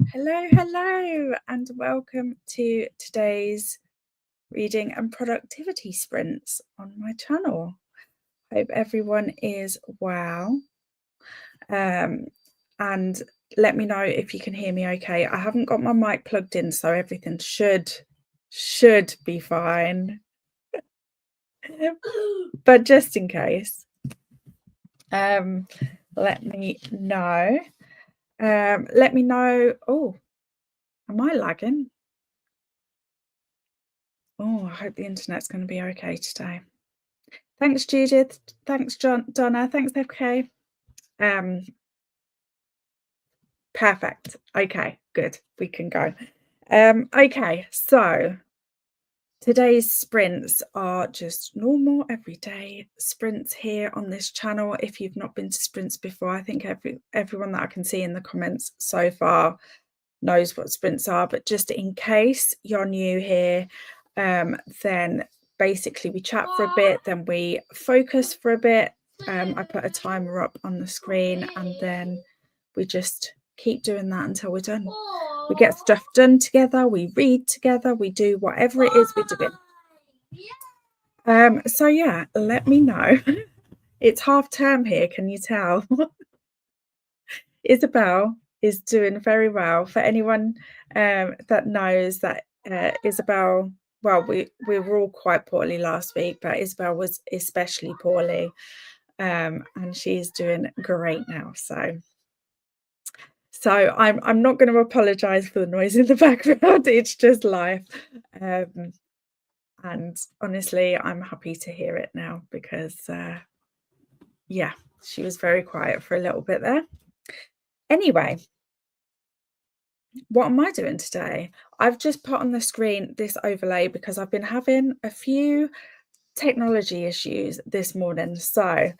Hello, and welcome to today's reading and productivity sprints on my channel. Hope everyone is well. And let me know if you can hear me okay. I haven't got my mic plugged in, so everything should be fine. But just in case, let me know. Let me know. Oh, am I lagging? Oh, I hope the internet's going to be okay today. Thanks, Judith. Thanks, Donna. Thanks, FK. Perfect. Okay, good. We can go. Okay, so today's sprints are just normal, everyday sprints here on this channel. If you've not been to sprints before, I think everyone that I can see in the comments so far knows what sprints are. But just in case you're new here, then basically we chat for a bit, then we focus for a bit. I put a timer up on the screen, and then we just keep doing that until we're done. We get stuff done together, we read together, we do whatever it is we're doing. So yeah, let me know. It's half term here, can you tell? Isabel is doing very well. For anyone that knows that Isabel, well, we were all quite poorly last week, but Isabel was especially poorly, and she's doing great now. So I'm not going to apologise for the noise in the background. It's just life, and honestly, I'm happy to hear it now because yeah, she was very quiet for a little bit there. Anyway, what am I doing today? I've just put on the screen this overlay because I've been having a few technology issues this morning. So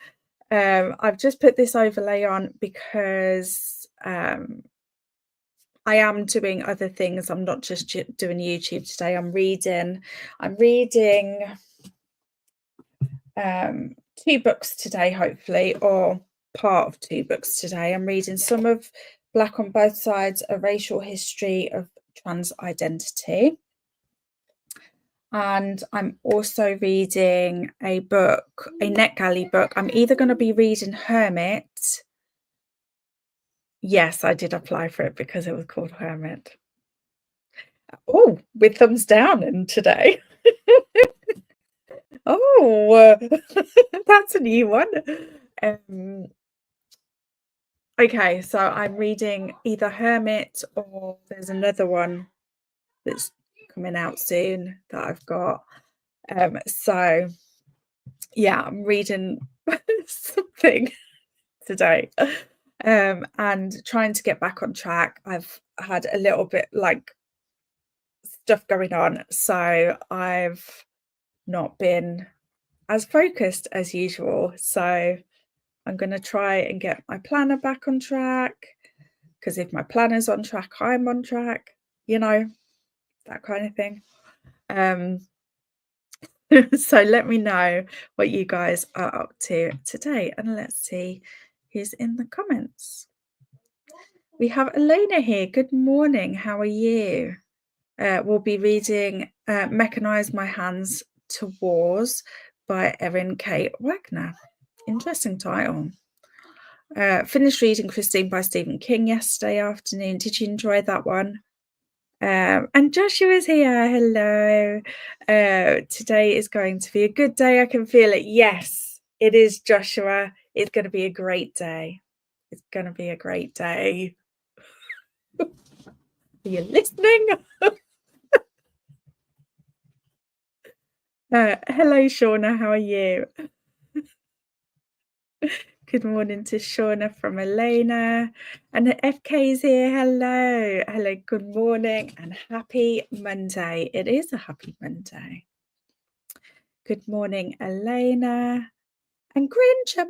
I've just put this overlay on because I am doing other things. I'm not just doing YouTube today. I'm reading 2 books today, hopefully, or part of 2 books today. I'm reading some of Black on Both Sides, A Racial History of Trans Identity. And I'm also reading a book, a NetGalley book. I'm either going to be reading Hermit. Yes, I did apply for it because it was called Hermit. Oh, with thumbs down in today. Oh, that's a new one. Okay, so I'm reading either Hermit or there's another one that's coming out soon that I've got. So yeah, I'm reading something today and trying to get back on track. I've had a little bit like stuff going on, so I've not been as focused as usual. So I'm going to try and get my planner back on track, because if my planner's on track, I'm on track, you know, that kind of thing. So let me know what you guys are up to today, and let's see who's in the comments. We have Elena here. Good morning. How are you? We'll be reading Mechanize My Hands to Wars by Erin K. Wagner. Interesting title. Finished reading Christine by Stephen King yesterday afternoon. Did you enjoy that one? And Joshua's here. Hello. Today is going to be a good day. I can feel it. Yes, it is, Joshua. It's going to be a great day. It's going to be a great day. Are you listening? Hello, Shauna. How are you? Good morning to Shauna from Elena. And FK's here. Hello. Hello, good morning and happy Monday. It is a happy Monday. Good morning, Elena. And Grinch and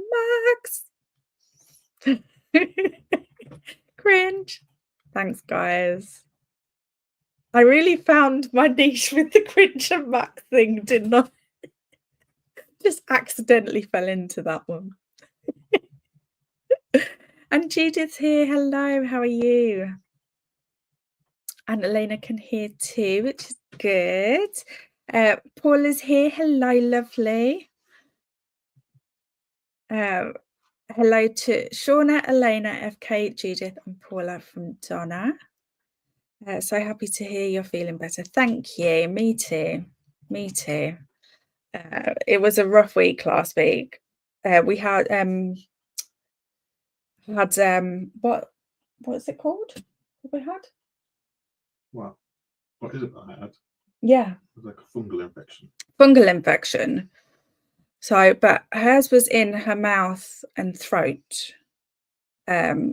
Max. Grinch. Thanks, guys. I really found my niche with the Grinch and Max thing, didn't I? Just accidentally fell into that one. And Judith's here. Hello, how are you? And Elena can hear too, which is good. Paula's here. Hello, lovely. Hello to Shauna, Elena, FK, Judith, and Paula from Donna. So happy to hear you're feeling better. Thank you. Me too. Me too. It was a rough week last week. We had what is it called? What we had? What is it I had? Yeah. It was like a fungal infection. Fungal infection. So, but hers was in her mouth and throat.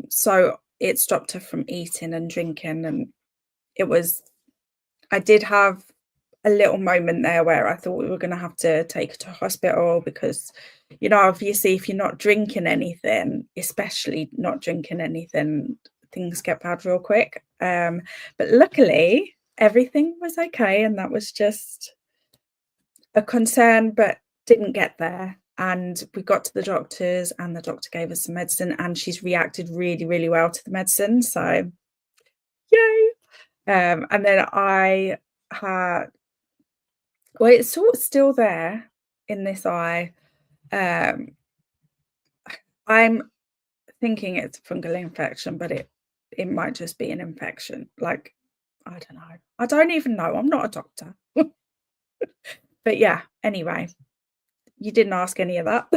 So it stopped her from eating and drinking, and I did have a little moment there where I thought we were going to have to take her to hospital because, you know, obviously if you're not drinking anything, especially not drinking anything, things get bad real quick. But luckily everything was okay, and that was just a concern, but didn't get there. And we got to the doctors, and the doctor gave us some medicine, and she's reacted really, really well to the medicine. So, yay! And then I had, well, it's sort of still there in this eye. I'm thinking it's a fungal infection, but it might just be an infection. Like, I don't know. I don't even know. I'm not a doctor. But yeah, anyway, you didn't ask any of that.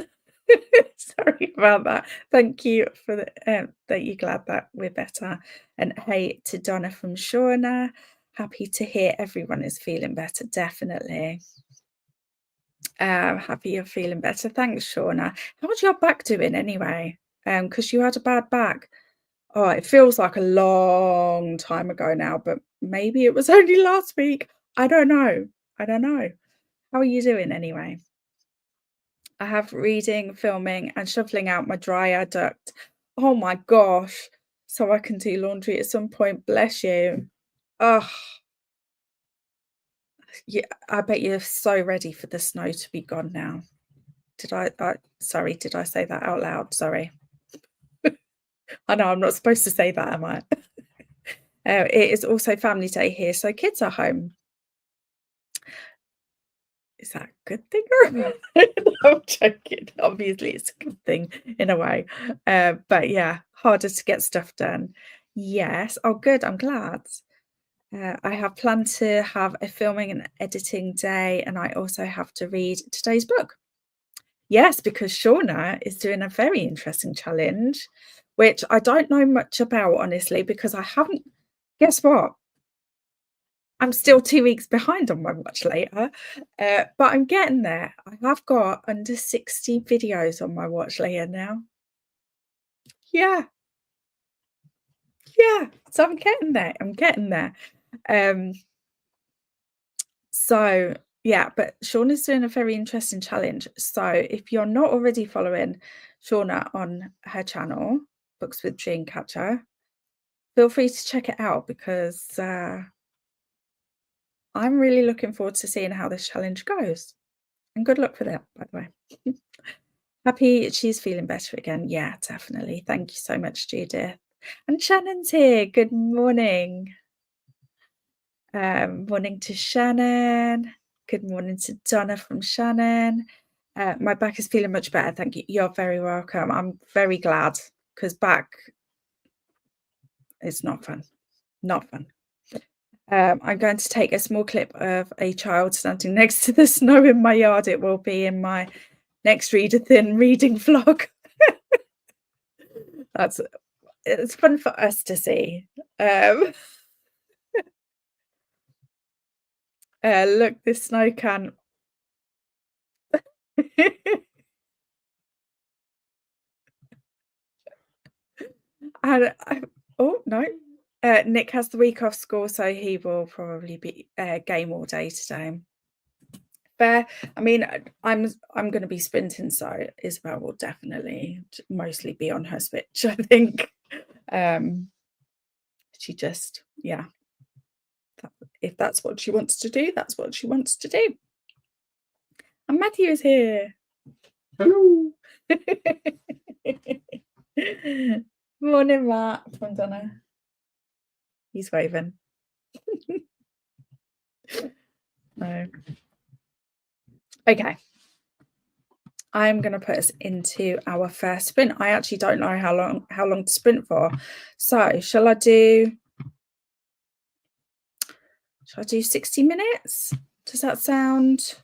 Sorry about that. Thank you for that you're glad that we're better. And hey to Donna from Shauna. Happy to hear everyone is feeling better, definitely. Happy you're feeling better. Thanks, Shauna. How's your back doing anyway? Because you had a bad back. Oh, it feels like a long time ago now, but maybe it was only last week. I don't know. How are you doing anyway? I have reading, filming, and shoveling out my dry air duct. Oh my gosh. So I can do laundry at some point. Bless you. Oh, yeah, I bet you're so ready for the snow to be gone now. Sorry, did I say that out loud? Sorry. I know I'm not supposed to say that, am I? It is also family day here, so kids are home. Is that a good thing or no, I'm joking. Obviously, it's a good thing in a way. But yeah, harder to get stuff done. Yes. Oh, good. I'm glad. I have planned to have a filming and editing day, and I also have to read today's book. Yes, because Shauna is doing a very interesting challenge, which I don't know much about, honestly, because I haven't. Guess what? I'm still 2 weeks behind on my watch later, but I'm getting there. I have got under 60 videos on my watch later now. Yeah. So I'm getting there. So yeah, but Shauna's doing a very interesting challenge. So if you're not already following Shauna on her channel, Books with Dreamcatcher, feel free to check it out because I'm really looking forward to seeing how this challenge goes. And good luck with it, by the way. Happy she's feeling better again. Yeah, definitely. Thank you so much, Judith. And Shannon's here. Good morning. Morning to Shannon. Good morning to Donna from Shannon. My back is feeling much better. Thank you. You're very welcome. I'm very glad because back is not fun. Not fun. I'm going to take a small clip of a child standing next to the snow in my yard. It will be in my next read-a-thon reading vlog. It's fun for us to see. Look, this snow can. And oh no, Nick has the week off school, so he will probably be game all day today. Fair. I mean, I'm going to be sprinting, so Isabel will definitely mostly be on her Switch, I think. She just, yeah. If that's what she wants to do, that's what she wants to do. And Matthew is here. Hello. Morning, Matt from Donna. He's waving. No. Okay. I'm going to put us into our first sprint. I actually don't know how long to sprint for. So shall I do 60 minutes? Does that sound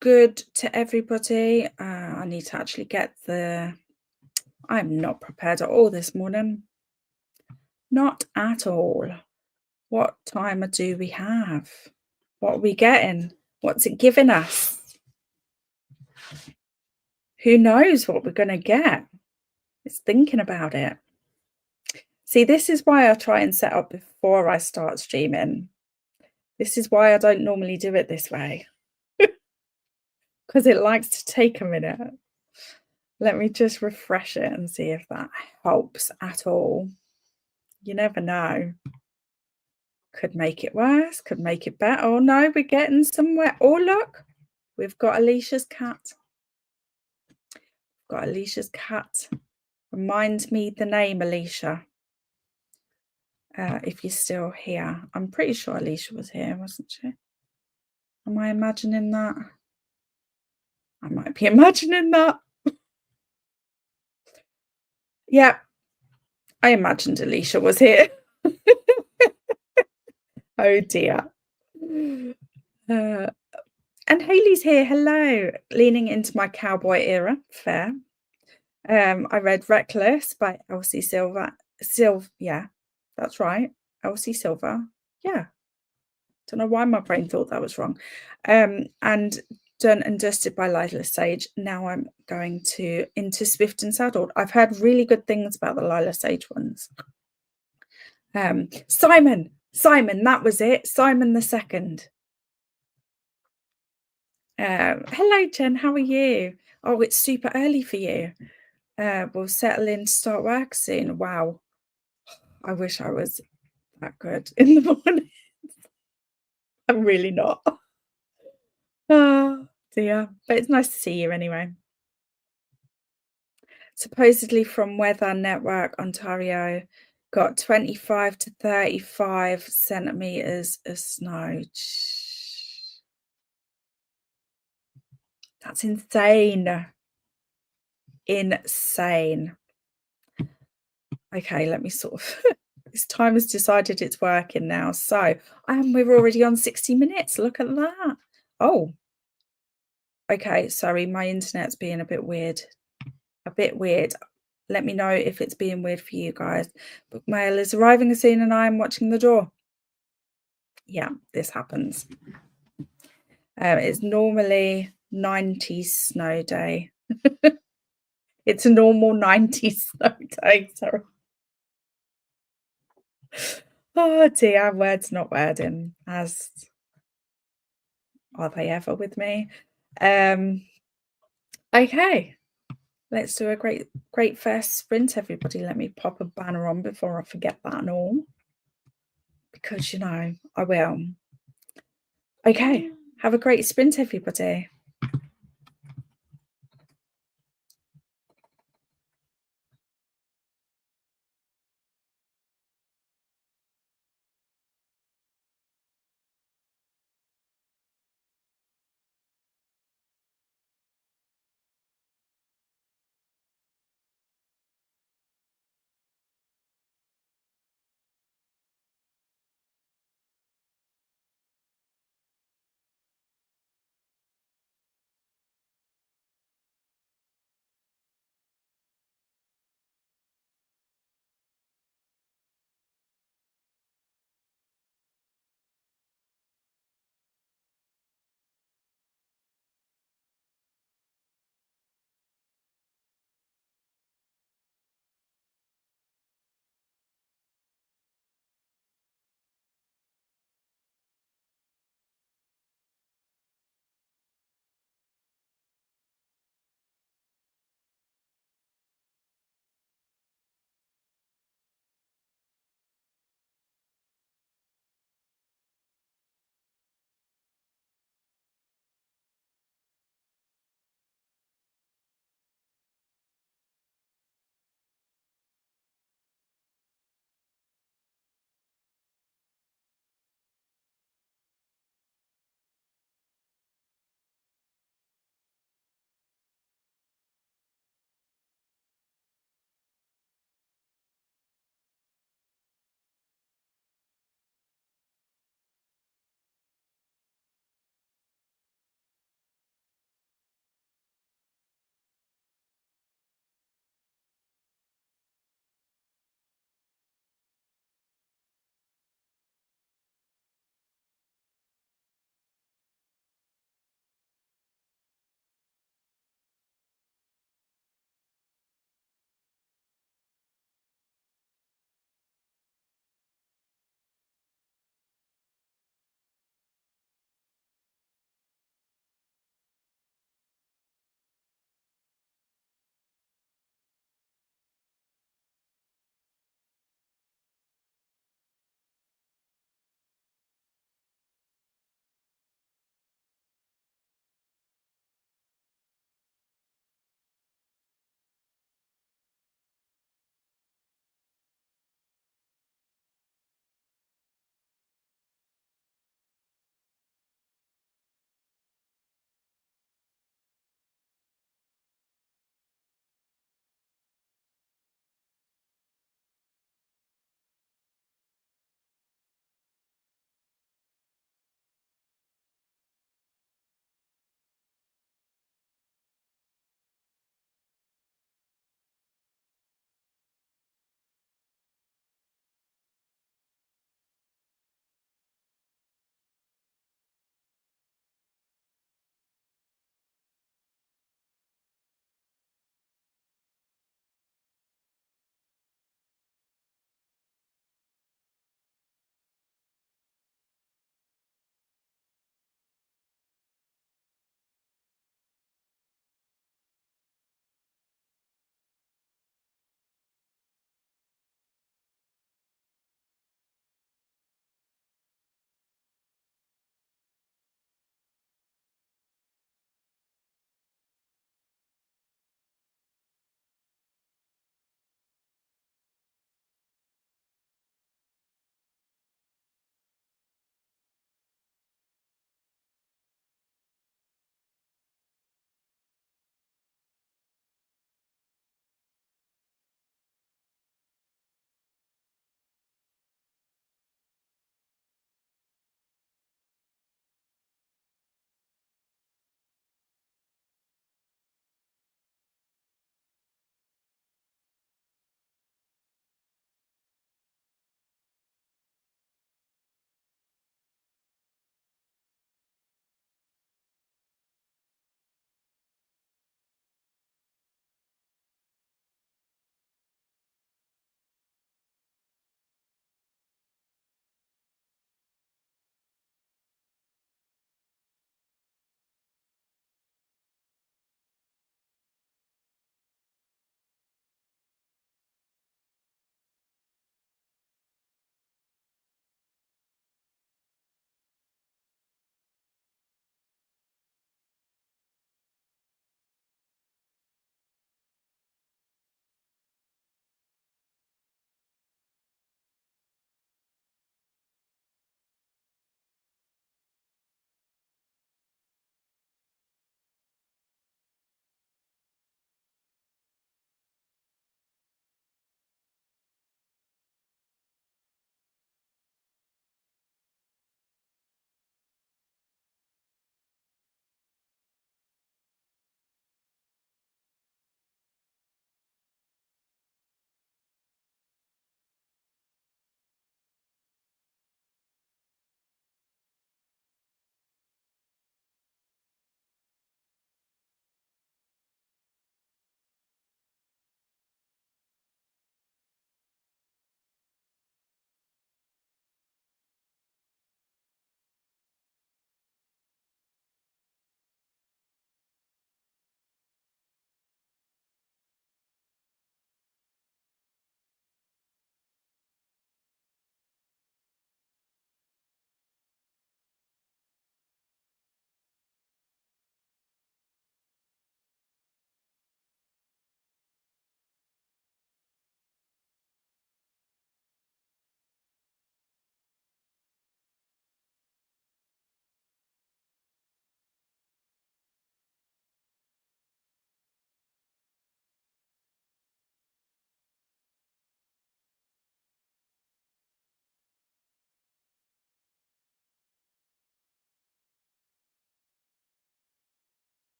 good to everybody? I need to actually get I'm not prepared at all this morning. Not at all. What timer do we have? What are we getting? What's it giving us? Who knows what we're going to get? It's thinking about it. See, this is why I try and set up before I start streaming. This is why I don't normally do it this way. Because it likes to take a minute. Let me just refresh it and see if that helps at all. You never know. Could make it worse, could make it better. Oh no, we're getting somewhere. Oh look, we've got Alicia's cat. Got Alicia's cat. Reminds me the name Alicia. If you're still here. I'm pretty sure Alicia was here, wasn't she? Am I imagining that? I might be imagining that. Yeah, I imagined Alicia was here. Oh dear. And Hayley's here. Hello. Leaning into my cowboy era. Fair. I read Reckless by Elsie Silver. Yeah, that's right. Elsie Silver. Yeah. Don't know why my brain thought that was wrong. And Done and Dusted by Lila Sage. Now I'm going into Swift and Saddled. I've heard really good things about the Lila Sage ones. Simon, that was it. Simon the Second. Hello, Jen. How are you? Oh, it's super early for you. We'll settle in to start work soon. Wow. I wish I was that good in the morning. I'm really not. Oh dear. But it's nice to see you anyway. Supposedly from Weather Network, Ontario, got 25 to 35 centimeters of snow. That's insane. Insane. Okay, let me sort of this time has decided it's working now. So we're already on 60 minutes. Look at that. Oh, okay. Sorry, my internet's being a bit weird. Let me know if it's being weird for you guys. Book mail is arriving soon and I am watching the door. Yeah, this happens. It's normally 90s snow day. It's a normal 90s snow day. Sorry. Oh dear, words not wording, as are they ever with me. Okay, let's do a great first sprint, everybody. Let me pop a banner on before I forget that and all, because you know I will. Okay, have a great sprint, everybody.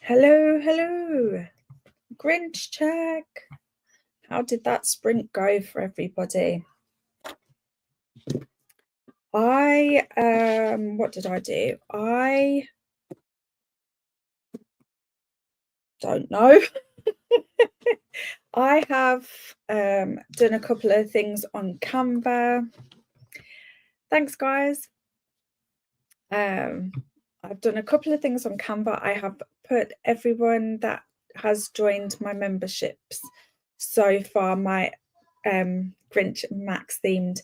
Hello, hello. Grinch check. How did that sprint go for everybody? What did I do? I don't know. I have done a couple of things on Canva. Thanks, guys. I've done a couple of things on Canva. I have put everyone that has joined my memberships so far, my Grinch Max themed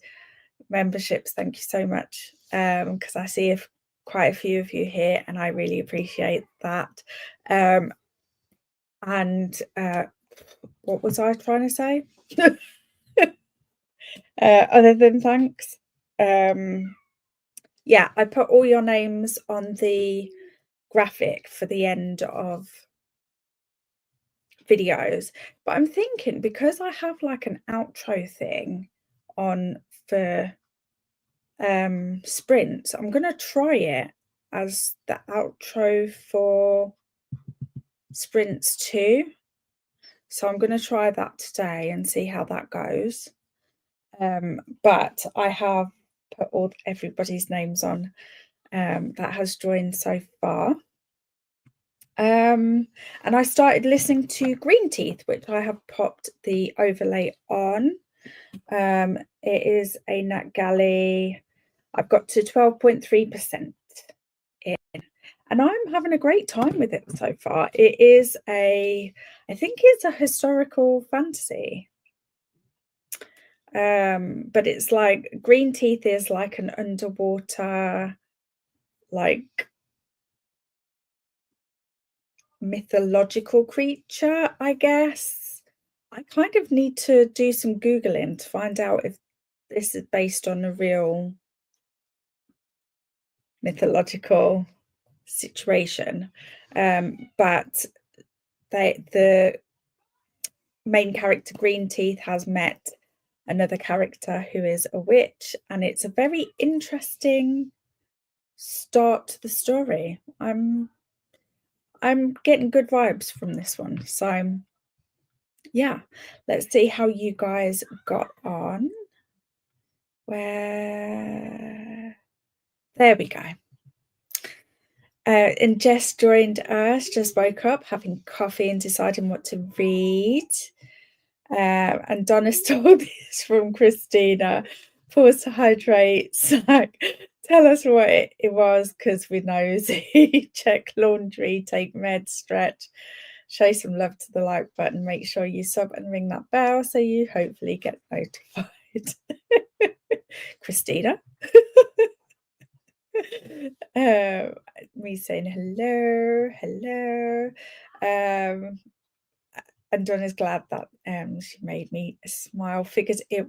memberships. Thank you so much, because I see quite a few of you here and I really appreciate that. And what was I trying to say? Other than thanks. Yeah, I put all your names on the graphic for the end of videos, but I'm thinking because I have like an outro thing on for sprints, I'm gonna try it as the outro for sprints 2. So I'm gonna try that today and see how that goes. But I have put everybody's names on that has joined so far. And I started listening to Green Teeth, which I have popped the overlay on. It is a Nat Galley. I've got to 12.3% in, and I'm having a great time with it so far. It is I think it's a historical fantasy. But it's like Green Teeth is like an underwater, like mythological creature, I guess. I kind of need to do some Googling to find out if this is based on a real mythological situation. But the main character, Green Teeth, has met another character who is a witch, and it's a very interesting start to the story. I'm getting good vibes from this one. So yeah, let's see how you guys got on. There we go. And Jess joined us, just woke up, having coffee and deciding what to read. And Donna stole this from Christina. Pause to hydrate. Snack. Tell us what it was, because we're nosy. Check laundry, take meds, stretch. Show some love to the like button. Make sure you sub and ring that bell so you hopefully get notified. Christina. Me saying hello. And Donna's glad that she made me smile. Figured I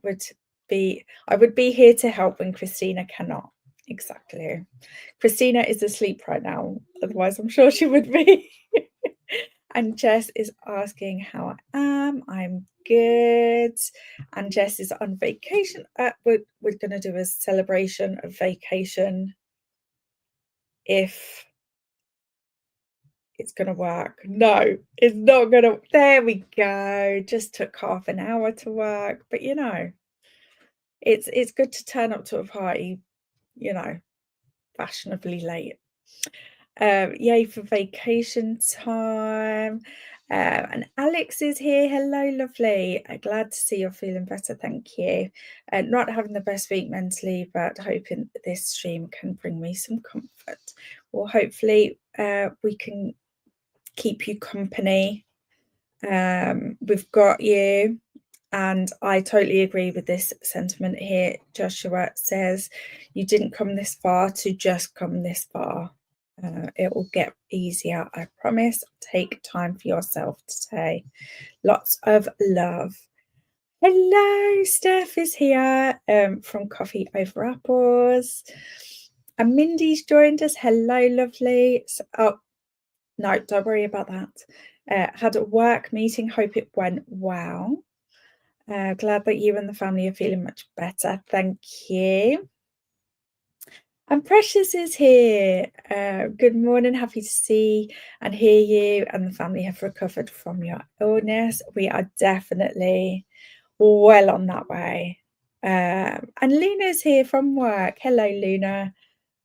would be here to help when Christina cannot. Exactly. Christina is asleep right now. Otherwise, I'm sure she would be. And Jess is asking how I am. I'm good. And Jess is on vacation. We're going to do a celebration of vacation if it's going to work. No, it's not going to. There we go. Just took half an hour to work. But, you know, it's good to turn up to a party, you know, fashionably late. Yay for vacation time. And Alex is here. Hello, lovely. Glad to see you're feeling better. Thank you. Not having the best week mentally, but hoping this stream can bring me some comfort. Well, hopefully we can keep you company. We've got you. And I totally agree with this sentiment here. Joshua says, you didn't come this far to just come this far. It will get easier, I promise. Take time for yourself today. Lots of love. Hello, Steph is here from Coffee Over Apples. And Mindy's joined us. Hello, lovely. Oh, no, don't worry about that. Had a work meeting. Hope it went well. Glad that you and the family are feeling much better. Thank you. And Precious is here. Good morning. Happy to see and hear you and the family have recovered from your illness. We are definitely well on that way. And Luna's here from work. Hello, Luna.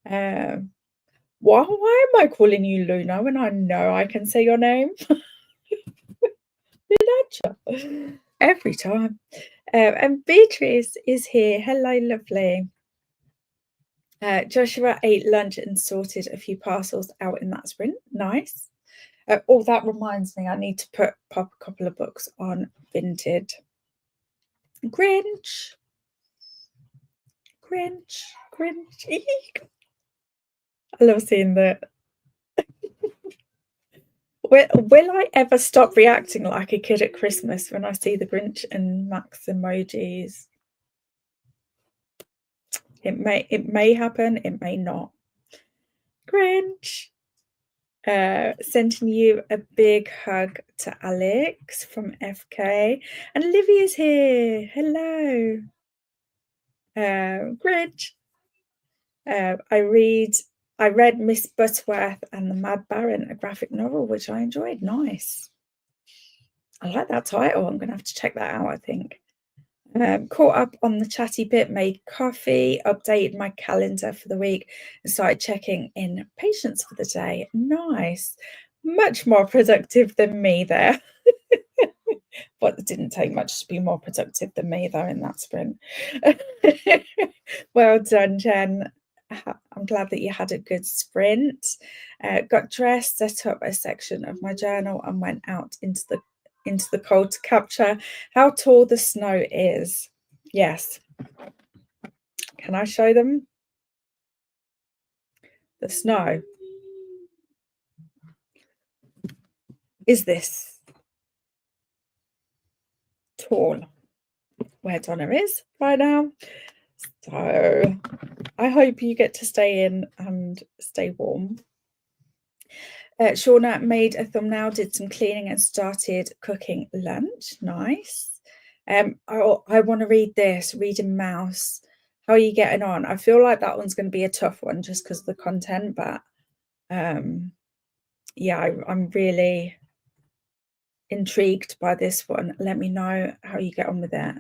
Why am I calling you Luna when I know I can say your name? Lunacha. Every time. And Beatriz is here. Hello, lovely. Joshua ate lunch and sorted a few parcels out in that sprint. Nice. Oh, that reminds me, I need to pop a couple of books on Vinted. Grinch. I love seeing that. Will I ever stop reacting like a kid at Christmas when I see the Grinch and Max emojis? It may happen, it may not. Grinch. Sending you a big hug to Alex from FK. And Olivia's here. Hello. Grinch. I read Miss Butterworth and the Mad Baron, a graphic novel, which I enjoyed. Nice. I like that title. I'm going to have to check that out, I think. Caught up on the chatty bit, made coffee, updated my calendar for the week, and started checking in patients for the day. Nice. Much more productive than me there. But it didn't take much to be more productive than me, though, in that sprint. Well done, Jen. I'm glad that you had a good sprint. Got dressed, set up a section of my journal, and went out into the cold to capture how tall the snow is. Yes. Can I show them the snow? Is this tall? Where Donna is right now. So I hope you get to stay in and stay warm. Shauna made a thumbnail, did some cleaning and started cooking lunch. Nice. I want to read this, Reading Mouse. How are you getting on? I feel like that one's going to be a tough one just because of the content, but yeah, I'm really intrigued by this one. Let me know how you get on with it.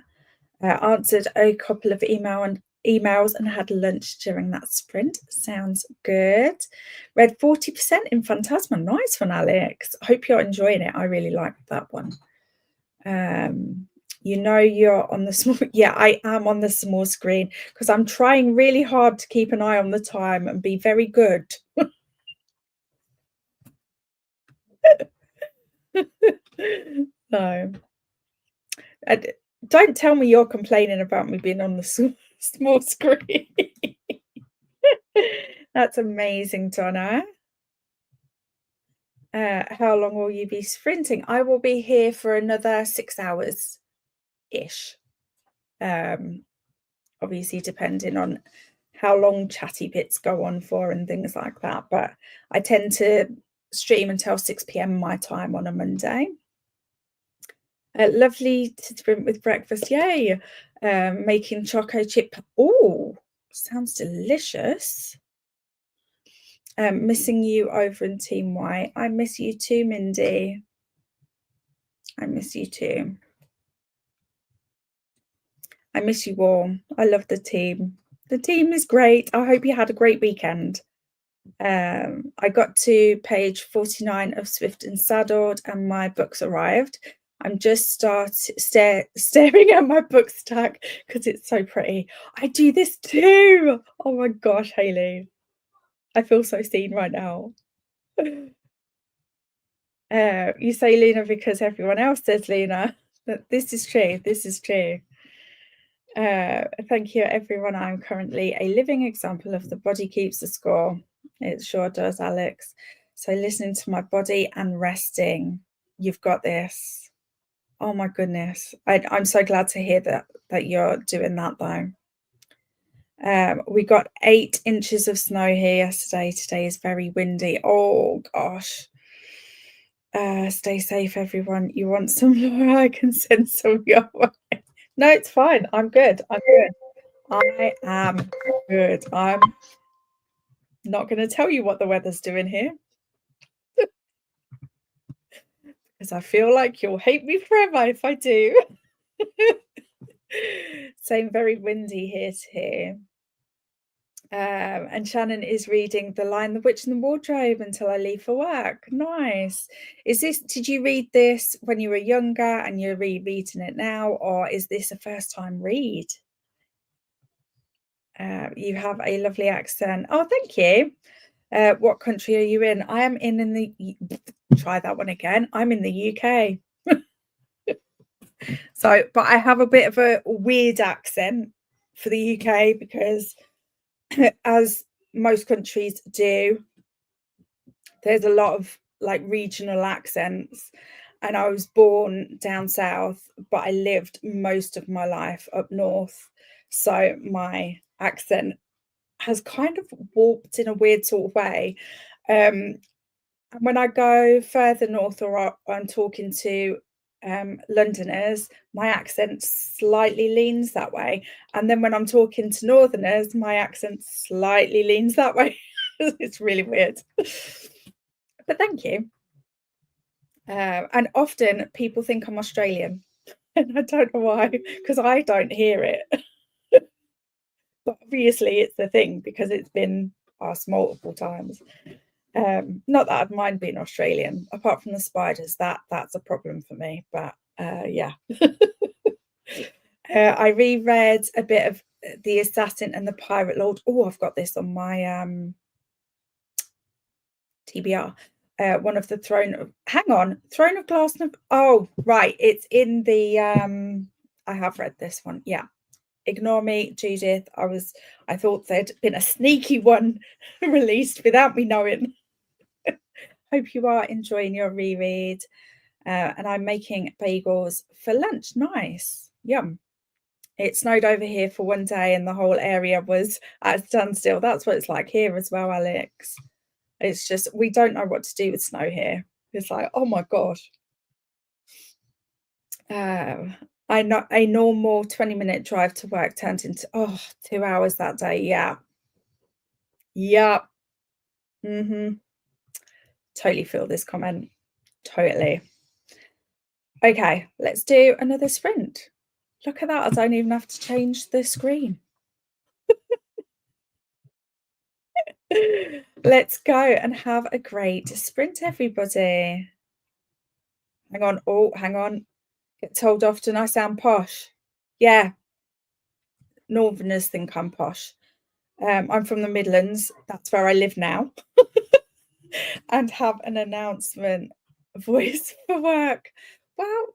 Answered a couple of emails and had lunch during that sprint. Sounds good. Read 40% in Phantasma. Nice one, Alex. I hope you're enjoying it. I really liked that one. You know you're on the small... Yeah, I am on the small screen because I'm trying really hard to keep an eye on the time and be very good. No. Don't tell me you're complaining about me being on the small screen. That's amazing, Donna. How long will you be sprinting? I will be here for another 6 hours-ish. Obviously, depending on how long chatty bits go on for and things like that. But I tend to stream until 6 p.m. my time on a Monday. Lovely to sprint with breakfast. Yay. Making choco chip. Oh, sounds delicious. Missing you over in Team Y. I miss you too, Mindy. I miss you too. I miss you all. I love the team. The team is great. I hope you had a great weekend. I got to page 49 of Swift and Saddled and my books arrived. I'm just staring at my book stack because it's so pretty. I do this too. Oh my gosh, Hayley. I feel so seen right now. You say Luna because everyone else says Luna. This is true. This is true. Thank you, everyone. I'm currently a living example of the body keeps the score. It sure does, Alex. So listening to my body and resting. You've got this. Oh my goodness. I'm so glad to hear that you're doing that though. We got 8 inches of snow here yesterday. Today is very windy. Oh gosh. Stay safe, everyone. You want some, Laura? I can send some your way. No, it's fine. I'm good. I am good. Not going to tell you what the weather's doing here because I feel like you'll hate me forever if I do. Same, very windy here too. And Shannon is reading The Lion, the Witch, and the Wardrobe until I leave for work. Nice. Did you read this when you were younger and you're rereading it now, or is this a first time read? You have a lovely accent. Oh, thank you. What country are you in? I am in the try that one again. I'm in the UK. So, but I have a bit of a weird accent for the UK because as most countries do, there's a lot of like regional accents, and I was born down south, but I lived most of my life up north, so my accent has kind of warped in a weird sort of way. And when I go further north or I'm talking to Londoners, my accent slightly leans that way, and then when I'm talking to Northerners, my accent slightly leans that way. It's really weird. But thank you. And often people think I'm Australian, and I don't know why, because I don't hear it. But obviously, it's the thing because it's been asked multiple times. Not that I'd mind being Australian, apart from the spiders. That's a problem for me. But yeah, I reread a bit of The Assassin and the Pirate Lord. Oh, I've got this on my TBR. One of the Throne of Throne of Glass. Oh, right. It's in the I have read this one. Yeah. Ignore me, Judith. I thought there'd been a sneaky one released without me knowing. Hope you are enjoying your reread. And I'm making bagels for lunch. Nice. Yum. It snowed over here for one day and the whole area was at a standstill. That's what it's like here as well, Alex. It's just, we don't know what to do with snow here. It's like, oh my gosh. I know a normal 20-minute drive to work turned into 2 hours that day. Yeah. Yep. Totally feel this comment. Totally. Okay, let's do another sprint. Look at that. I don't even have to change the screen. Let's go and have a great sprint, everybody. Hang on. Oh, hang on. Get told often I sound posh. Yeah. Northerners think I'm posh. I'm from the Midlands. That's where I live now. And have an announcement voice for work. Well,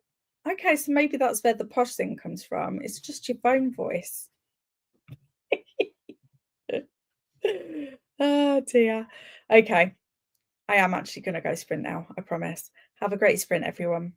okay, so maybe that's where the posh thing comes from. It's just your phone voice. Oh dear. Okay. I am actually going to go sprint now. I promise. Have a great sprint, everyone.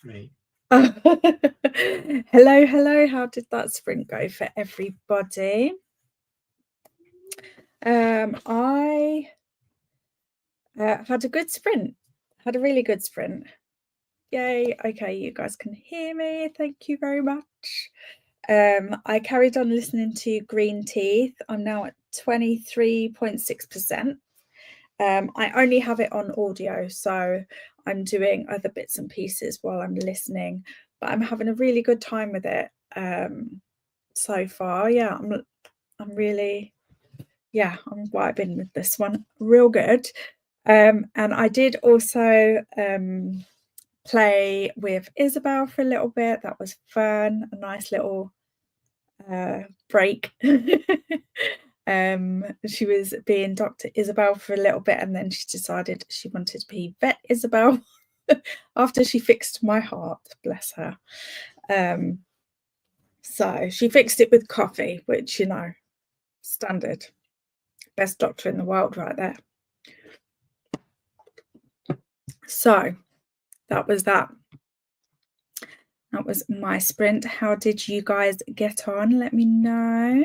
Me. Hello. How did that sprint go for everybody? I had a good sprint. Had a really good sprint. Yay. Okay, you guys can hear me. Thank you very much. I carried on listening to Green Teeth. I'm now at 23.6%. I only have it on audio, so I'm doing other bits and pieces while I'm listening, but I'm having a really good time with it so far. Yeah, I'm really, I'm vibing with this one. Real good. And I did also play with Isabel for a little bit. That was fun. A nice little break. She was being Dr. Isabel for a little bit, and then she decided she wanted to be Vet Isabel after she fixed my heart, bless her. So she fixed it with coffee, which, you know, standard. Best doctor in the world right there. So that was that. That was my sprint. How did you guys get on? Let me know.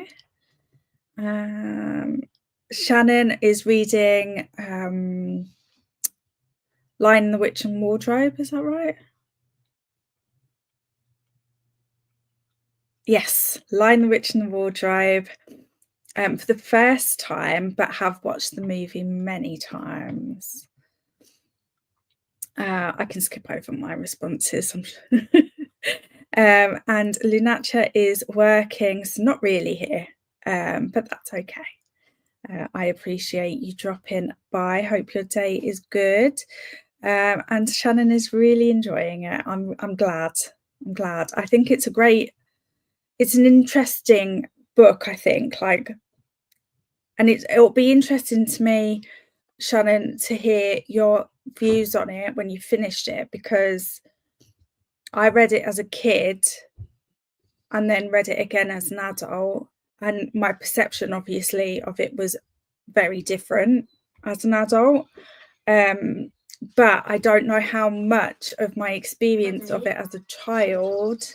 Shannon is reading Lion, the Witch and Wardrobe, is that right? Yes, Lion, the Witch and the Wardrobe for the first time, but have watched the movie many times. I can skip over my responses. And Lunacha is working, so not really here, but that's okay. I appreciate you dropping by. Hope your day is good. And Shannon is really enjoying it. I'm glad. I'm glad. I think it's an interesting book, I think, and it'll be interesting to me, Shannon, to hear your views on it when you finished it, because I read it as a kid and then read it again as an adult, and my perception obviously of it was very different as an adult. But I don't know how much of my experience of it as a child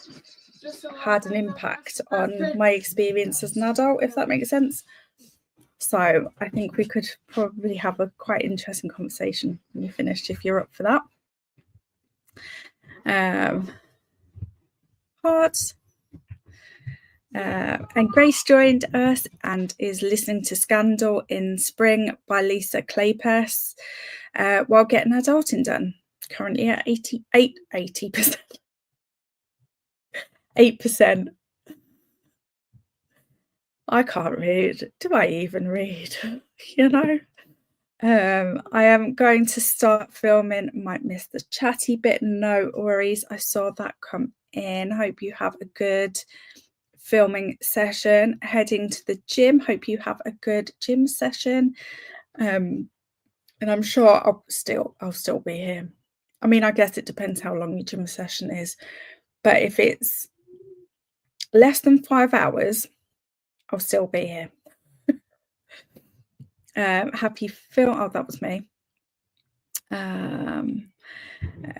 had an impact on my experience as an adult, if that makes sense. So I think we could probably have a quite interesting conversation when you finished, if you're up for that. Hearts. And Grace joined us and is listening to Scandal in Spring by Lisa Kleypas while getting adulting done. Currently at 80%. 8%. I can't read. Do I even read? You know? I am going to start filming. Might miss the chatty bit. No worries. I saw that come in. Hope you have a good filming session. Heading to the gym. Hope you have a good gym session. And I'm sure I'll still be here. I mean, I guess it depends how long your gym session is. But if it's less than 5 hours, I'll still be here. Happy film. Oh, that was me.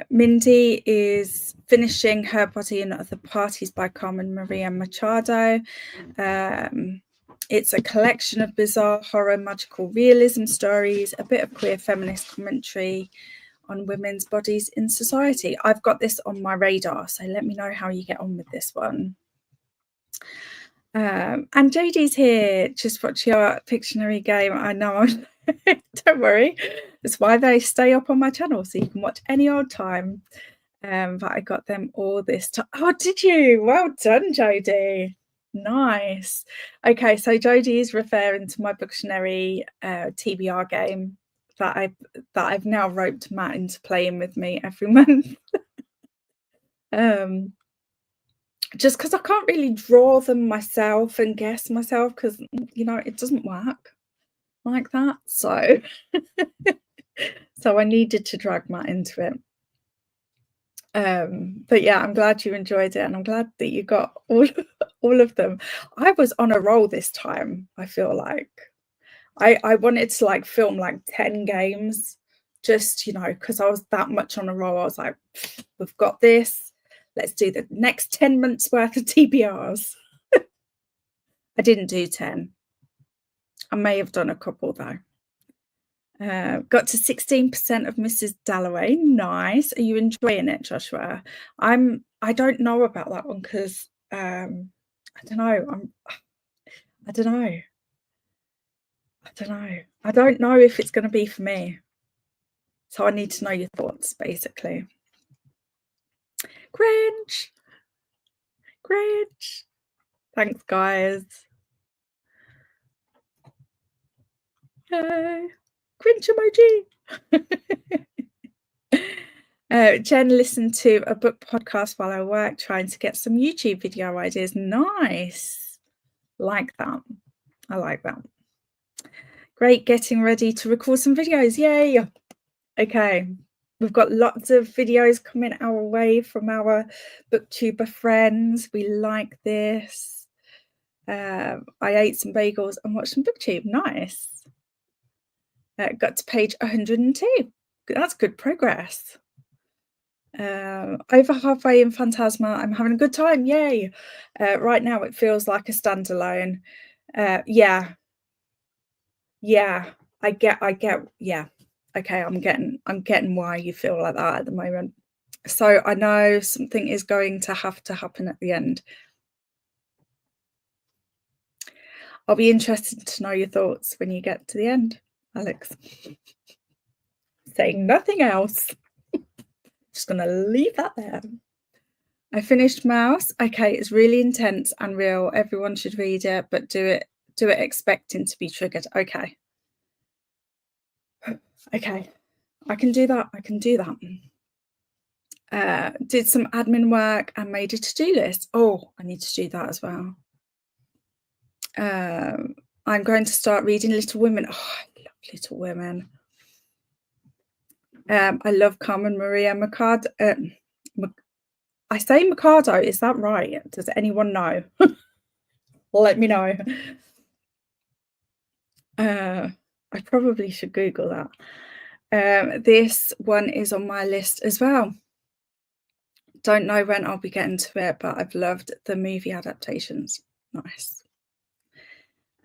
Mindy is finishing Her Body and Other Parties by Carmen Maria Machado. It's a collection of bizarre horror, magical realism stories, a bit of queer feminist commentary on women's bodies in society. I've got this on my radar, so let me know how you get on with this one. And Jodie's here, just watch your Pictionary game. I know, don't worry. That's why they stay up on my channel, so you can watch any old time. But I got them all this time. Oh, did you? Well done, Jodie. Nice. Okay, so Jodie is referring to my Pictionary TBR game that I've now roped Matt into playing with me every month. Just because I can't really draw them myself and guess myself, because, you know, it doesn't work like that. So I needed to drag Matt into it. But yeah, I'm glad you enjoyed it, and I'm glad that you got all of them. I was on a roll this time. I feel like I wanted to film 10 games just, you know, because I was that much on a roll. I was like, we've got this. Let's do the next 10 months worth of TBRs. I didn't do 10. I may have done a couple though. Got to 16% of Mrs. Dalloway. Nice. Are you enjoying it, Joshua? I don't know about that one because I don't know. I don't know. I don't know if it's going to be for me. So I need to know your thoughts, basically. Cringe. Thanks, guys. Yay. Cringe emoji. Jen listened to a book podcast while I work, trying to get some YouTube video ideas. Nice. Like that. I like that. Great, getting ready to record some videos. Yay. Okay. We've got lots of videos coming our way from our booktuber friends. We like this. I ate some bagels and watched some booktube. Nice. Got to page 102. That's good progress. Over halfway in Phantasma. I'm having a good time. Yay. Right now it feels like a standalone. Yeah, I get yeah. Okay, I'm getting why you feel like that at the moment. So I know something is going to have to happen at the end. I'll be interested to know your thoughts when you get to the end, Alex. Saying nothing else. Just gonna leave that there. I finished Mouse. Okay, it's really intense and real. Everyone should read it, but do it expecting to be triggered. Okay. Okay, I can do that. Did some admin work and made a to-do list. Oh, I need to do that as well. I'm going to start reading Little Women. Oh, I love Little Women. I love Carmen Maria Machado. I say Machado, is that right? Does anyone know? Let me know. I probably should Google that. This one is on my list as well. Don't know when I'll be getting to it, but I've loved the movie adaptations. Nice.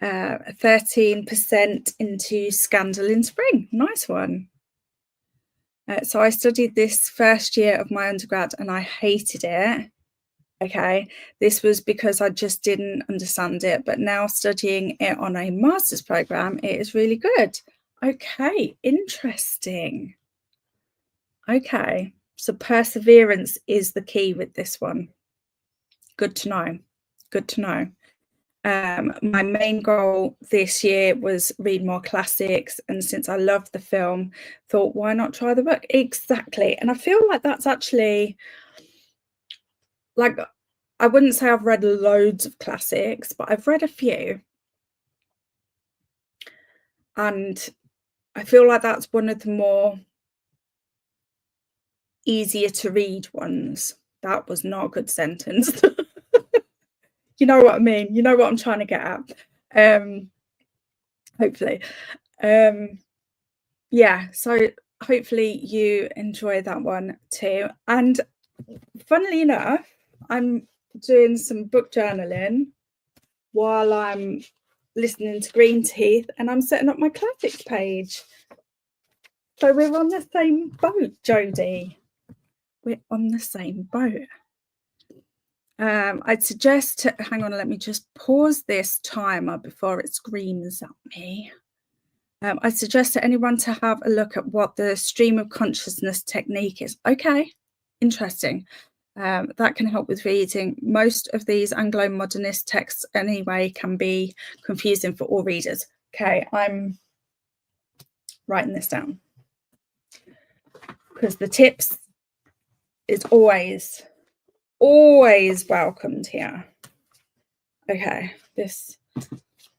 13% into Scandal in Spring. Nice one. So I studied this first year of my undergrad and I hated it. Okay, this was because I just didn't understand it, but now studying it on a master's program, it is really good. Okay, interesting. Okay, so perseverance is the key with this one. Good to know. My main goal this year was read more classics, and since I loved the film, thought, why not try the book? Exactly. And I feel like that's actually, like, I wouldn't say I've read loads of classics, but I've read a few. And I feel like that's one of the more easier to read ones. That was not a good sentence. You know what I mean? You know what I'm trying to get at. Hopefully. Yeah, so hopefully you enjoy that one too. And funnily enough, I'm doing some book journaling while I'm listening to Green Teeth, and I'm setting up my classics page. So we're on the same boat, Jodie. We're on the same boat. I'd suggest hang on, let me just pause this timer before it screams at me. I suggest to anyone to have a look at what the stream of consciousness technique is. Okay, interesting. That can help with reading. Most of these Anglo-modernist texts anyway can be confusing for all readers. Okay, I'm writing this down because the tips is always welcomed here. Okay, this,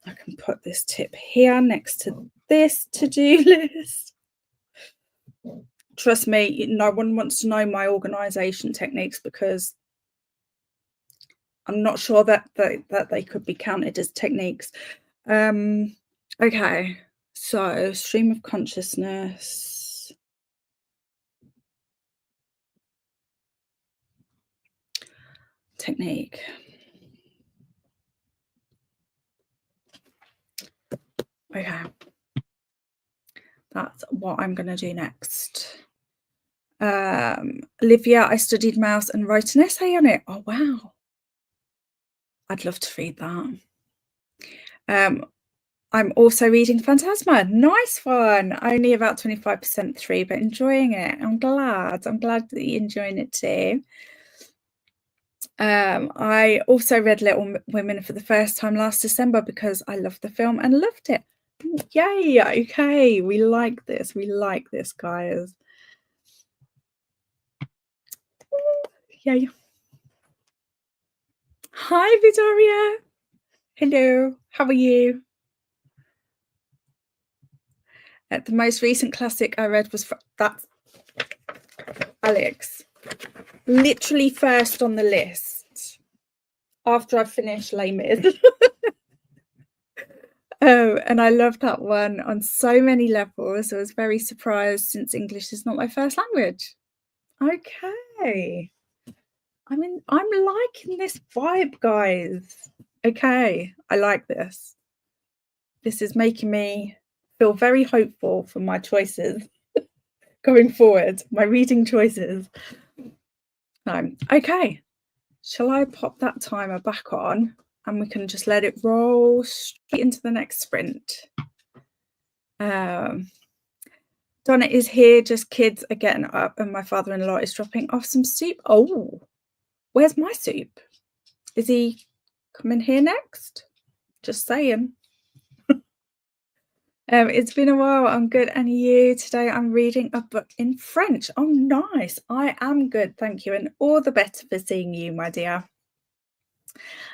I can put this tip here next to this to-do list. Trust me, no one wants to know my organization techniques because I'm not sure that they could be counted as techniques. Okay, so stream of consciousness. technique. Okay. That's what I'm going to do next. Olivia, I studied mouse and wrote an essay on it. Oh, wow. I'd love to read that. I'm also reading Phantasma. Nice one. Only about 25% through, but enjoying it. I'm glad that you're enjoying it too. I also read Little Women for the first time last December because I loved the film and loved it. Yay. Okay. We like this. We like this, guys. Yay. Hi, Victoria. Hello. How are you? The most recent classic I read was that's Alex. Literally first on the list after I finished Les Mis. And I love that one on so many levels. I was very surprised since English is not my first language. Okay. I mean, I'm liking this vibe, guys. Okay, I like this. This is making me feel very hopeful for my choices going forward, my reading choices. Okay, shall I pop that timer back on and we can just let it roll straight into the next sprint? Donna is here, just kids are getting up and my father-in-law is dropping off some soup. Oh, where's my soup? Is he coming here next? Just saying. It's been a while. I'm good. And you? Today I'm reading a book in French. Oh, nice. I am good. Thank you. And all the better for seeing you, my dear.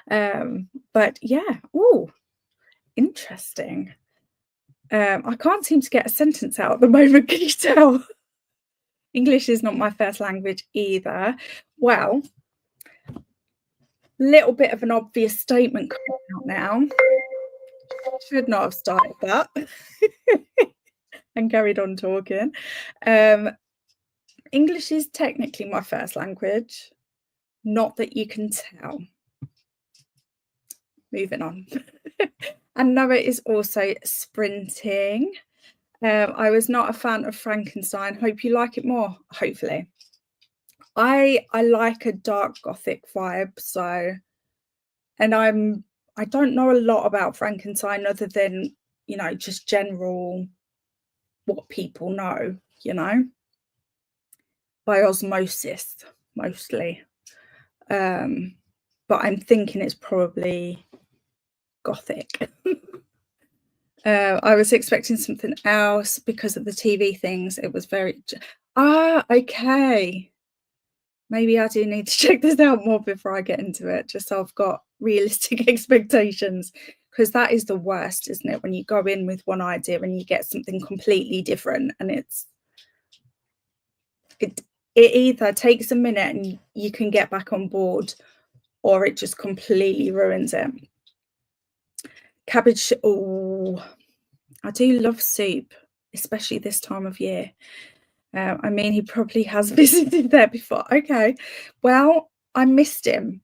But yeah. Oh, interesting. I can't seem to get a sentence out at the moment. Can you tell? English is not my first language either. Well, little bit of an obvious statement coming out now. Should not have started that. And carried on talking. English is technically my first language, not that you can tell. Moving on. And Noah is also sprinting. I was not a fan of Frankenstein. Hope you like it more, hopefully. I like a dark gothic vibe, so, and I don't know a lot about Frankenstein other than, you know, just general what people know, you know, by osmosis mostly. But I'm thinking it's probably gothic. I was expecting something else because of the TV things. It was very okay. Maybe I do need to check this out more before I get into it, just so I've got realistic expectations, because that is the worst, isn't it? When you go in with one idea and you get something completely different, and it either takes a minute and you can get back on board, or it just completely ruins it. Cabbage. Oh, I do love soup, especially this time of year. I mean, he probably has visited there before. Okay, well, I missed him.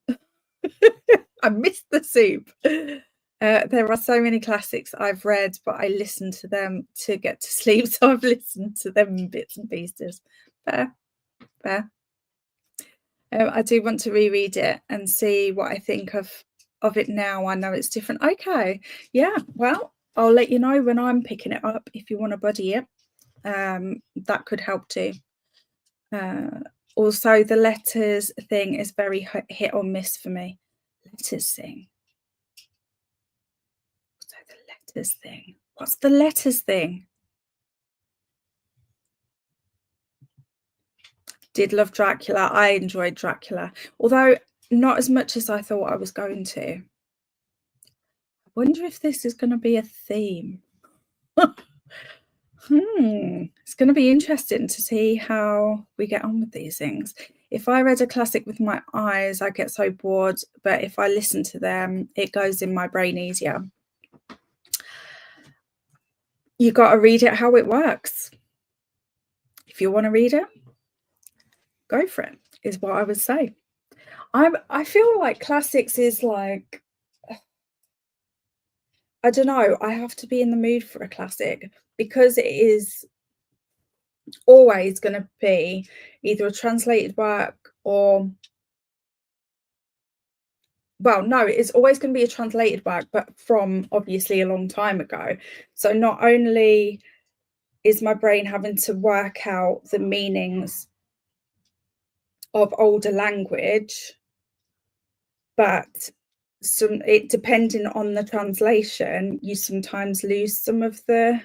I missed the soup. There are so many classics I've read, but I listen to them to get to sleep, so I've listened to them in bits and pieces. Fair. I do want to reread it and see what I think of it now. I know it's different. Okay, yeah, well, I'll let you know when I'm picking it up if you want to buddy it. That could help too. Also, the letters thing is very hit or miss for me. Letters thing. So the letters thing. What's the letters thing? Did love Dracula. I enjoyed Dracula, although not as much as I thought I was going to. I wonder if this is going to be a theme. It's going to be interesting to see how we get on with these things. If I read a classic with my eyes, I get so bored, but if I listen to them, it goes in my brain easier. You got to read it how it works. If you want to read it, go for it, is what I would say. I feel like classics is like, I don't know, I have to be in the mood for a classic because it is always going to be either a translated work or, well, no, it's always going to be a translated work, but from obviously a long time ago. So not only is my brain having to work out the meanings of older language, but it depending on the translation, you sometimes lose some of the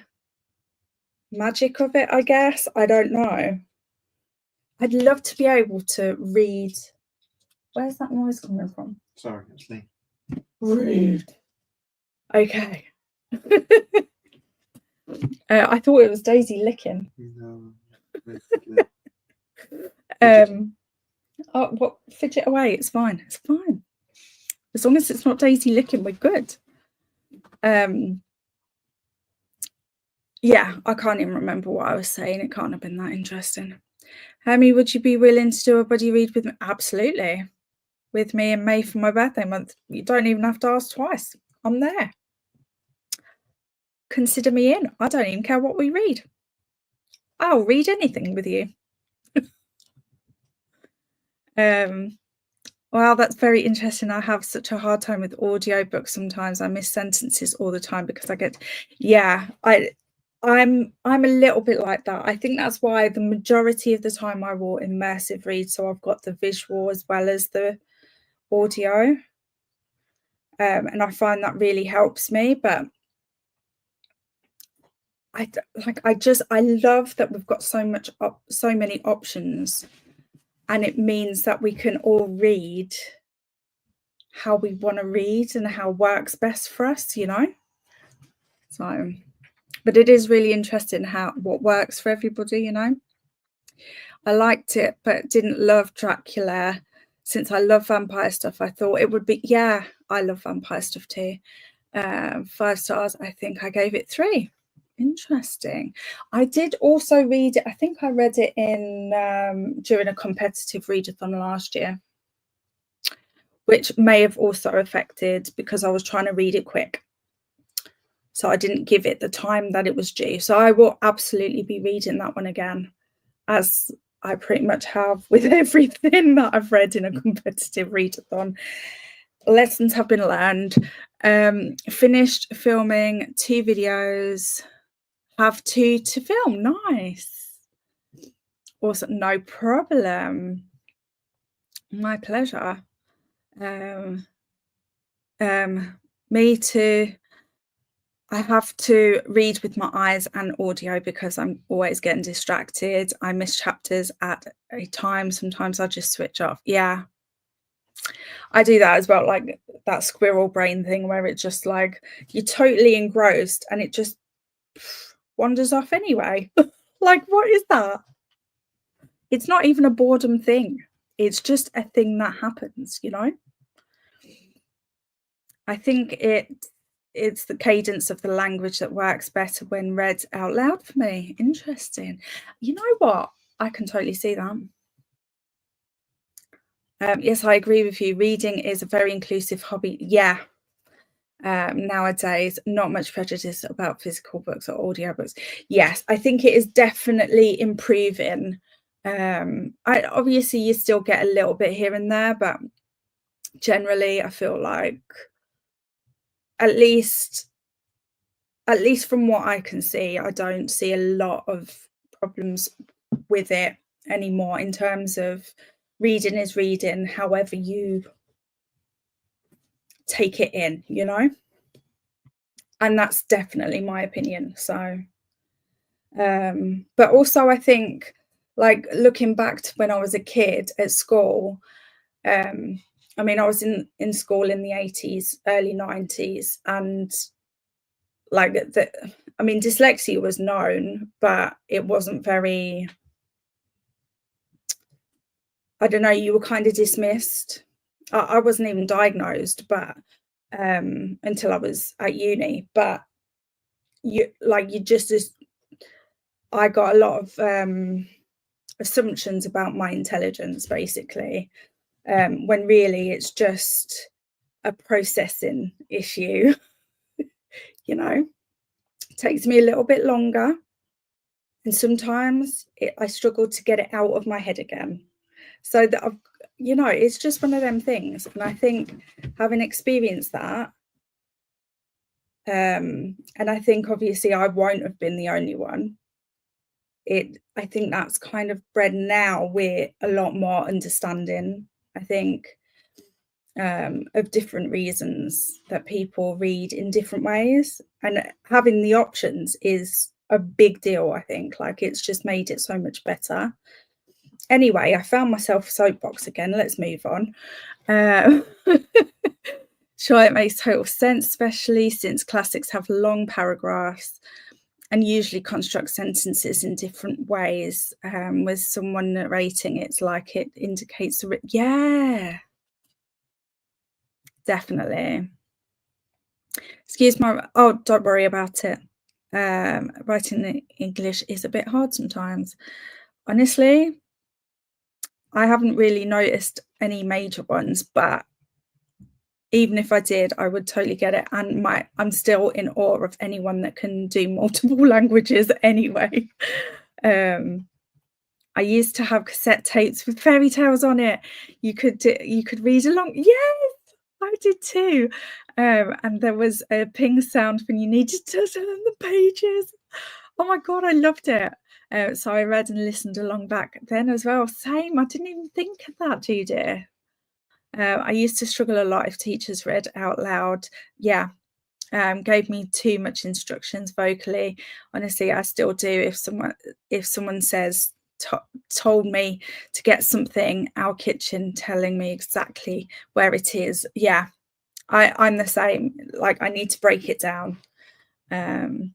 magic of it, I guess. I don't know. I'd love to be able to read. Where's that noise coming from? Sorry, it's me. Rude. Okay. I thought it was Daisy licking. No. Oh, what? Fidget away. It's fine. It's fine. As long as it's not Daisy licking, we're good. Yeah, I can't even remember what I was saying. It can't have been that interesting. Hermie, would you be willing to do a buddy read with me? Absolutely. With me in May for my birthday month. You don't even have to ask twice. I'm there. Consider me in. I don't even care what we read. I'll read anything with you. Wow, that's very interesting. I have such a hard time with audiobooks sometimes. I miss sentences all the time because I get, yeah, I'm a little bit like that. I think that's why the majority of the time I will immersive read, so I've got the visual as well as the audio, and I find that really helps me. But I love that we've got so many options, and it means that we can all read how we want to read and how works best for us, you know. So, but it is really interesting what works for everybody, you know. I liked it, but didn't love Dracula. Since I love vampire stuff, I thought it would be, yeah, I love vampire stuff too. 5 stars. I think I gave it 3. Interesting. I did also read it. I think I read it in during a competitive readathon last year, which may have also affected because I was trying to read it quick. So I didn't give it the time that it was due. So I will absolutely be reading that one again, as I pretty much have with everything that I've read in a competitive readathon. Lessons have been learned. Finished filming 2 videos. Have 2 to film. Nice. Awesome. No problem. My pleasure. Me too. I have to read with my eyes and audio because I'm always getting distracted. I miss chapters at a time. Sometimes I just switch off. Yeah, I do that as well, like that squirrel brain thing where it's just like you're totally engrossed and it just wanders off anyway. Like, what is that? It's not even a boredom thing. It's just a thing that happens, you know? I think it's the cadence of the language that works better when read out loud for me. Interesting. You know what? I can totally see that. Yes, I agree with you. Reading is a very inclusive hobby. Yeah. Nowadays, not much prejudice about physical books or audiobooks. Yes, I think it is definitely improving. Obviously you still get a little bit here and there, but generally I feel like at least from what I can see, I don't see a lot of problems with it anymore in terms of reading is reading, however you take it in, you know? And that's definitely my opinion. So, but also I think, like, looking back to when I was a kid at school, I mean, I was in school in the 80s, early 90s, and like I mean, dyslexia was known, but it wasn't very, I don't know, you were kind of dismissed. I wasn't even diagnosed, but until I was at uni. But I got a lot of assumptions about my intelligence, basically. when really it's just a processing issue. You know, it takes me a little bit longer, and sometimes I struggle to get it out of my head again. So that it's just one of them things. And I think having experienced that, and I think obviously I won't have been the only one. I think that's kind of bred now with a lot more understanding, I think, of different reasons that people read in different ways. And having the options is a big deal, I think. Like, it's just made it so much better. Anyway, I found myself a soapbox again. Let's move on. Sure, it makes total sense, especially since classics have long paragraphs and usually construct sentences in different ways. With someone narrating, it's like it indicates yeah, definitely. Excuse my don't worry about it. Writing in English is a bit hard sometimes. Honestly, I haven't really noticed any major ones, but even if I did, I would totally get it. And I'm still in awe of anyone that can do multiple languages anyway. I used to have cassette tapes with fairy tales on it. You could read along. Yes, I did too. And there was a ping sound when you needed to turn the pages. Oh my God, I loved it. So I read and listened along back then as well. Same. I didn't even think of that, Judith. I used to struggle a lot if teachers read out loud. Yeah, gave me too much instructions vocally. Honestly, I still do. If someone says told me to get something out kitchen, telling me exactly where it is. Yeah, I'm the same. Like, I need to break it down. And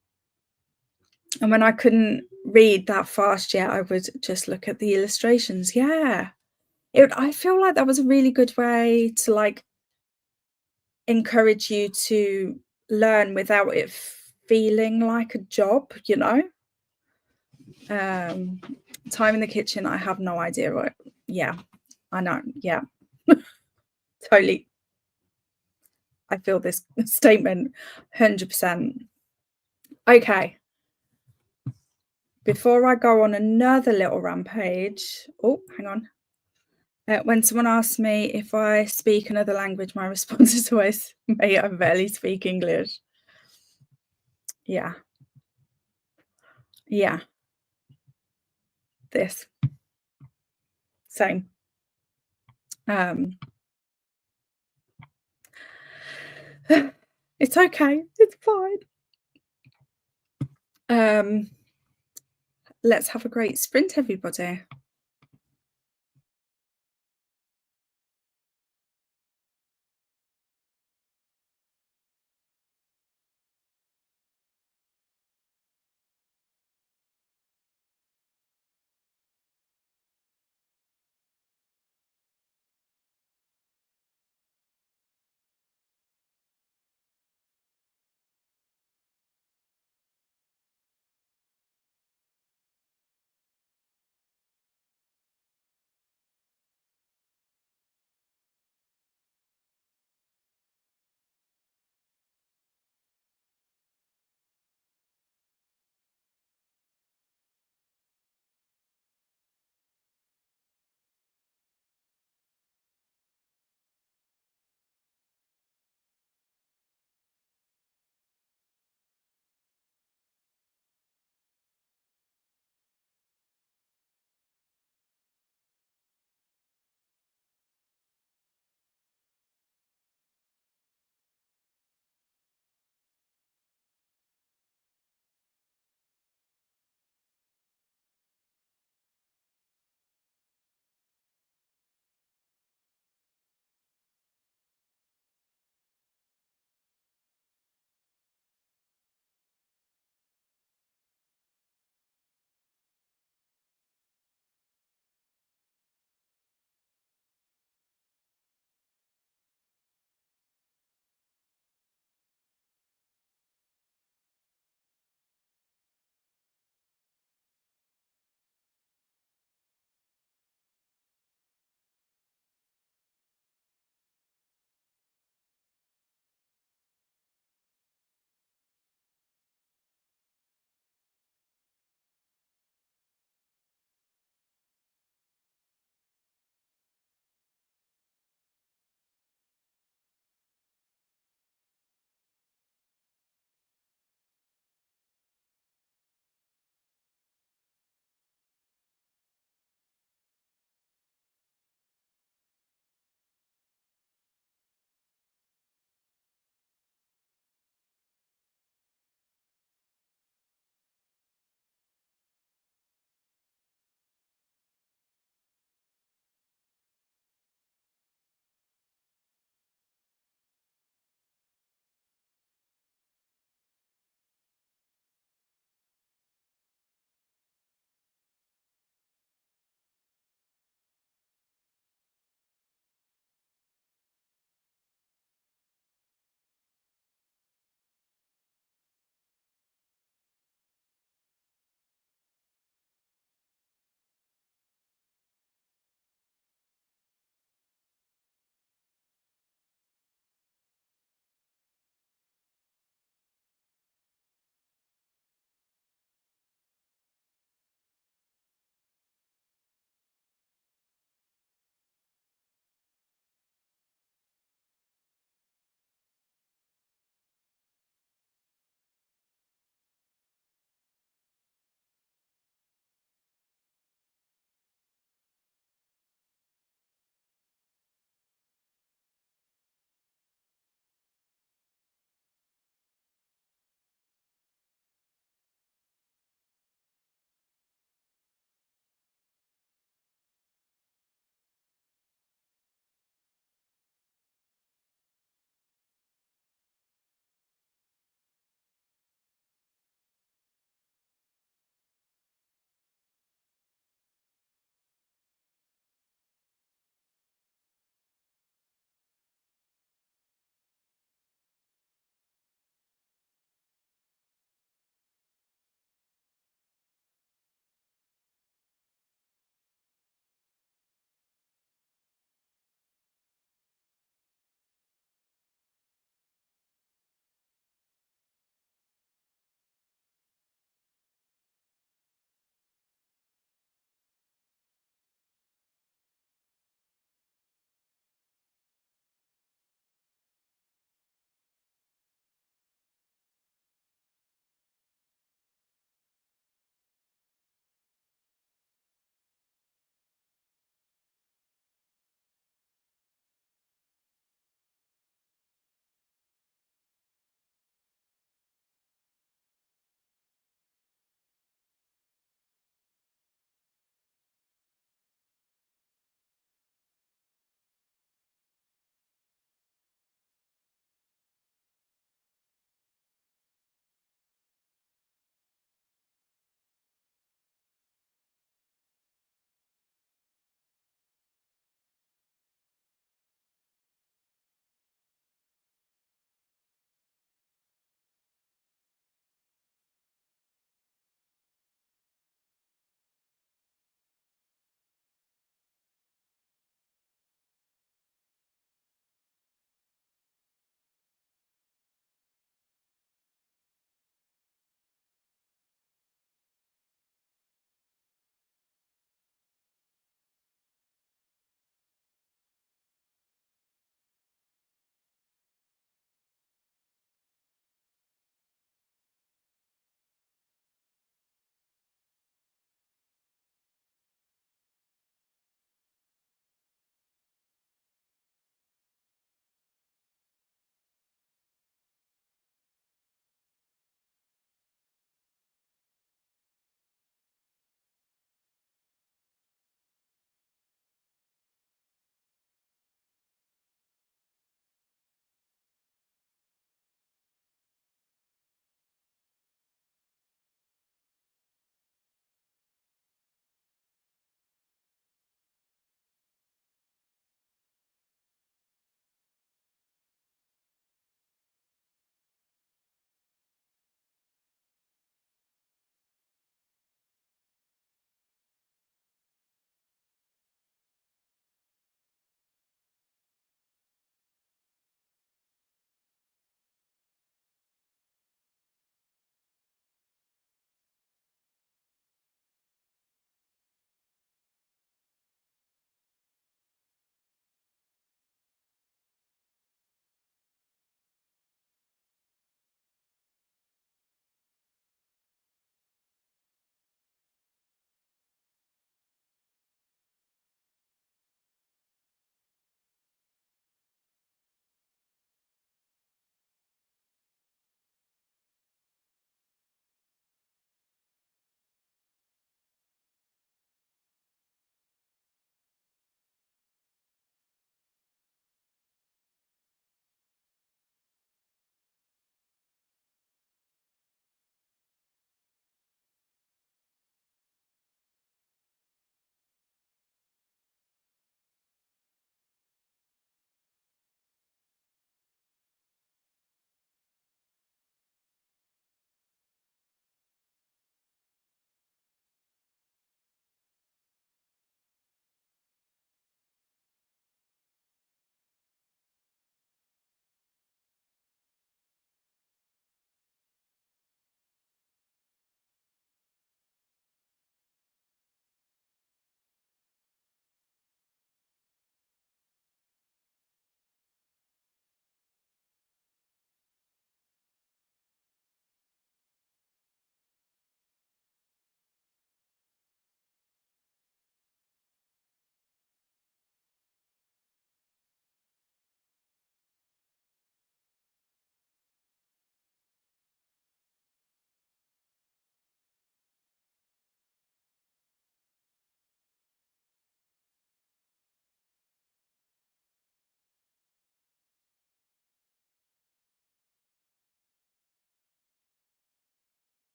when I couldn't read that fast yet, I would just look at the illustrations. Yeah. I feel like that was a really good way to, like, encourage you to learn without it feeling like a job, you know? Time in the kitchen, I have no idea what. Yeah, I know. Yeah, totally. I feel this statement 100%. Okay. Before I go on another little rampage, oh, hang on. When someone asks me if I speak another language, my response is always, mate, I barely speak English. Yeah. Yeah. This. Same. It's okay. It's fine. Let's have a great sprint, everybody.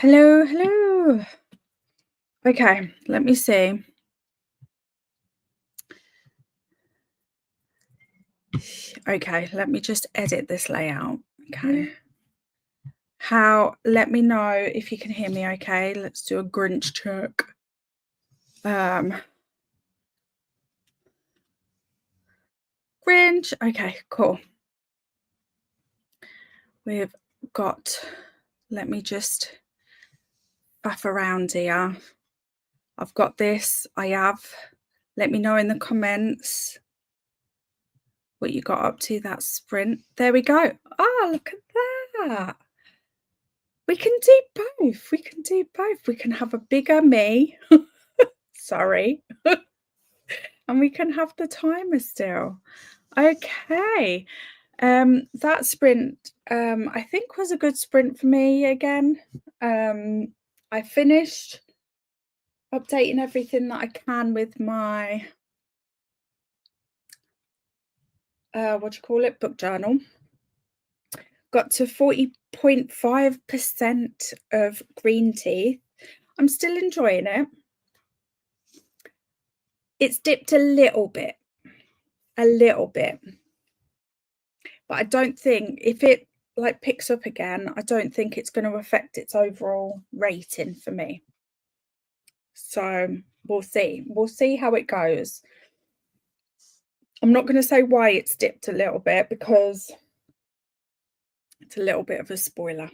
Hello, hello. Okay, let me see. Okay, let me just edit this layout. Okay. Let me know if you can hear me okay. Let's do a Grinch check. Grinch. Okay, cool. We've got, let me just faff around here. I've got this. I have. Let me know in the comments what you got up to that sprint. There we go. Oh, look at that. We can do both. We can do both. We can have a bigger me. Sorry. And we can have the timer still. Okay. That sprint, I think was a good sprint for me again. I finished updating everything that I can with my book journal. Got to 40.5% of green teeth. I'm still enjoying it. It's dipped a little bit, but I don't think if it like picks up again, I don't think it's going to affect its overall rating for me. So we'll see how it goes. I'm not going to say why it's dipped a little bit because it's a little bit of a spoiler.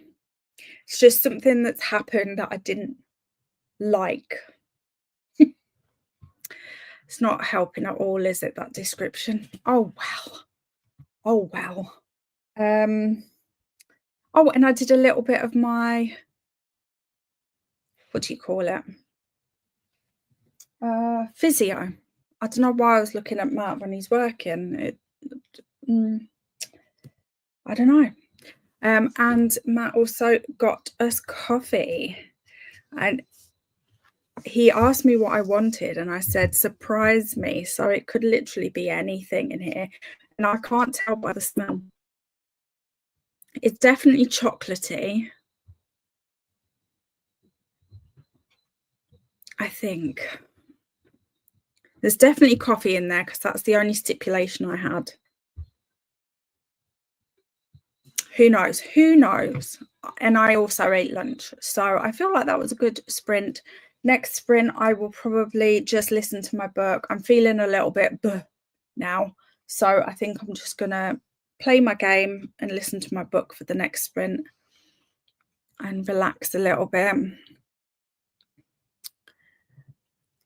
It's just something that's happened that I didn't like. It's not helping at all, is it, that description? Oh well. Oh, and I did a little bit of my, what do you call it? Physio. I don't know why I was looking at Matt when he's working. I don't know. And Matt also got us coffee, and he asked me what I wanted, and I said, surprise me. So it could literally be anything in here, and I can't tell by the smell. It's definitely chocolatey, I think. There's definitely coffee in there because that's the only stipulation I had. Who knows? Who knows? And I also ate lunch. So I feel like that was a good sprint. Next sprint, I will probably just listen to my book. I'm feeling a little bit now. So I think I'm just going to play my game and listen to my book for the next sprint and relax a little bit.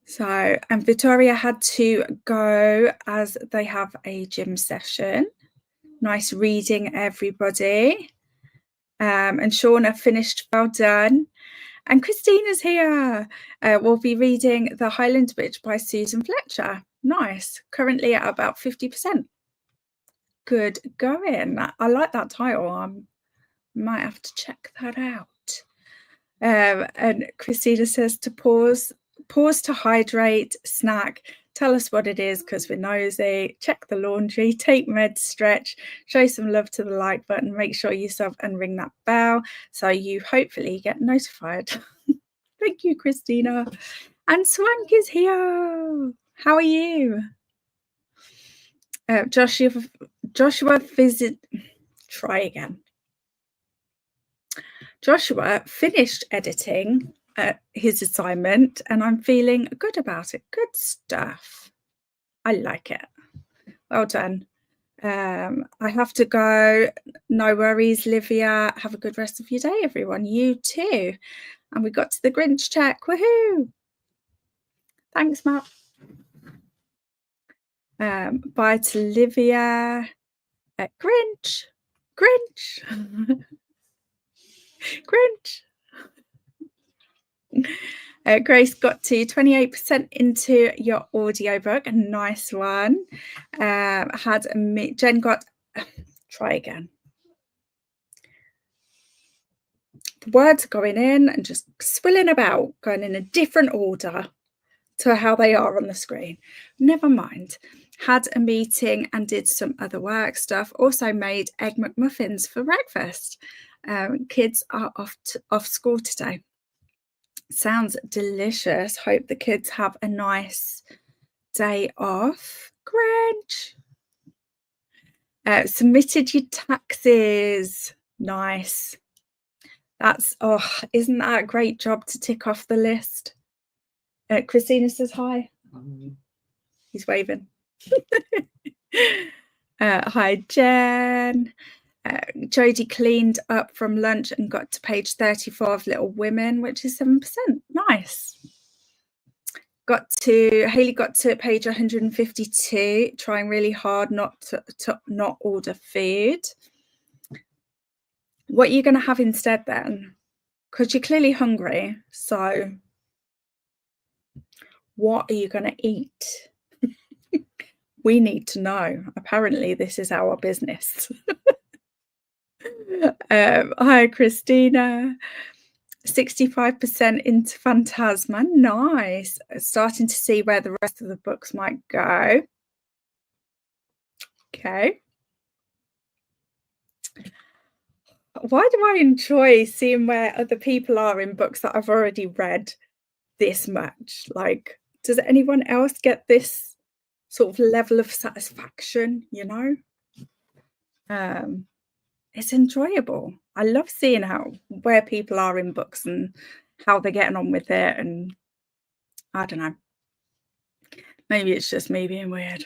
So, and Victoria had to go as they have a gym session. Nice reading, everybody. And Shauna finished Well Done. And Christina's here. We'll be reading The Highland Witch by Susan Fletcher. Nice. Currently at about 50%. Good going. I like that title. I might have to check that out. And Christina says to pause to hydrate, snack, tell us what it is because we're nosy, check the laundry, take meds, stretch, show some love to the like button, make sure you sub and ring that bell so you hopefully get notified. Thank you, Christina. And Swank is here. How are you? Joshua finished editing his assignment and I'm feeling good about it. Good stuff. I like it. Well done. I have to go. No worries, Livia. Have a good rest of your day, everyone. You too. And we got to the Grinch check. Woohoo! Thanks, Matt. Bye to Livia. Grinch. Grace got to 28% into your audiobook. A nice one. Jen got, try again. The words are going in and just swilling about, going in a different order to how they are on the screen. Never mind. Had a meeting and did some other work stuff. Also made egg McMuffins for breakfast. Kids are off school today. Sounds delicious. Hope the kids have a nice day off. Grinch. Submitted your taxes. Nice. That's, oh, isn't that a great job to tick off the list? Christina says hi. He's waving. Hi, Jen. Jodie cleaned up from lunch and got to page 34 of Little Women, which is 7%. Nice. Haley got to page 152, trying really hard not to not order food. What are you going to have instead then? Because you're clearly hungry. So what are you going to eat? We need to know. Apparently, this is our business. Hi, Christina. 65% into Phantasma. Nice. Starting to see where the rest of the books might go. Okay. Why do I enjoy seeing where other people are in books that I've already read this much? Like, does anyone else get this sort of level of satisfaction, you know? It's enjoyable. I love seeing where people are in books and how they're getting on with it, and I don't know. Maybe it's just me being weird.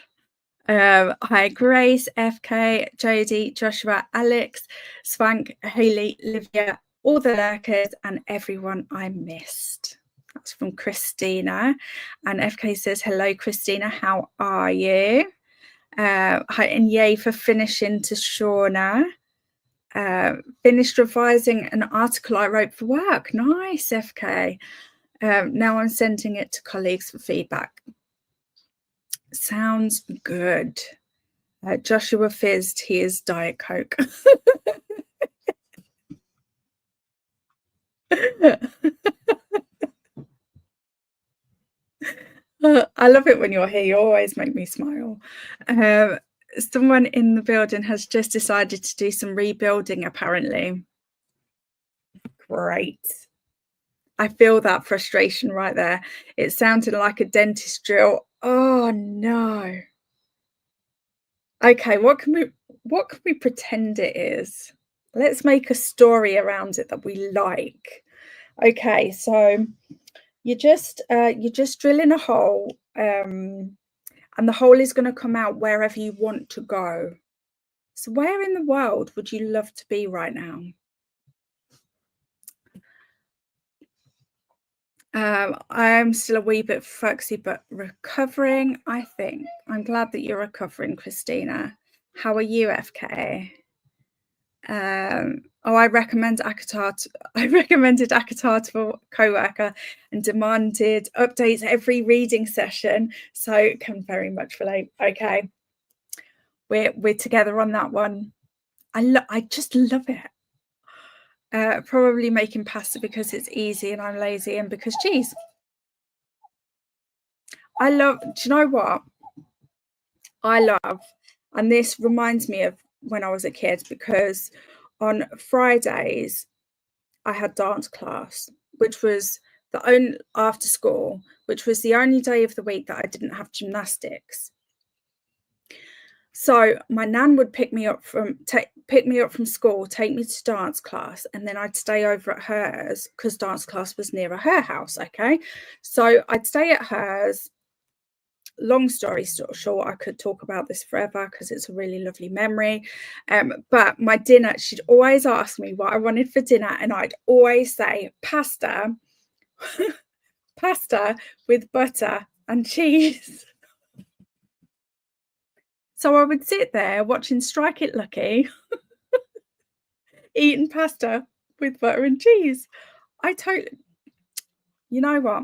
Hi, Grace, FK, Jodie, Joshua, Alex, Swank, Haley, Livia, all the lurkers, and everyone I missed. That's from Christina. And FK says, hello, Christina, how are you? Hi, and yay for finishing to Shauna. Finished revising an article I wrote for work. Nice, FK. Now I'm sending it to colleagues for feedback. Sounds good. Joshua fizzed. He is Diet Coke. I love it when you're here. You always make me smile. Someone in the building has just decided to do some rebuilding, apparently. Great. I feel that frustration right there. It sounded like a dentist drill. Oh no. Okay, what can we pretend it is? Let's make a story around it that we like. Okay, so you're just drilling a hole, and the hole is going to come out wherever you want to go. So where in the world would you love to be right now? I'm still a wee bit foxy, but recovering, I think. I'm glad that you're recovering, Christina. How are you, FK? I recommended ACOTAR to a co-worker and demanded updates every reading session, so can very much relate. Okay, we're together on that one. I just love it. Probably making pasta because it's easy and I'm lazy, and because cheese. Do you know what I love? And this reminds me of when I was a kid, because on Fridays I had dance class, which was the only after school, which was the only day of the week that I didn't have gymnastics. So my nan would pick me up from school, take me to dance class, and then I'd stay over at hers because dance class was nearer her house. Okay, so I'd stay at hers. Long story short, I could talk about this forever because it's a really lovely memory. But my dinner, she'd always ask me what I wanted for dinner, and I'd always say pasta, pasta with butter and cheese. So I would sit there watching Strike It Lucky, eating pasta with butter and cheese. You know what?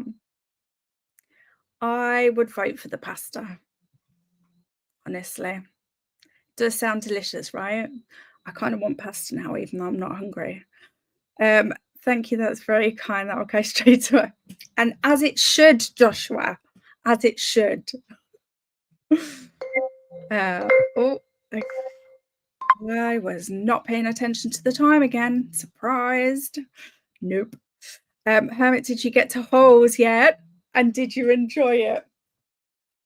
I would vote for the pasta. Honestly, does sound delicious, right? I kind of want pasta now, even though I'm not hungry. Thank you. That's very kind. That will go straight to her. And as it should, Joshua, as it should. I was not paying attention to the time again. Surprised. Nope. Hermit, did you get to Halls yet? And did you enjoy it?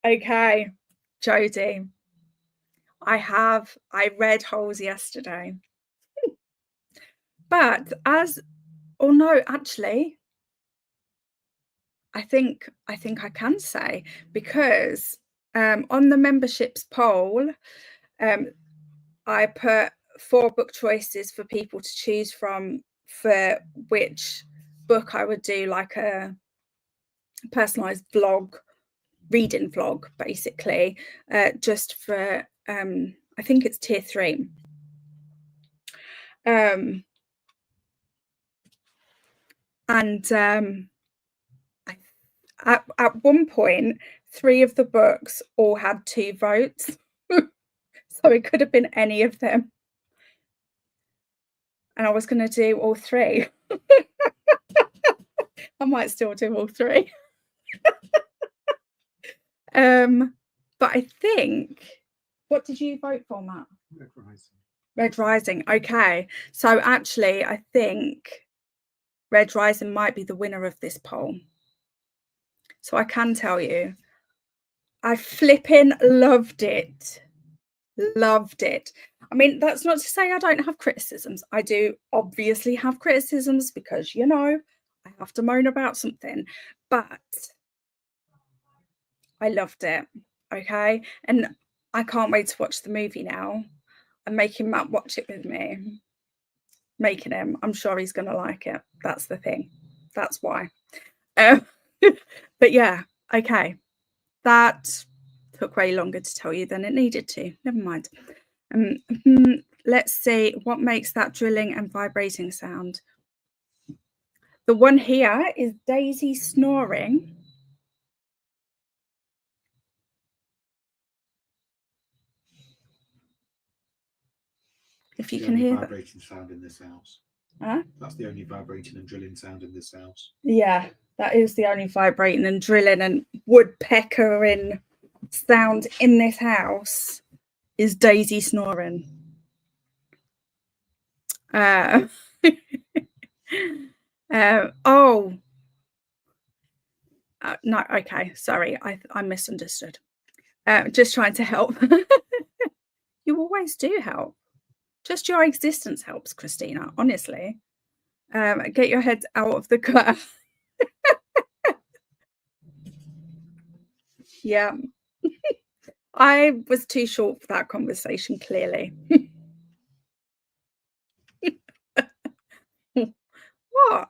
Okay, Jodie. I read Halls yesterday. But actually, I think I can say, because on the memberships poll, I put 4 book choices for people to choose from for which book I would do like a personalized vlog, reading vlog, basically, just for I think it's tier 3. At one point, 3 of the books all had 2 votes. So it could have been any of them. And I was going to do all 3. I might still do all 3. But I think, what did you vote for, Matt? Red Rising. Red Rising. Okay. So actually, I think Red Rising might be the winner of this poll. So I can tell you, I flipping loved it. Loved it. I mean, that's not to say I don't have criticisms. I do obviously have criticisms because, you know, I have to moan about something. But I loved it. Okay. And I can't wait to watch the movie now. I'm making Matt watch it with me. Making him. I'm sure he's going to like it. That's the thing. That's why. But yeah, okay. That took way longer to tell you than it needed to. Never mind. Let's see what makes that drilling and vibrating sound. The one here is Daisy snoring. If you can hear that. Vibrating sound in this house. Huh? That's the only vibrating and drilling sound in this house. Yeah, that is the only vibrating and drilling and woodpeckering sound in this house is Daisy snoring. No, okay, sorry, I misunderstood. Just trying to help. You always do help. Just your existence helps, Christina, honestly. Get your head out of the gutter. Yeah. I was too short for that conversation, clearly. What?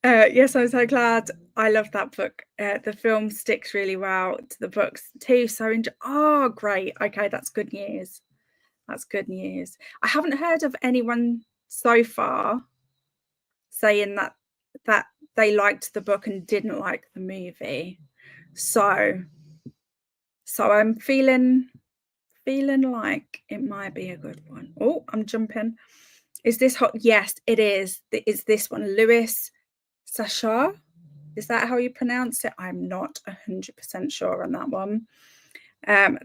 Yes, I'm so glad. I love that book. The film sticks really well to the books too. So oh, great. Okay, that's good news. That's good news. I haven't heard of anyone so far saying that they liked the book and didn't like the movie. So I'm feeling like it might be a good one. Oh, I'm jumping. Is this hot? Yes, it is. It's this one, Louis Sachar. Is that how you pronounce it? I'm not 100% sure on that one.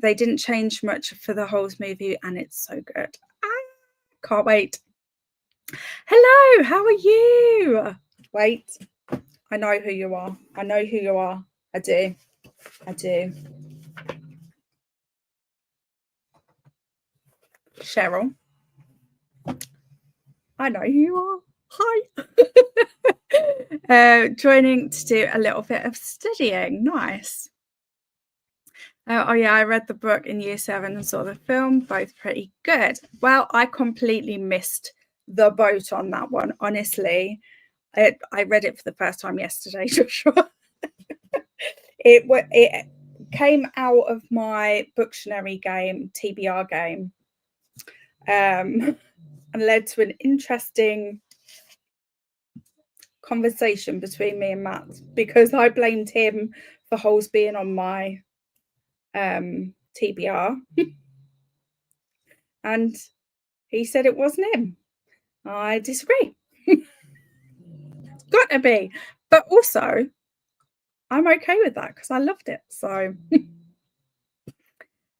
They didn't change much for the whole movie, and it's so good. Can't wait. Hello, how are you? Wait, I know who you are. I know who you are. I do. Cheryl. I know who you are. Hi. Joining to do a little bit of studying. Nice. Oh yeah, I read the book in year 7 and saw the film. Both pretty good. Well, I completely missed the boat on that one. Honestly, I read it for the first time yesterday, for sure. It came out of my Booktionary game, TBR game, and led to an interesting conversation between me and Matt, because I blamed him for holes being on my TBR and he said it wasn't him. I disagree. It's got to be, but also I'm okay with that because I loved it. So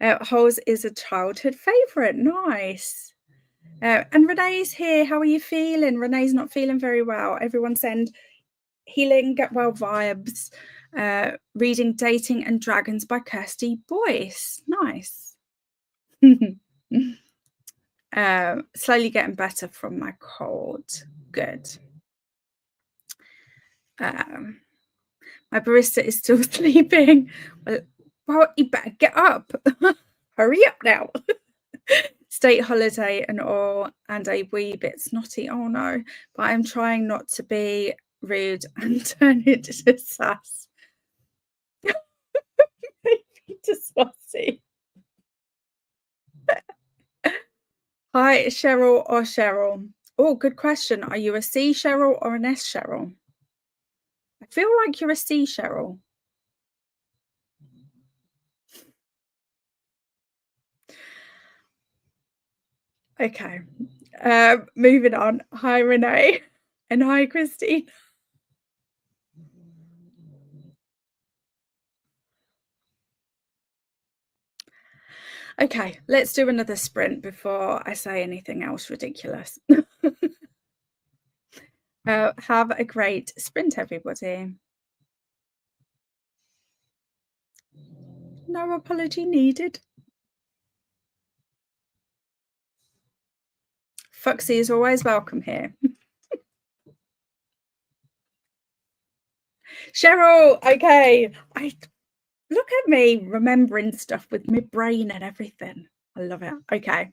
Holes is a childhood favorite. Nice. And Renee's here. How are you feeling? Renee's not feeling very well. Everyone send healing, get well vibes. Reading Dating and Dragons by Kirsty Boyce. Nice. Slowly getting better from my cold. Good. My barista is still sleeping. Well, you better get up. Hurry up now. State holiday and all, and a wee bit snotty. Oh no, but I'm trying not to be rude and turn it to sass. Maybe to saucy. Hi, Cheryl or Cheryl? Oh, good question. Are you a C Cheryl or an S Cheryl? I feel like you're a C Cheryl. Okay. Moving on. Hi, Renee. And hi, Christine. Okay, let's do another sprint before I say anything else ridiculous. Have a great sprint, everybody. No apology needed. Foxy is always welcome here. Cheryl, okay. Look at me remembering stuff with my brain and everything. I love it. Okay,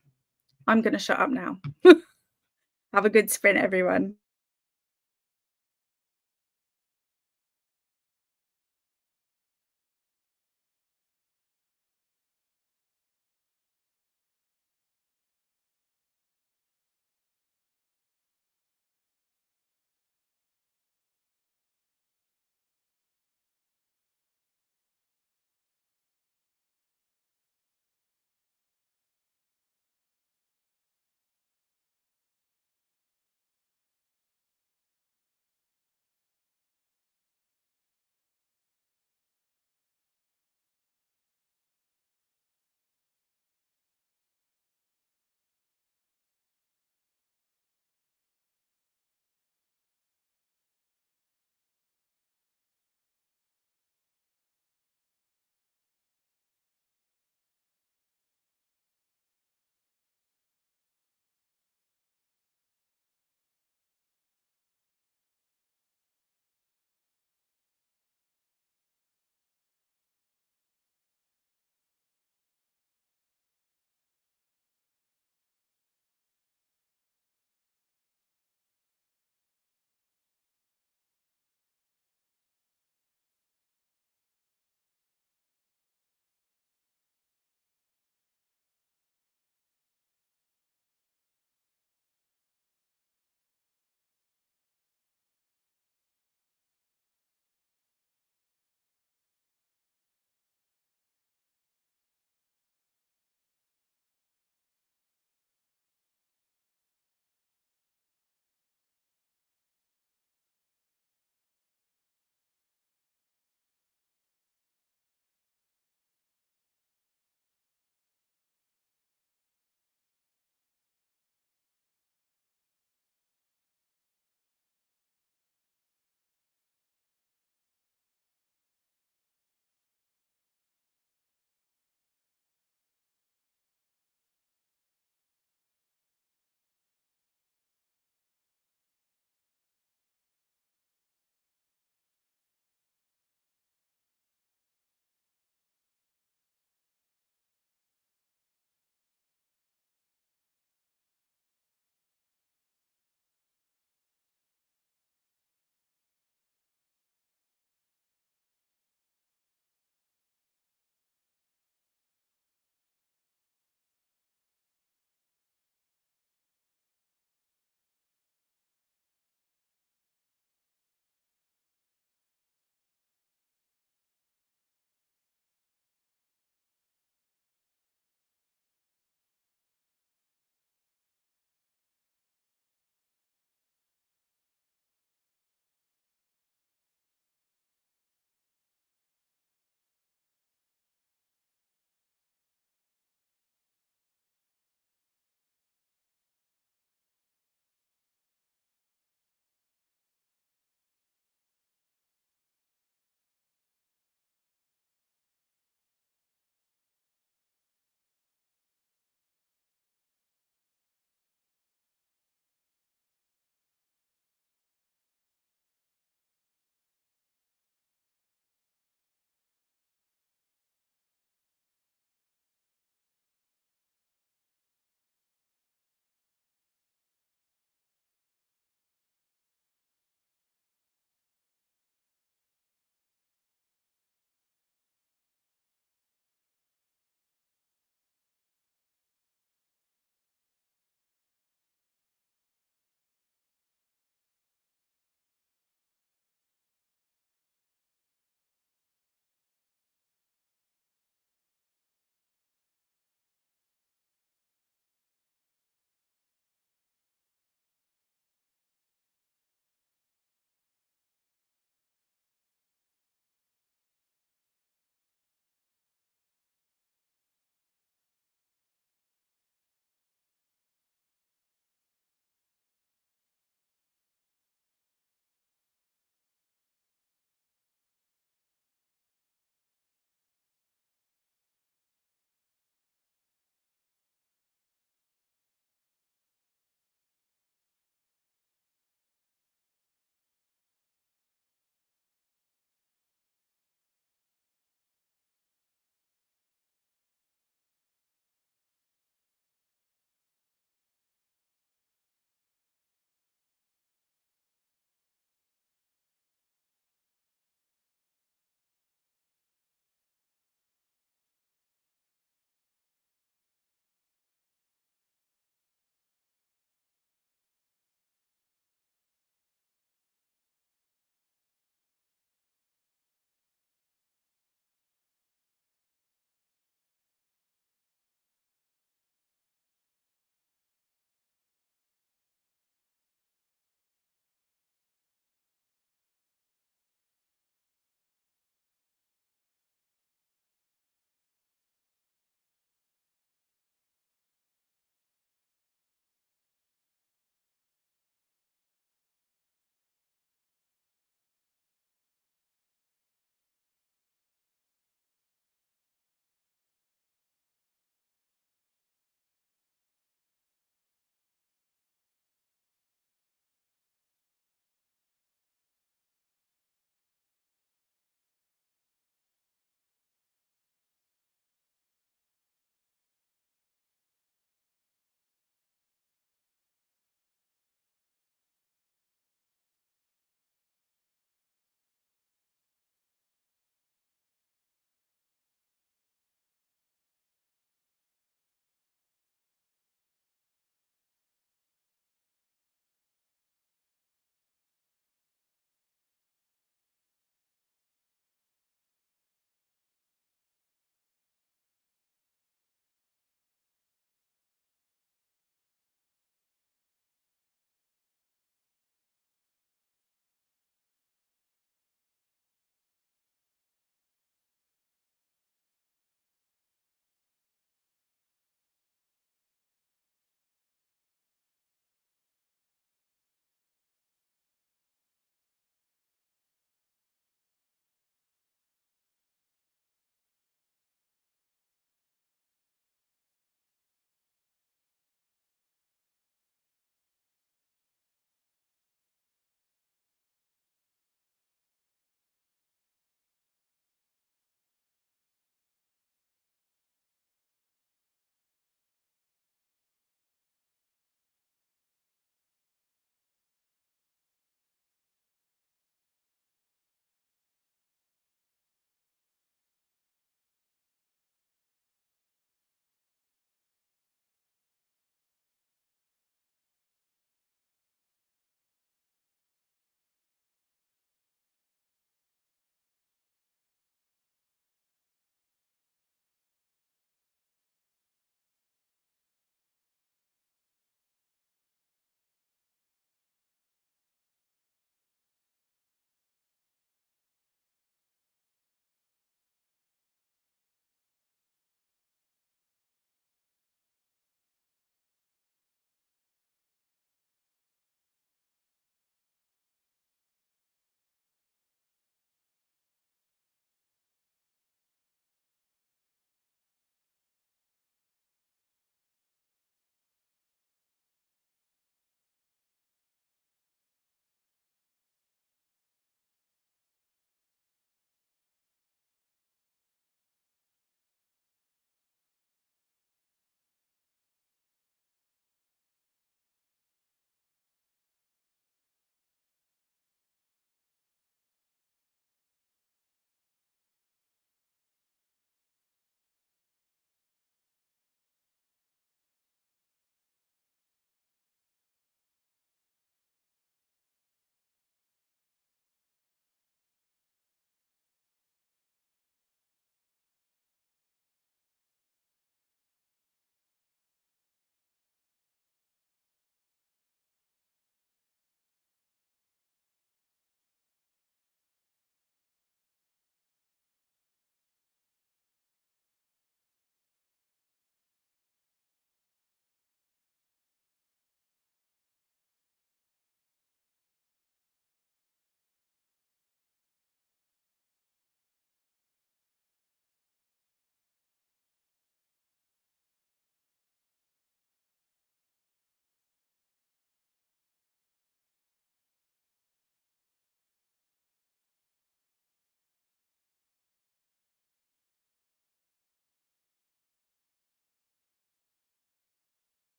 I'm going to shut up now. Have a good sprint, everyone.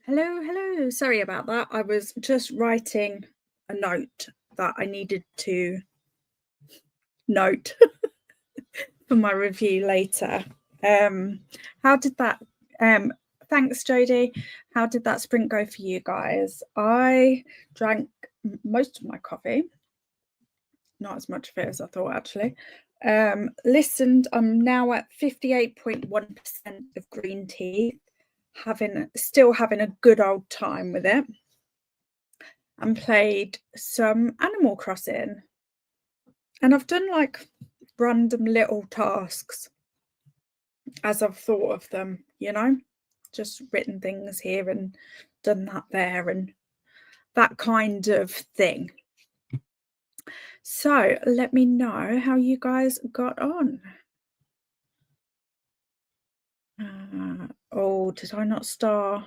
Hello. Sorry about that. I was just writing a note that I needed to note for my review later. How did that thanks Jodie. How did that sprint go for you guys? I drank most of my coffee, not as much of it as I thought actually. Listened, I'm now at 58.1% of green tea, still having a good old time with it, and played some Animal Crossing. And I've done like random little tasks as I've thought of them, just written things here and done that there and that kind of thing. So let me know how you guys got on. Oh, did I not star?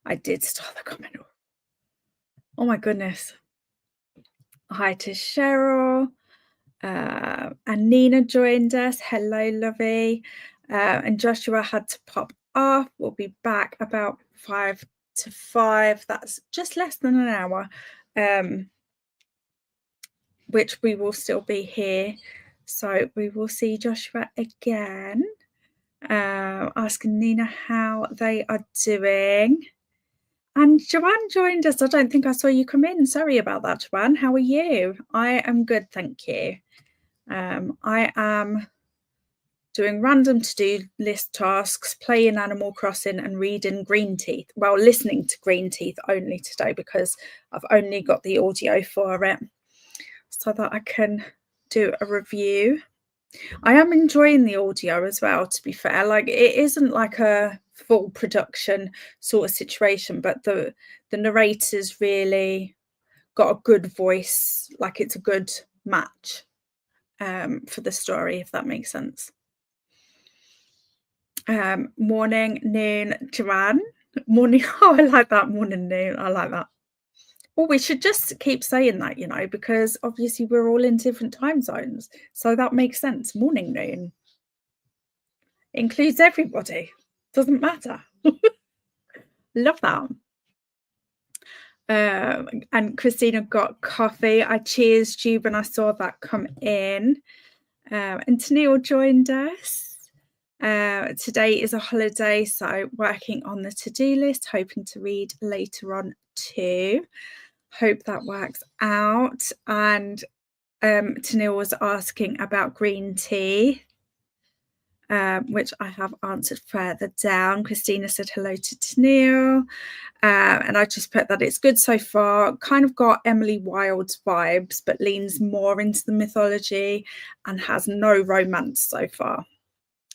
I did star the comment. Oh my goodness. Hi to Cheryl. And Nina joined us. Hello, lovey. And Joshua had to pop off. We'll be back about 5 to 5. That's just less than an hour, which we will still be here. So we will see Joshua again. Asking Nina how they are doing. And Joanne joined us. I don't think I saw you come in. Sorry about that, Joanne. How are you? I am good, thank you. I am doing random to-do list tasks, playing Animal Crossing and reading Green Teeth. Well, listening to Green Teeth only today because I've only got the audio for it so that I can do a review. I am enjoying the audio as well, to be fair. Like, it isn't like a full production sort of situation, but the narrator's really got a good voice, like it's a good match for the story, if that makes sense. Morning, noon, Joanne. Morning. Oh, I like that. Morning, noon. I like that. Well, we should just keep saying that, because obviously we're all in different time zones. So that makes sense. Morning, noon. Includes everybody. Doesn't matter. Love that. And Christina got coffee. I cheersed you when I saw that come in. And Tennille joined us. Today is a holiday, so working on the to-do list, hoping to read later on too. Hope that works out. And Tennille was asking about green tea, which I have answered further down. Christina said hello to Tennille. And I just put that it's good so far. Kind of got Emily Wilde's vibes, but leans more into the mythology and has no romance so far.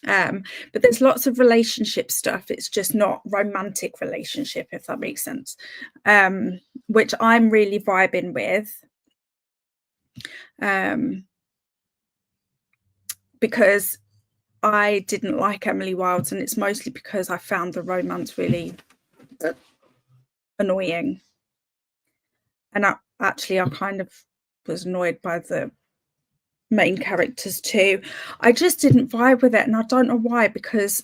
But there's lots of relationship stuff. It's just not romantic relationship, if that makes sense, which I'm really vibing with, because I didn't like Emily Wilde's, and it's mostly because I found the romance really annoying. And I kind of was annoyed by the main characters too. I just didn't vibe with it, and I don't know why, because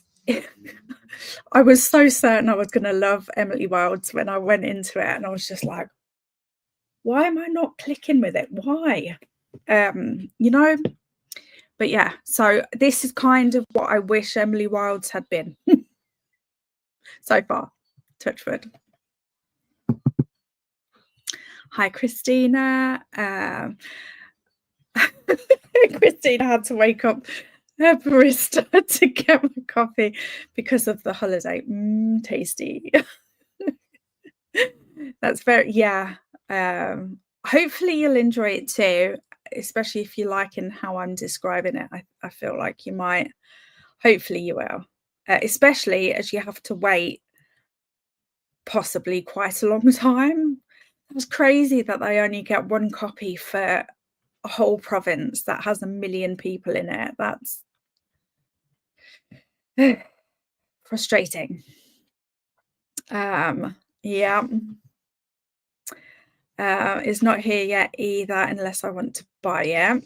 I was so certain I was going to love Emily Wilde's when I went into it, and I was just like, why am I not clicking with it? Why? But yeah, so this is kind of what I wish Emily Wilde's had been so far. Touch wood. Hi, Christina. Christina had to wake up her barista to get my coffee because of the holiday. Tasty. That's very, yeah. Hopefully you'll enjoy it too, especially if you're liking how I'm describing it. I feel like you might. Hopefully you will, especially as you have to wait possibly quite a long time. It was crazy that they only get one copy for a whole province that has 1 million people in it. That's frustrating. Yeah. It's not here yet either, unless I want to buy it.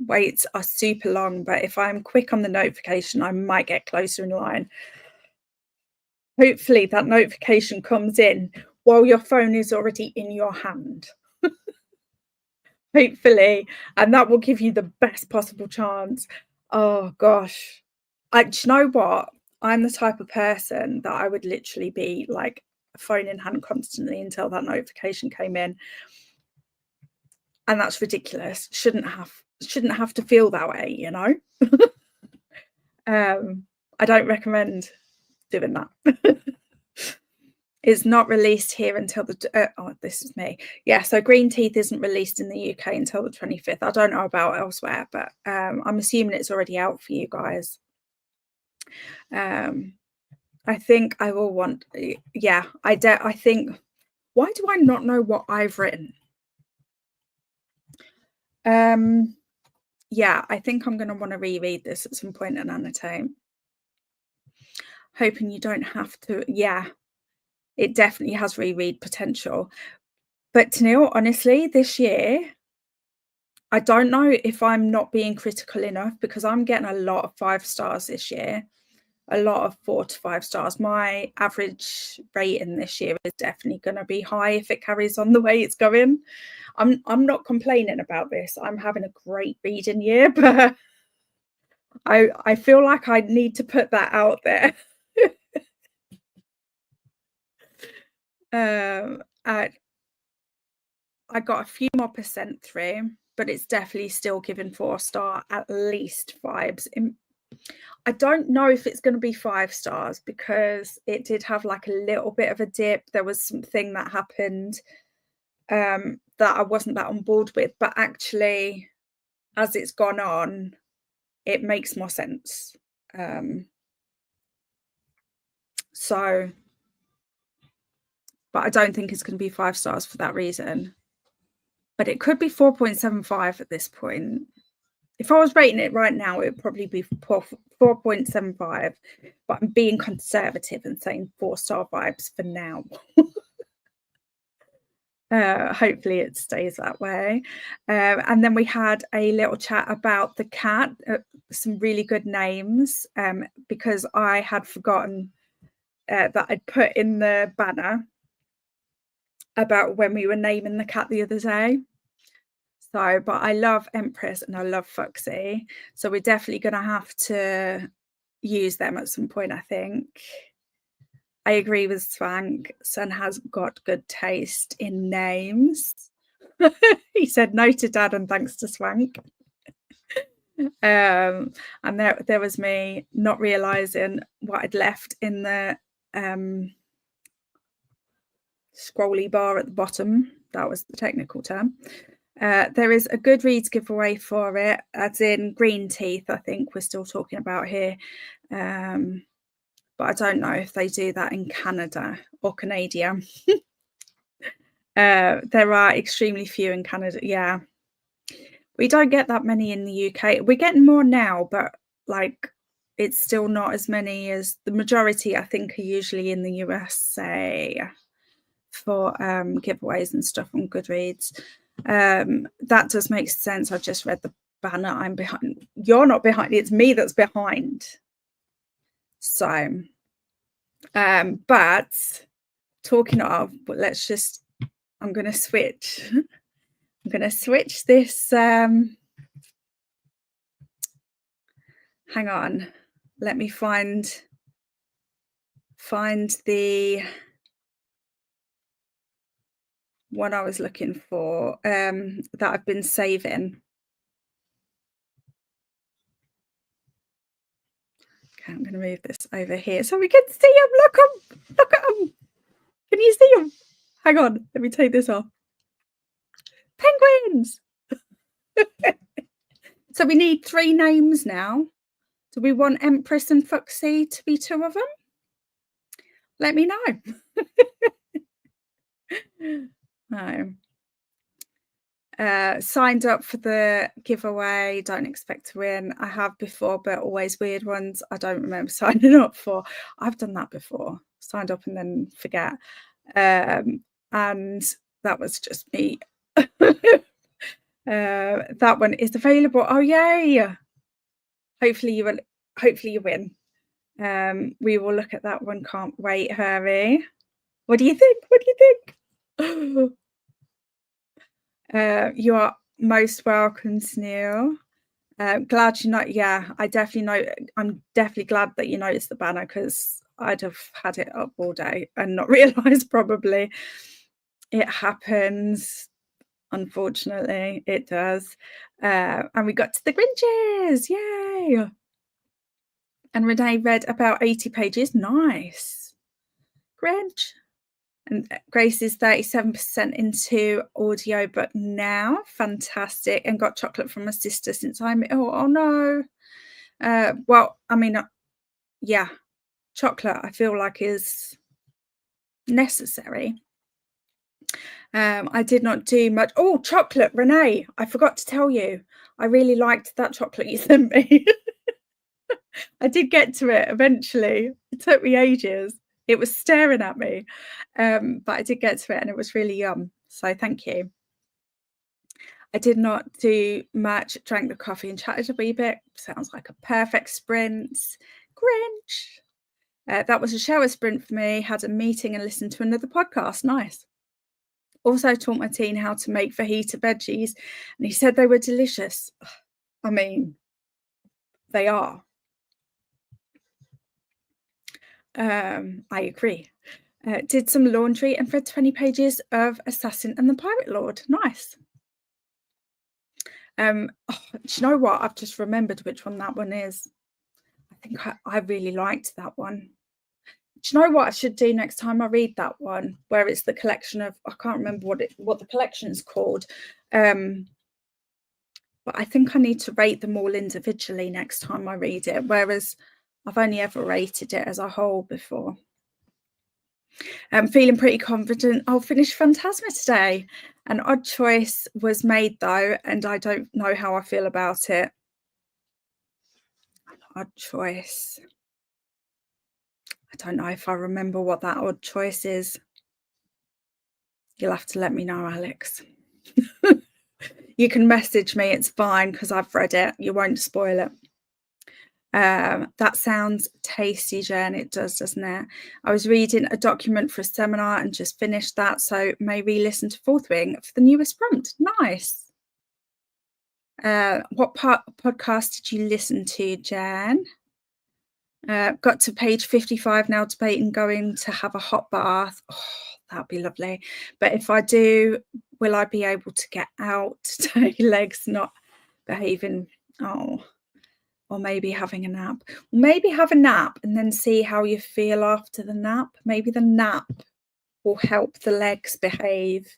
waits are super long, but if I'm quick on the notification, I might get closer in line. Hopefully that notification comes in while your phone is already in your hand. Hopefully, and that will give you the best possible chance. Oh gosh. Do you know what? I'm the type of person that I would literally be like phone in hand constantly until that notification came in. And that's ridiculous. Shouldn't have to feel that way, you know? I don't recommend doing that. It's not released here until the oh, this is me. Yeah, so Green Teeth isn't released in the UK until the 25th. I don't know about elsewhere, but I'm assuming it's already out for you guys. I think I will want, yeah, I think, why do I not know what I've written? Yeah, I think I'm going to want to reread this at some point and annotate. Hoping you don't have to. Yeah, it definitely has reread potential. But Tennille, honestly, this year, I don't know if I'm not being critical enough, because I'm getting a lot of 5 stars this year, a lot of 4 to 5 stars. My average rating this year is definitely going to be high if it carries on the way it's going. I'm not complaining about this. I'm having a great reading year, but I feel like I need to put that out there. I got a few more percent through, but it's definitely still giving 4-star at least vibes. I don't know if it's going to be 5 stars, because it did have like a little bit of a dip. There was something that happened that I wasn't that on board with, but actually, as it's gone on, it makes more sense. So, but I don't think it's going to be 5 stars for that reason. But it could be 4.75 at this point. If I was rating it right now, it would probably be 4.75, but I'm being conservative and saying 4-star vibes for now. Hopefully it stays that way. And then we had a little chat about the cat, some really good names, because I had forgotten that I'd put in the banner about when we were naming the cat the other day. So, but I love Empress and I love Foxy. So we're definitely going to have to use them at some point, I think. I agree with Swank. Son has got good taste in names. He said no to Dad and thanks to Swank. And there was me not realising what I'd left in the scrolly bar at the bottom. That was the technical term. There is a Goodreads giveaway for it, as in Green Teeth, I think we're still talking about here. But I don't know if they do that in Canada or Canada. There are extremely few in Canada. Yeah. We don't get that many in the UK. We're getting more now, but like it's still not as many as the majority, I think, are usually in the USA for giveaways and stuff on Goodreads. That does make sense. I just read the banner. I'm behind. You're not behind. It's me that's behind. So, but talking of, but let's just, I'm going to switch. I'm going to switch this. Hang on. Let me find the one I was looking for that I've been saving. Okay, I'm going to move this over here so we can see them. Look at them. Can you see them? Hang on, let me take this off. Penguins. So we need 3 names now. Do we want Empress and Foxy to be 2 of them? Let me know. No. Signed up for the giveaway. Don't expect to win. I have before, but always weird ones I don't remember signing up for. I've done that before. Signed up and then forget. And that was just me That one is available. Oh, yay! Hopefully you win. We will look at that one. Can't wait, Hermie. What do you think? What do you think? You are most welcome, Snail. Glad you know. Yeah, I'm definitely glad that you noticed the banner, because I'd have had it up all day and not realised. Probably it happens. Unfortunately, it does. And we got to the Grinches. Yay! And Renee read about 80 pages. Nice. Grinch. And Grace is 37% into audiobook now. Fantastic. And got chocolate from my sister since I'm ill. Oh no. Well, I mean, yeah, chocolate I feel like is necessary. I did not do much. Oh, chocolate, Renee. I forgot to tell you. I really liked that chocolate you sent me. I did get to it eventually. It took me ages. It was staring at me. But I did get to it and it was really yum. So thank you. I did not do much, drank the coffee and chatted a wee bit. Sounds like a perfect sprint. Grinch. That was a shower sprint for me. Had a meeting and listened to another podcast. Nice. Also taught my teen how to make fajita veggies, and he said they were delicious. I mean, they are. I agree. Did some laundry and read 20 pages of Assassin and the Pirate Lord. Nice. Do you know what? I've just remembered which one that one is. I think I really liked that one. Do you know what I should do next time I read that one, where it's the collection of, I can't remember what the collection is called, but I think I need to rate them all individually next time I read it, whereas I've only ever rated it as a whole before. I'm feeling pretty confident I'll finish Phantasma today. An odd choice was made though, and I don't know how I feel about it. An odd choice. I don't know if I remember what that odd choice is. You'll have to let me know, Alex. You can message me, it's fine, because I've read it. You won't spoil it. That sounds tasty, Jen. It does, doesn't it? I was reading a document for a seminar and just finished that, so may re-listen to Fourth Wing for the newest prompt. Nice. What podcast did you listen to, Jen? Got to page 55 now, debating going to have a hot bath. Oh, that'd be lovely. But if I do, will I be able to get out today? Legs not behaving. Oh, or maybe having a nap. Maybe have a nap and then see how you feel after the nap. Maybe the nap will help the legs behave,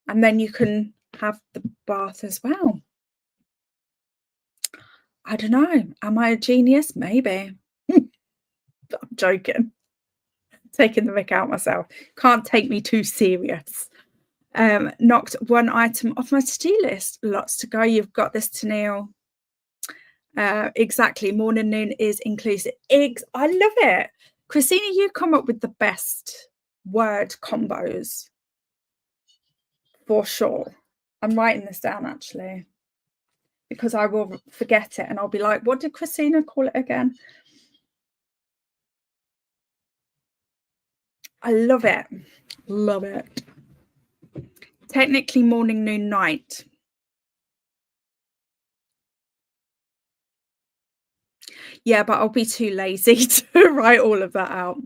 and then you can have the bath as well. I don't know. Am I a genius? Maybe. I'm joking. Taking the mick out myself. Can't take me too serious. Knocked one item off my to-do list. Lots to go. You've got this, Tennille. Exactly. Morning, noon is inclusive. I love it. Christina, you come up with the best word combos. For sure. I'm writing this down actually, because I will forget it and I'll be like, what did Christina call it again? I love it. Love it. Technically morning, noon, night. Yeah, but I'll be too lazy to write all of that out.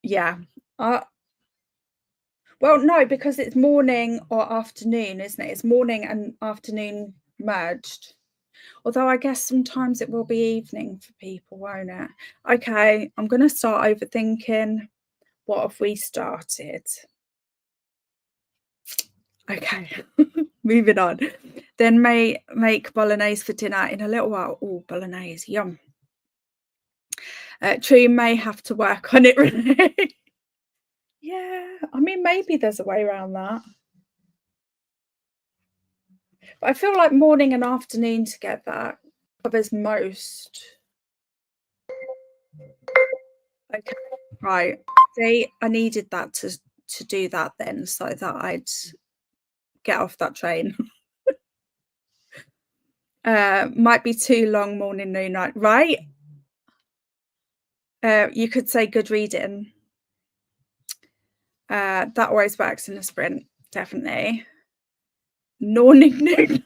Yeah. Well, no, because it's morning or afternoon, isn't it? It's morning and afternoon merged. Although I guess sometimes it will be evening for people, won't it? Okay, I'm going to start overthinking. What have we started? Okay, moving on. Then may make bolognese for dinner in a little while. Oh, bolognese, yum. True, may have to work on it, Renee. Yeah, I mean, maybe there's a way around that. But I feel like morning and afternoon together covers most. Okay, right. See, I needed that to to do that then, so that I'd get off that train. Might be too long, morning, noon, night, right? You could say good reading. That always works in a sprint, definitely. Morning, noon.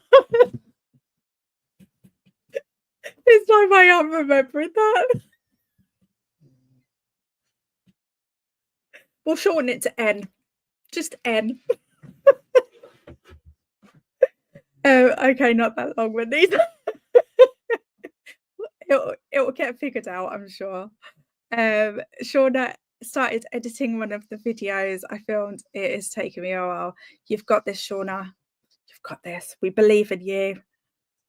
It's like I am remembering that. We'll shorten it to N. Just N. Okay, not that long, but these it'll get figured out, I'm sure. Shauna started editing one of the videos I filmed. It is taking me a while. You've got this, Shauna. You've got this. We believe in you.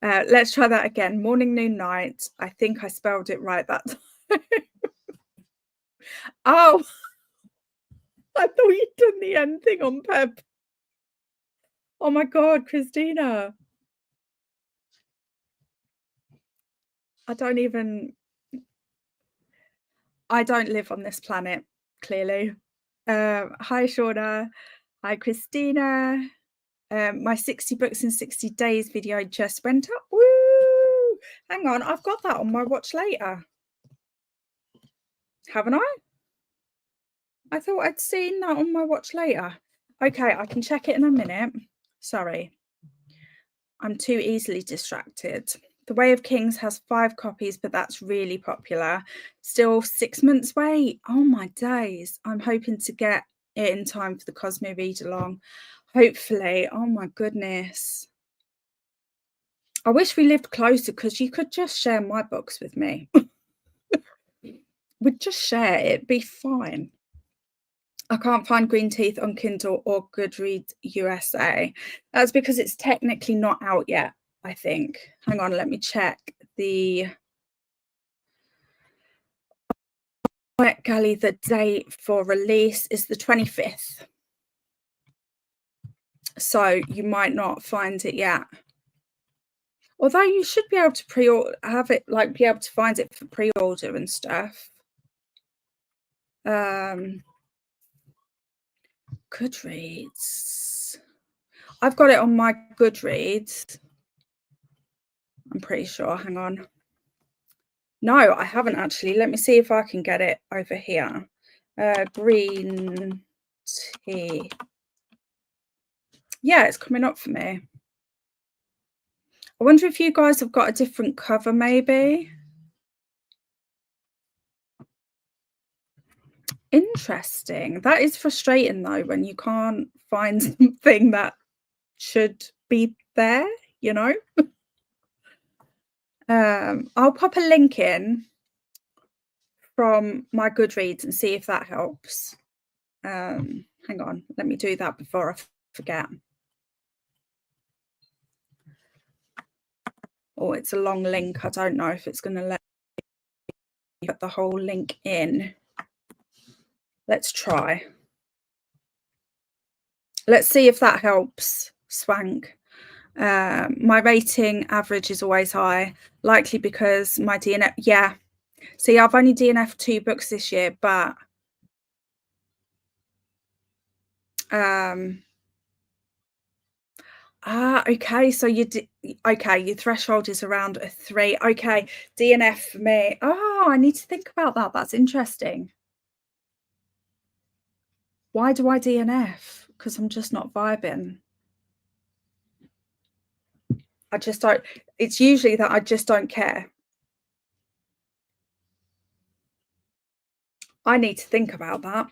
Let's try that again. Morning, noon, night. I think I spelled it right that time. Oh, I thought you'd done the end thing on purpose. Oh my God, Christina. I don't live on this planet, clearly. Hi, Shauna. Hi, Christina. My 60 books in 60 days video just went up. Woo! Hang on, I've got that on my watch later. Haven't I? I thought I'd seen that on my watch later. Okay, I can check it in a minute. Sorry. I'm too easily distracted. The Way of Kings has 5 copies, but that's really popular. Still 6 months wait. Oh my days. I'm hoping to get it in time for the Cosmo read along. Hopefully. Oh my goodness. I wish we lived closer because you could just share my books with me. We'd just share it. It'd be fine. I can't find Green Teeth on Kindle or Goodreads USA. That's because it's technically not out yet, I think. Hang on, let me check. The Galley, the date for release is the 25th. So you might not find it yet. Although you should be able to pre-order, have it, like, be able to find it for pre-order and stuff. Goodreads. I've got it on my Goodreads. I'm pretty sure. Hang on. No, I haven't actually. Let me see if I can get it over here. Green tea. Yeah, it's coming up for me. I wonder if you guys have got a different cover, maybe. Interesting. That is frustrating though, when you can't find something that should be there, you know. I'll pop a link in from my Goodreads and see if that helps. Hang on, let me do that before I forget. Oh, it's a long link. I don't know if it's going to let me put the whole link in. Let's try. Let's see if that helps. Swank. My rating average is always high, likely because my DNF. Yeah. See, I've only DNF'd 2 books this year, but okay, so okay, your threshold is around a 3. Okay, DNF for me. Oh, I need to think about that. That's interesting. Why do I DNF? Because I'm just not vibing. I just don't. It's usually that I just don't care. I need to think about that.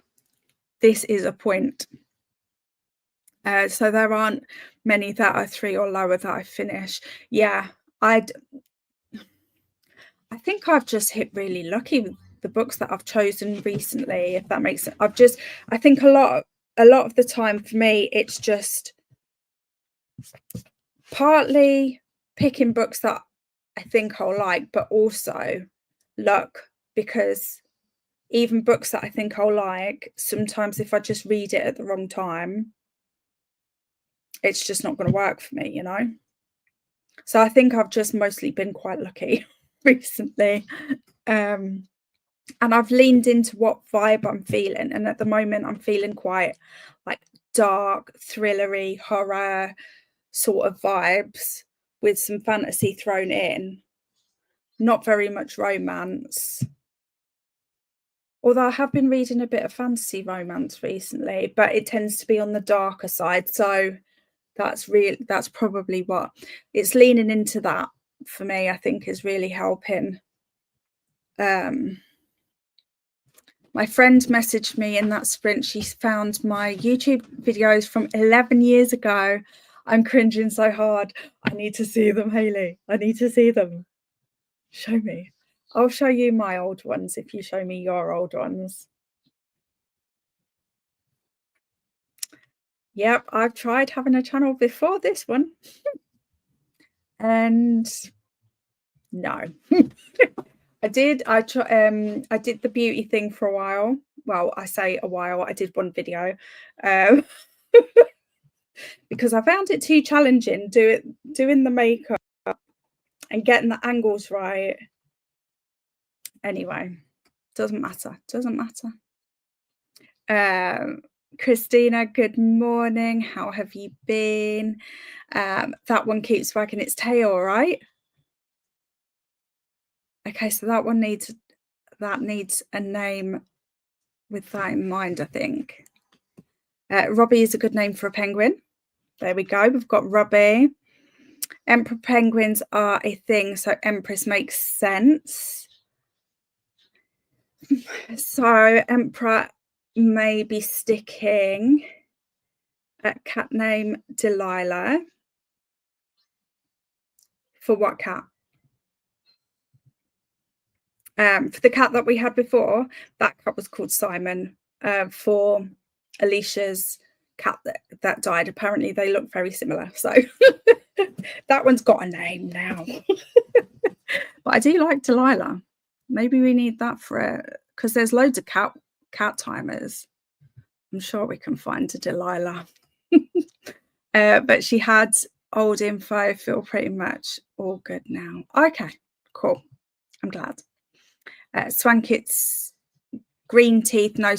This is a point. So there aren't many that are 3 or lower that I finish. Yeah, I think I've just hit really lucky with the books that I've chosen recently, if that makes sense. I think a lot of the time for me, it's just partly picking books that I think I'll like, but also luck, because even books that I think I'll like, sometimes if I just read it at the wrong time, it's just not going to work for me, you know? So I think I've just mostly been quite lucky recently. And I've leaned into what vibe I'm feeling. And at the moment, I'm feeling quite like dark, thrillery, horror sort of vibes with some fantasy thrown in. Not very much romance. Although I have been reading a bit of fantasy romance recently, but it tends to be on the darker side. So that's probably what it's leaning into, that for me, I think is really helping. My friend messaged me in that sprint. She found my YouTube videos from 11 years ago. I'm cringing so hard. I need to see them, Hayley. I need to see them. Show me. I'll show you my old ones if you show me your old ones. Yep, I've tried having a channel before this one. And no. I did the beauty thing for a while. Well, I say a while. I did one video. Because I found it too challenging doing the makeup and getting the angles right. Anyway, doesn't matter. Christina, good morning. How have you been? That one keeps wagging its tail, right? Okay, so that one needs a name with that in mind, I think. Robbie is a good name for a penguin. There we go. We've got Robbie. Emperor penguins are a thing, so Empress makes sense. So Emperor may be sticking a cat name Delilah. For what cat? For the cat that we had before, that cat was called Simon. For Alicia's cat that died, apparently they look very similar. So that one's got a name now. But I do like Delilah. Maybe we need that for it, because there's loads of cat timers. I'm sure we can find a Delilah. But she had old info, feel pretty much all good now. Okay, cool. I'm glad. Swankit's green teeth, no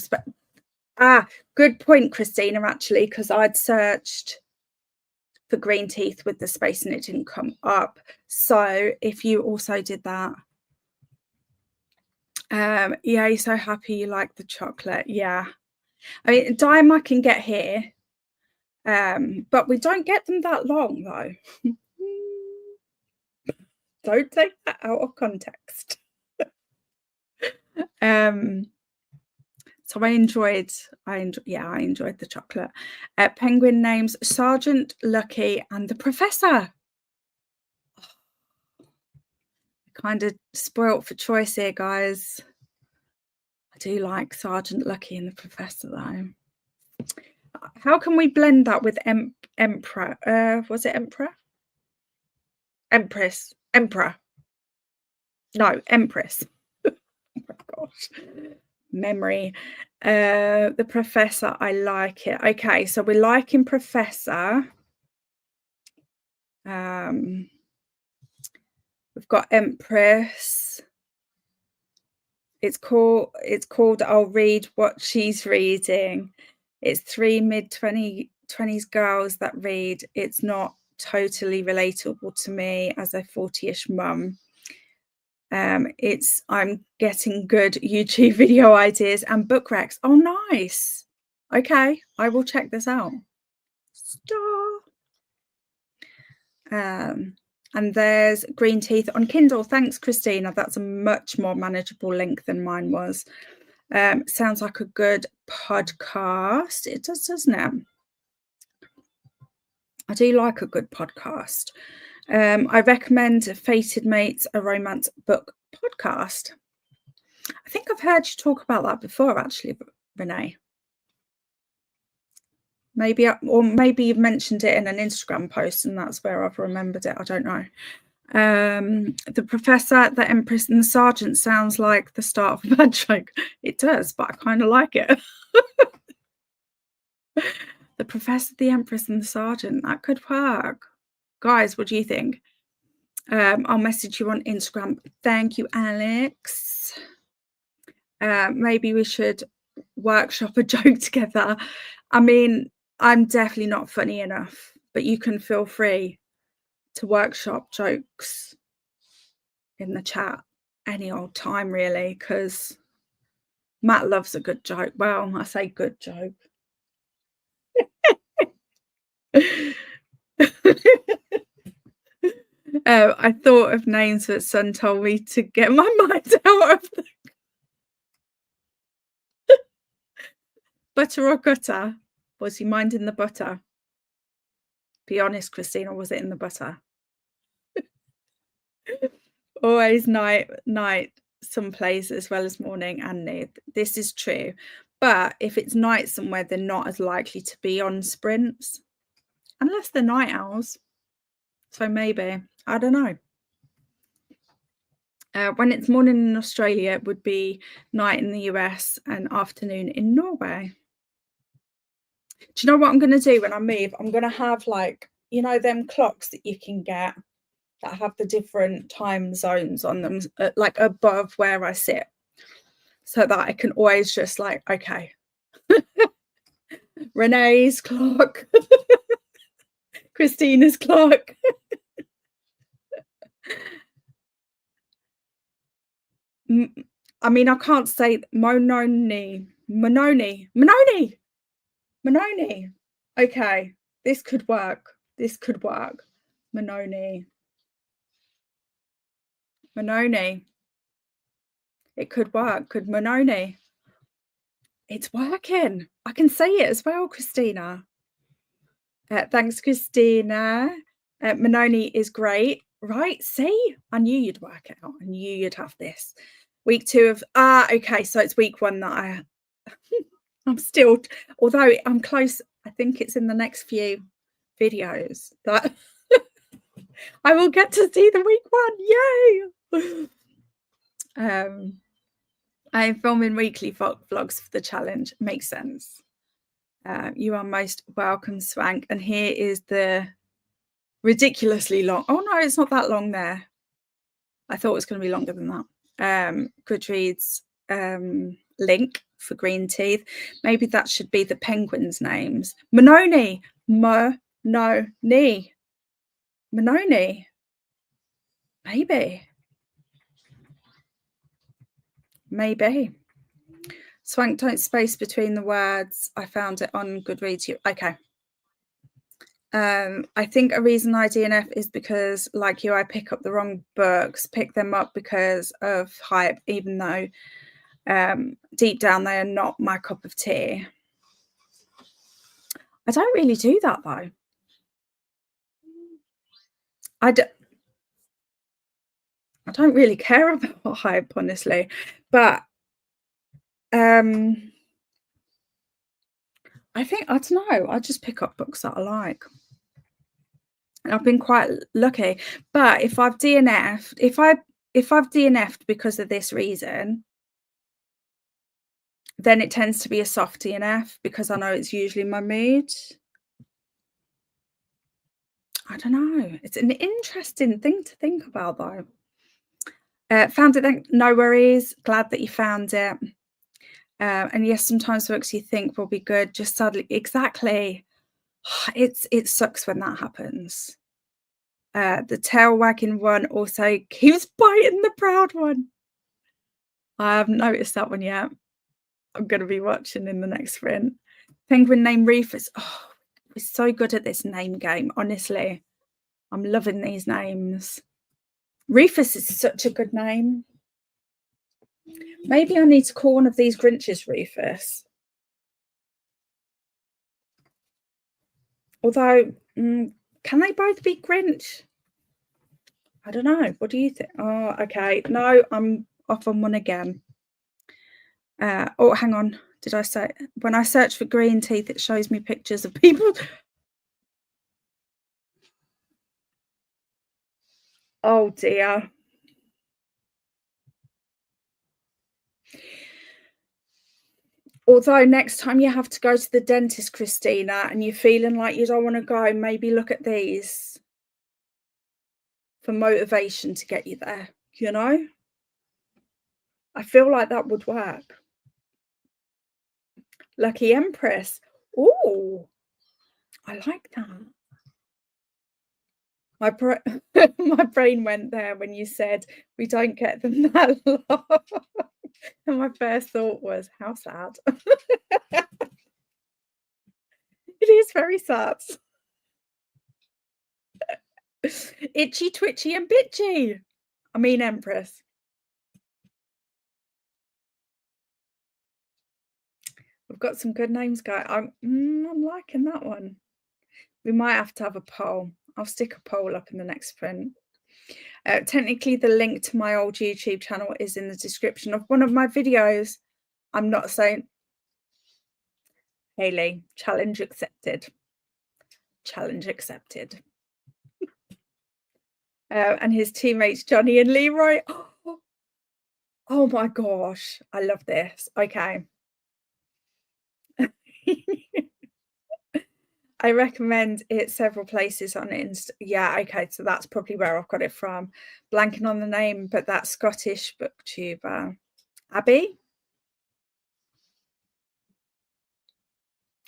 good point, Christina, actually, because I'd searched for green teeth with the space and it didn't come up. So if you also did that, yeah, so happy you like the chocolate. Yeah, I mean, Dime I can get here, but we don't get them that long though. Don't take that out of context. So I enjoyed the chocolate. Penguin names Sergeant, Lucky, and the Professor. Kind of spoilt for choice here, guys. I do like Sergeant, Lucky, and the Professor, though. How can we blend that with Emperor? Was it Emperor? Empress. Emperor. No, Empress. Oh my gosh. Memory. The Professor, I like it. Okay, so we're liking Professor. We've got Empress. It's called I'll read what she's reading. It's 3 mid-20s girls that read. It's not totally relatable to me as a 40-ish mum. I'm getting good YouTube video ideas and book recs. Oh, nice. Okay, I will check this out. And there's Green Teeth on Kindle. Thanks, Christina. That's a much more manageable link than mine was. Sounds like a good podcast. It does, doesn't it? I do like a good podcast. I recommend Fated Mates, a romance book podcast. I think I've heard you talk about that before, actually, Renee. Maybe you've mentioned it in an Instagram post and that's where I've remembered it. I don't know. The Professor, the Empress, and the Sergeant sounds like the start of a bad joke. It does, but I kind of like it. The Professor, the Empress, and the Sergeant. That could work. Guys, what do you think? I'll message you on Instagram. Thank you, Alex. Maybe we should workshop a joke together. I mean, I'm definitely not funny enough, but you can feel free to workshop jokes in the chat any old time, really, because Matt loves a good joke. Well, I say good joke. I thought of names, but Son told me to get my mind out of them. Butter or gutter? Was he minding the butter? Be honest, Christina, was it in the butter? Always night some places as well as morning and nude. This is true. But if it's night somewhere, they're not as likely to be on sprints. Unless they're night owls. So maybe. I don't know. When it's morning in Australia, it would be night in the US and afternoon in Norway. Do you know what I'm going to do when I move? I'm going to have, like, you know, them clocks that you can get that have the different time zones on them, like above where I sit, so that I can always just like, okay, Renee's clock, Christina's clock. I mean, I can't say Mononi. Okay, this could work. This could work. Mononi. It could work. Could Mononi? It's working. I can say it as well, Christina. Thanks, Christina. Mononi is great, right? See, I knew you'd work it out. I knew you'd have this. Week 2 of okay, so it's week 1 that I'm still, although I'm close. I think it's in the next few videos that I will get to see the week 1. Yay! I'm filming weekly vlogs for the challenge. Makes sense. You are most welcome, Swank. And here is the ridiculously long. Oh no, it's not that long there. I thought it was going to be longer than that. Goodreads link for green teeth. Maybe that should be the penguins' names. Mononi. Mononi. Maybe. Swank, don't space between the words. I found it on Goodreads. Okay. I think a reason I DNF is because, like you, I pick up the wrong books, pick them up because of hype, even though deep down they are not my cup of tea. I don't really do that, though. I don't really care about hype, honestly, but I think, I don't know, I just pick up books that I like. And I've been quite lucky. But if I've DNF'd, if I've DNF'd because of this reason, then it tends to be a soft DNF because I know it's usually my mood. I don't know. It's an interesting thing to think about, though. Found it then. No worries. Glad that you found it. And yes, sometimes books you think will be good just suddenly. Exactly. It sucks when that happens. The tail wagging one also keeps biting the proud one. I haven't noticed that one yet. I'm going to be watching in the next sprint. Penguin named Rufus. Oh, we're so good at this name game, honestly. I'm loving these names. Rufus is such a good name. Maybe I need to call one of these Grinches Rufus. Although, can they both be Grinch? I don't know. What do you think? Oh, okay. No, I'm off on one again. Oh, hang on. Did I say when I search for green teeth, it shows me pictures of people? Oh dear. Although next time you have to go to the dentist, Christina, and you're feeling like you don't want to go, maybe look at these for motivation to get you there, you know? I feel like that would work. Lucky Empress. Ooh, I like that. My bra my brain went there when you said we don't get them that long, and my first thought was, "How sad." It is very sad. Itchy, twitchy, and bitchy. I mean Empress. We've got some good names, guy. I'm liking that one. We might have to have a poll. I'll stick a poll up in the next print. Technically, the link to my old YouTube channel is in the description of one of my videos. I'm not saying Hayley, challenge accepted. Challenge accepted. And his teammates, Johnny and Leroy. Oh my gosh, I love this. Okay. I recommend it several places on Insta. Yeah, okay, so that's probably where I've got it from. Blanking on the name, but that Scottish booktuber. Abby?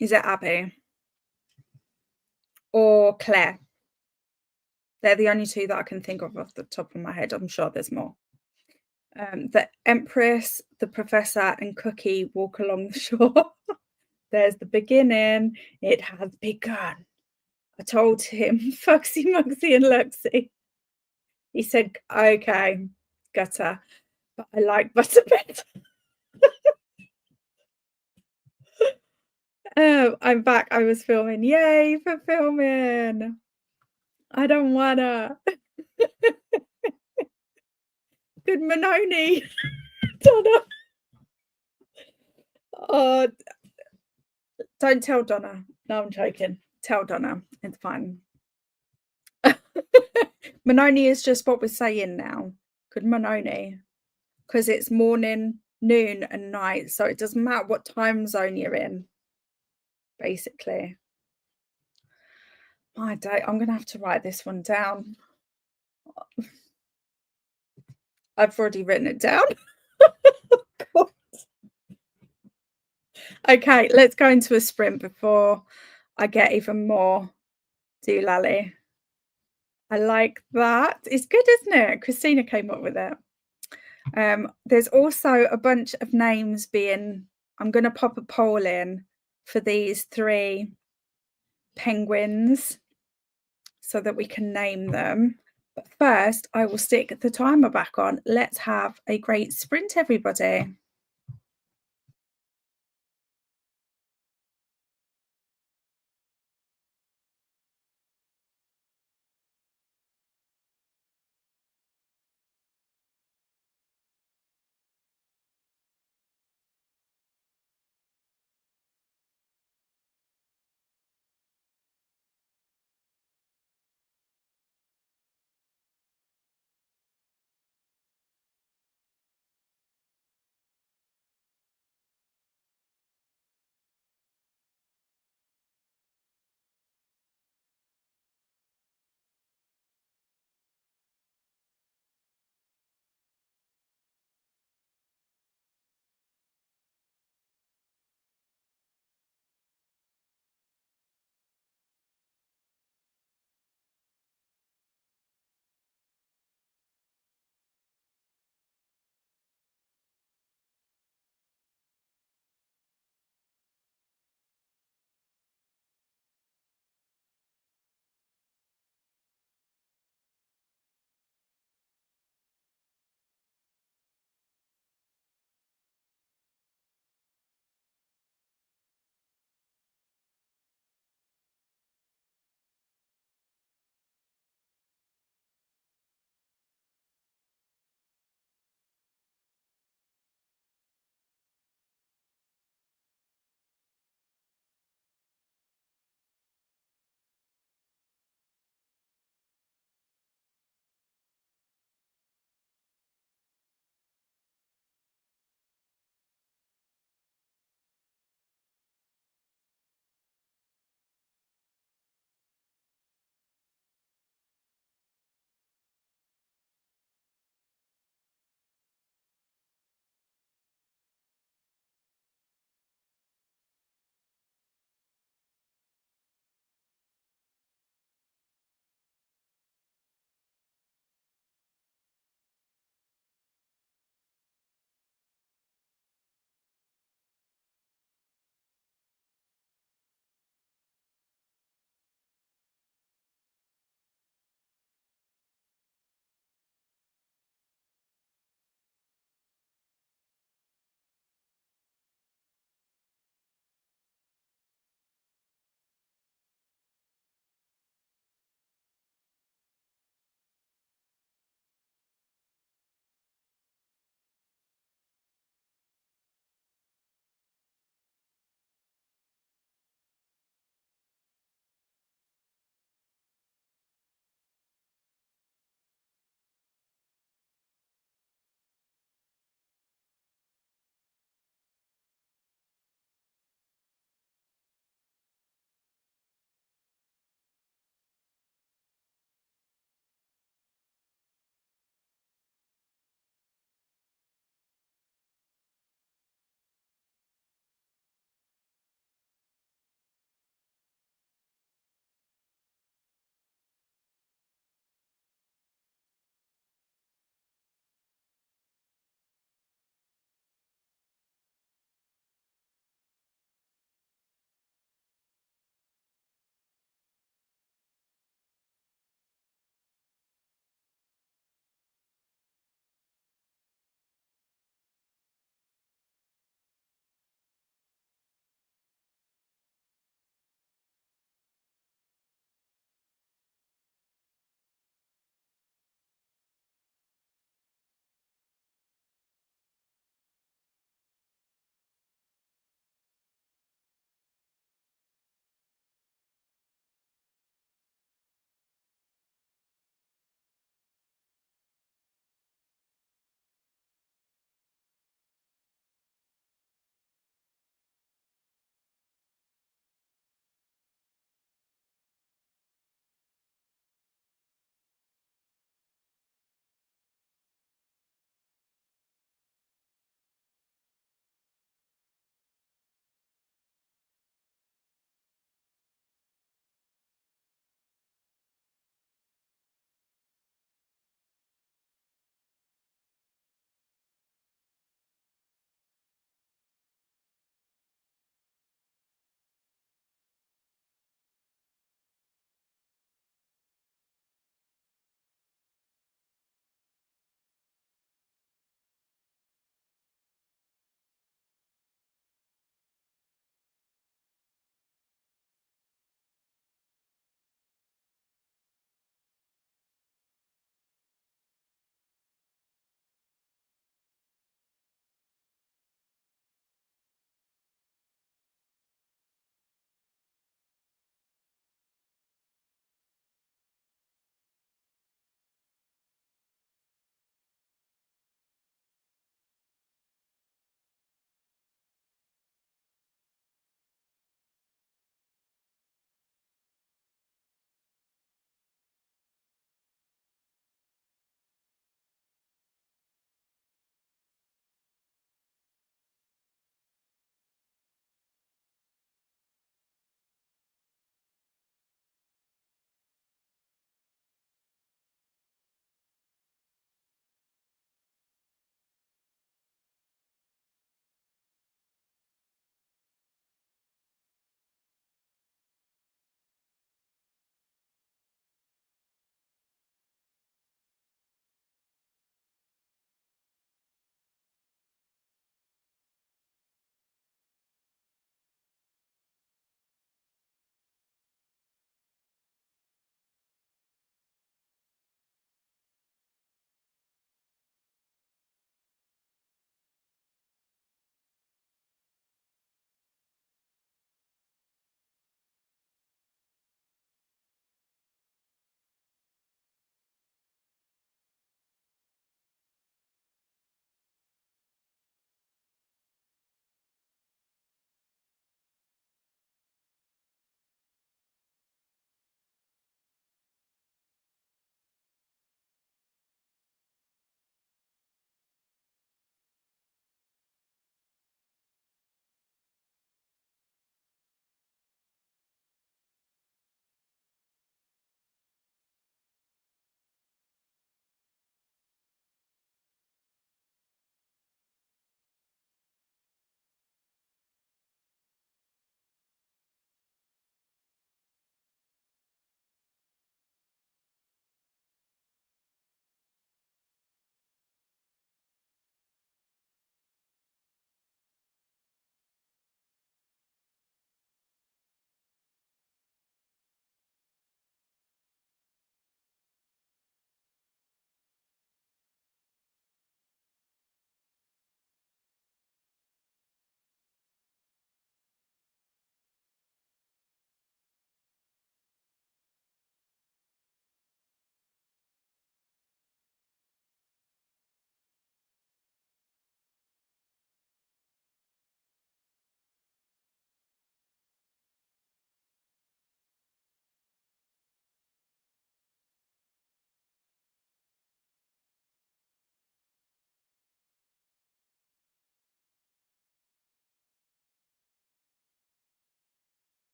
Is it Abby? Or Claire? They're the only two that I can think of off the top of my head. I'm sure there's more. The Empress, the Professor, and Cookie walk along the shore. There's the beginning. It has begun. I told him, Foxy, Mugsy, and Luxy. He said, okay, gutter, but I like Butterbit. Oh, I'm back. I was filming. Yay for filming. I don't wanna. Good Manoni. Donna. Oh, don't tell Donna. No, I'm joking. Tell Donna. It's fine. Manoni is just what we're saying now. Good Manoni. Because it's morning, noon, and night. So it doesn't matter what time zone you're in, basically. My day. I'm going to have to write this one down. I've already written it down. God. Okay, let's go into a sprint before I get even more doolally. I like that. It's good, isn't it? Christina came up with it. There's also a bunch of names being, I'm going to pop a poll in for these 3 penguins so that we can name them. But first, I will stick the timer back on. Let's have a great sprint, everybody.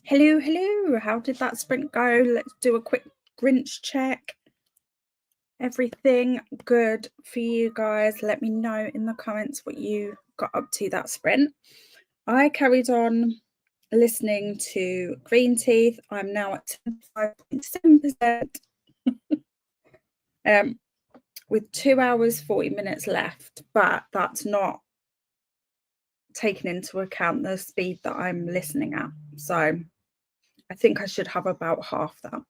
Hello, hello. How did that sprint go? Let's do a quick Grinch check. Everything good for you guys? Let me know in the comments what you got up to that sprint. I carried on listening to Green Teeth. I'm now at 25.7%. With 2 hours 40 minutes left, but that's not taking into account the speed that I'm listening at. So I think I should have about half that.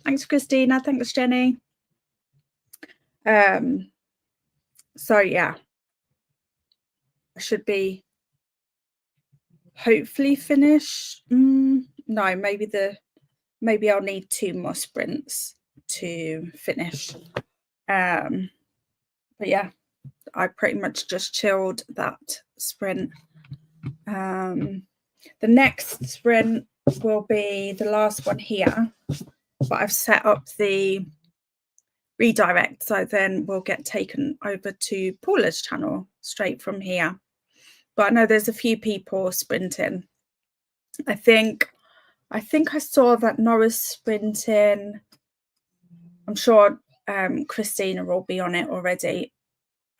Thanks, Christina. Thanks, Jenny. So yeah, I should be hopefully finished. No, maybe I'll need 2 more sprints to finish. But yeah, I pretty much just chilled that sprint. The next sprint will be the last one here, but I've set up the redirect, so then we'll get taken over to Paula's channel straight from here. But I know there's a few people sprinting. I think I saw that Nora's sprinting. I'm sure Christina will be on it already,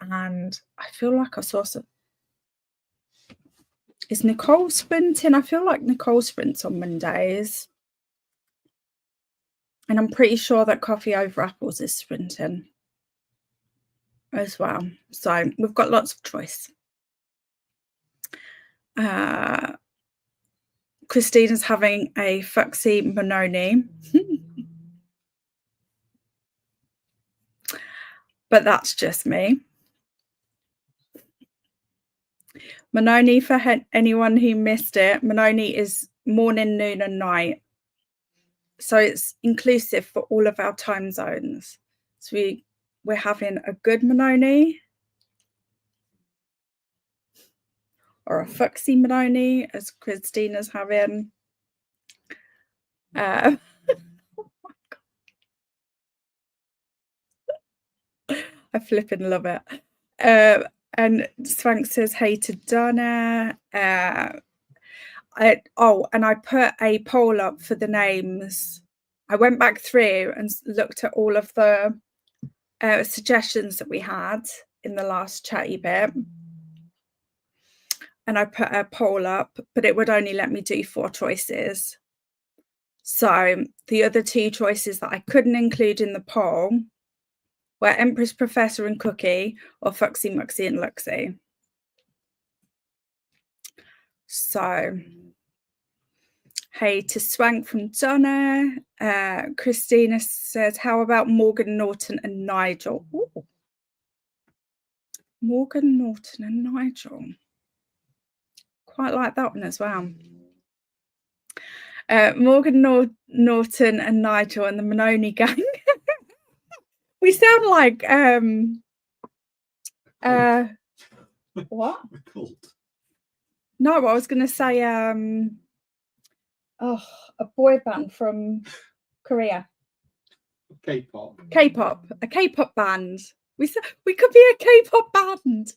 and I feel like I saw some. Is Nicole sprinting? I feel like Nicole sprints on Mondays. And I'm pretty sure that Coffee Over Apples is sprinting as well. So we've got lots of choice. Christina's having a Foxy Mononi. But that's just me. Mononi, for anyone who missed it, Mononi is morning, noon and night. So it's inclusive for all of our time zones. So we're having a good Mononi or a Foxy Mononi, as Christina's having. Oh my God. I flipping love it. And Swank says hey to Donna. And I put a poll up for the names. I went back through and looked at all of the suggestions that we had in the last chatty bit. And I put a poll up, but it would only let me do 4 choices. So the other 2 choices that I couldn't include in the poll were Empress, Professor and Cookie, or Foxy, Muxy and Luxy. So hey to Swank from Donna. Christina says, how about Morgan, Norton and Nigel? Ooh. Morgan, Norton and Nigel. Quite like that one as well. Morgan, Norton and Nigel and the Mononi gang. We sound like what? A cult. No, I was going to say a boy band from Korea. K-pop. A K-pop band. We could be a K-pop band.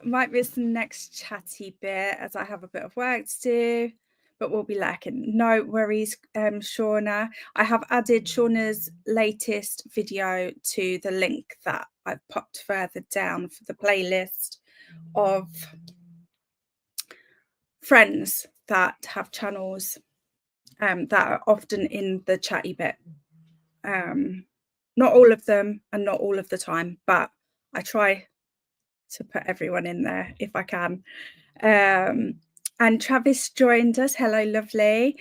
Might miss the next chatty bit as I have a bit of work to do, but we'll be lacking. No worries, Shauna. I have added Shauna's latest video to the link that I've popped further down for the playlist of friends that have channels that are often in the chatty bit. Not all of them and not all of the time, but I try to put everyone in there if I can. And Travis joined us. Hello, lovely.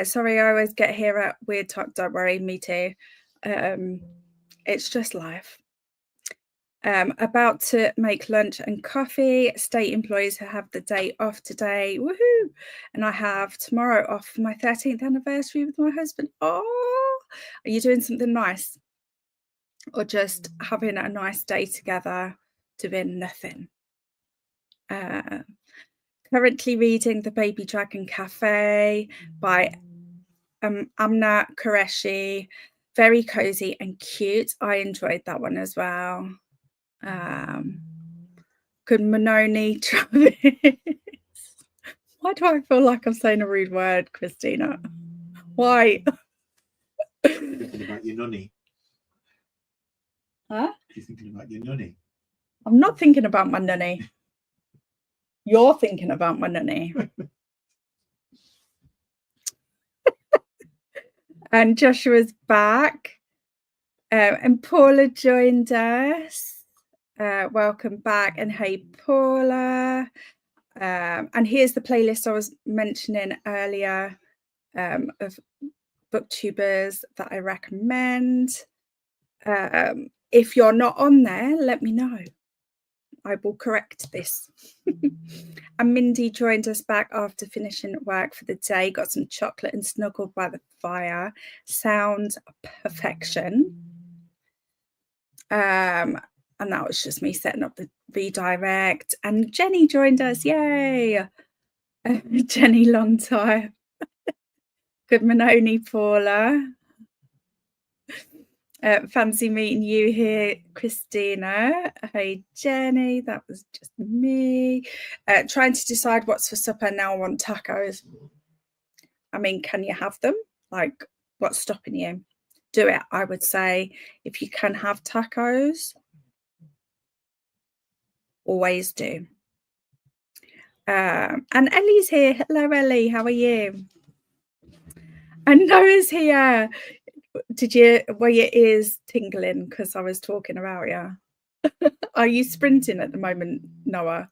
Sorry, I always get here at weird time. Don't worry, me too. It's just life. About to make lunch and coffee. State employees who have the day off today. Woohoo! And I have tomorrow off for my 13th anniversary with my husband. Oh, are you doing something nice? Or just having a nice day together, doing nothing? Currently reading The Baby Dragon Cafe by Amna Qureshi. Very cozy and cute. I enjoyed that one as well. Good Mononi, Travis. Why do I feel like I'm saying a rude word, Christina? Why? Thinking about your nunny. Huh? You're thinking about your nunny. I'm not thinking about my nunny. You're thinking about my nunny. And Joshua's back. And Paula joined us. Welcome back. And hey, Paula. And here's the playlist I was mentioning earlier of booktubers that I recommend. If you're not on there, let me know. I will correct this. And Mindy joined us back after finishing work for the day, got some chocolate and snuggled by the fire. Sound perfection. And that was just me setting up the redirect. And Jenny joined us. Yay! Jenny, long time. Good Manoni, Paula. Fancy meeting you here, Christina. Hey, Jenny, that was just me. Trying to decide what's for supper. Now I want tacos. I mean, can you have them? Like, what's stopping you? Do it, I would say. If you can have tacos, always do. And Ellie's here. Hello, Ellie. How are you? And Noah's here. Were your ears tingling because I was talking about you? Are you sprinting at the moment, Noah?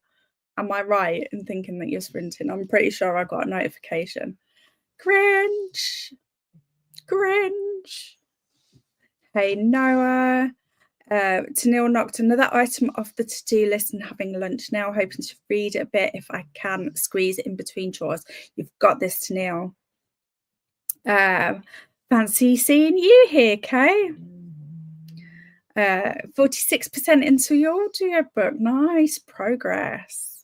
Am I right in thinking that you're sprinting? I'm pretty sure I got a notification. Cringe. Hey, Noah. Tanil knocked another item off the to-do list and having lunch now, hoping to read a bit if I can squeeze it in between chores. You've got this, Tanil. Fancy seeing you here, Kay. 46% into your audiobook. Nice progress.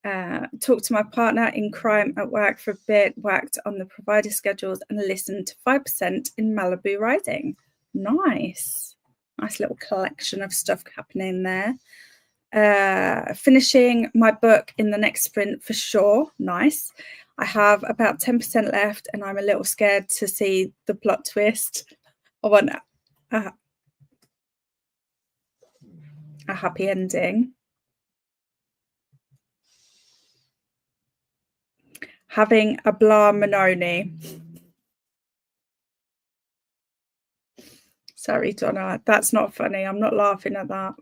Talked to my partner in crime at work for a bit, worked on the provider schedules and listened to 5% in Malibu Rising. Nice little collection of stuff happening there. Finishing my book in the next sprint for sure. Nice. I have about 10% left and I'm a little scared to see the plot twist. I want a happy ending. Having a blah Manoni. Sorry, Donna, that's not funny. I'm not laughing at that.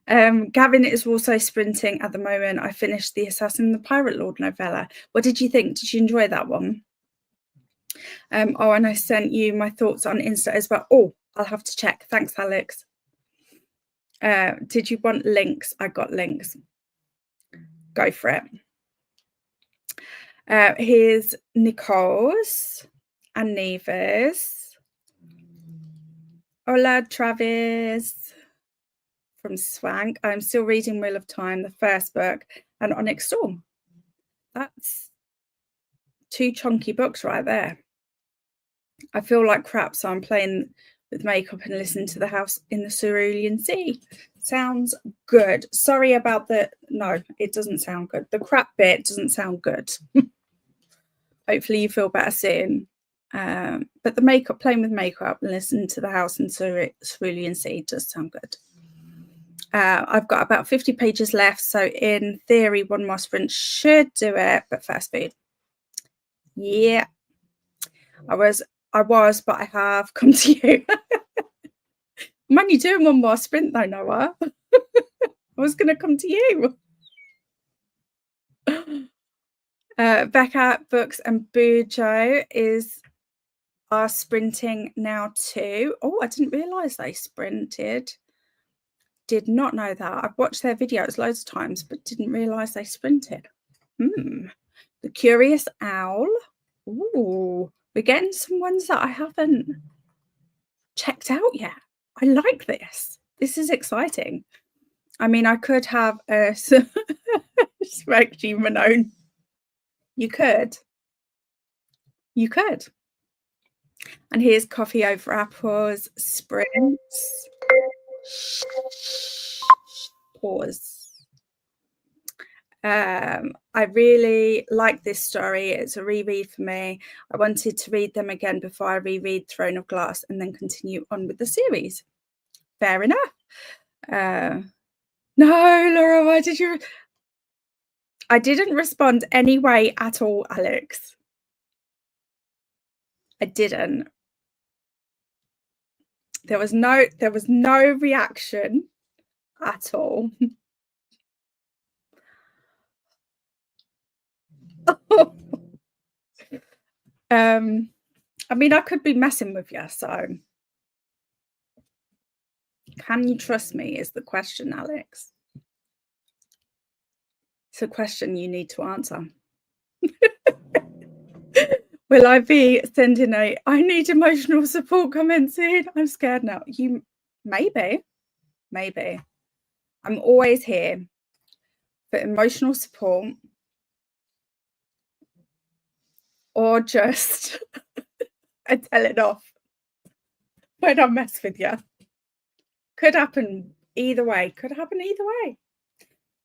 Gavin is also sprinting at the moment. I finished the Assassin and the Pirate Lord novella. What did you think? Did you enjoy that one? Oh, and I sent you my thoughts on Insta as well. Oh, I'll have to check. Thanks, Alex. Did you want links? I got links. Go for it. Here's Nicole's and Neva's. Hola, Travis from Swank. I'm still reading Wheel of Time, the first book, and Onyx Storm. That's 2 chunky books right there. I feel like crap, so I'm playing with makeup and listening to The House in the Cerulean Sea. Sounds good. Sorry about no, it doesn't sound good. The crap bit doesn't sound good. Hopefully you feel better soon. But the playing with makeup and listening to The House in Cerulean Sea does sound good. I've got about 50 pages left, so in theory, one more sprint should do it, but first food. Yeah. I was, but I have come to you. I'm only doing one more sprint though, Noah. I was going to come to you. Becca, Books and Bujo are sprinting now too. Oh, I didn't realise they sprinted. Did not know that. I've watched their videos loads of times, but didn't realise they sprinted. The Curious Owl. Ooh, we're getting some ones that I haven't checked out yet. I like this. This is exciting. I mean, I could have a respect you, Manone. You could. And here's Coffee Over Apples, Sprints. Pause. I really like this story. It's a reread for me. I wanted to read them again before I reread Throne of Glass and then continue on with the series. Fair enough. No, Laura, why did you? I didn't respond anyway at all, Alex. I didn't. There was no reaction at all. I mean, I could be messing with you, so can you trust me is the question, Alex. It's a question you need to answer. Will I be sending I need emotional support comments in? I'm scared now. You maybe. I'm always here for emotional support or just I tell it off when I mess with you. Could happen either way. Could happen either way.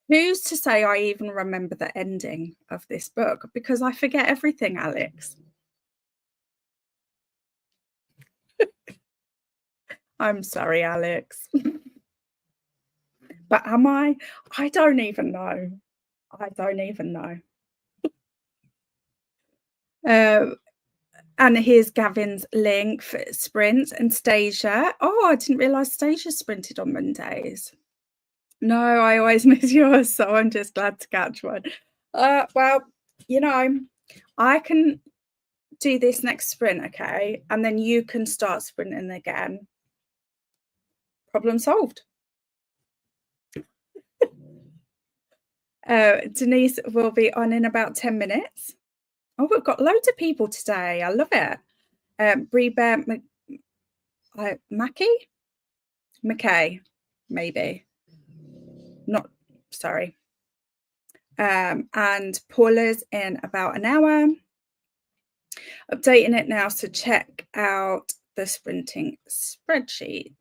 Who's to say I even remember the ending of this book? Because I forget everything, Alex. I'm sorry, Alex. But am I? I don't even know. And here's Gavin's link for sprints and Stasia. Oh, I didn't realise Stasia sprinted on Mondays. No, I always miss yours, so I'm just glad to catch one. Well, you know, I can do this next sprint, okay? And then you can start sprinting again. Problem solved. Denise will be on in about 10 minutes. Oh, we've got loads of people today. I love it. Brie Bear McKay, maybe. Not sorry. And Paula's in about an hour. Updating it now, so check out the sprinting spreadsheet.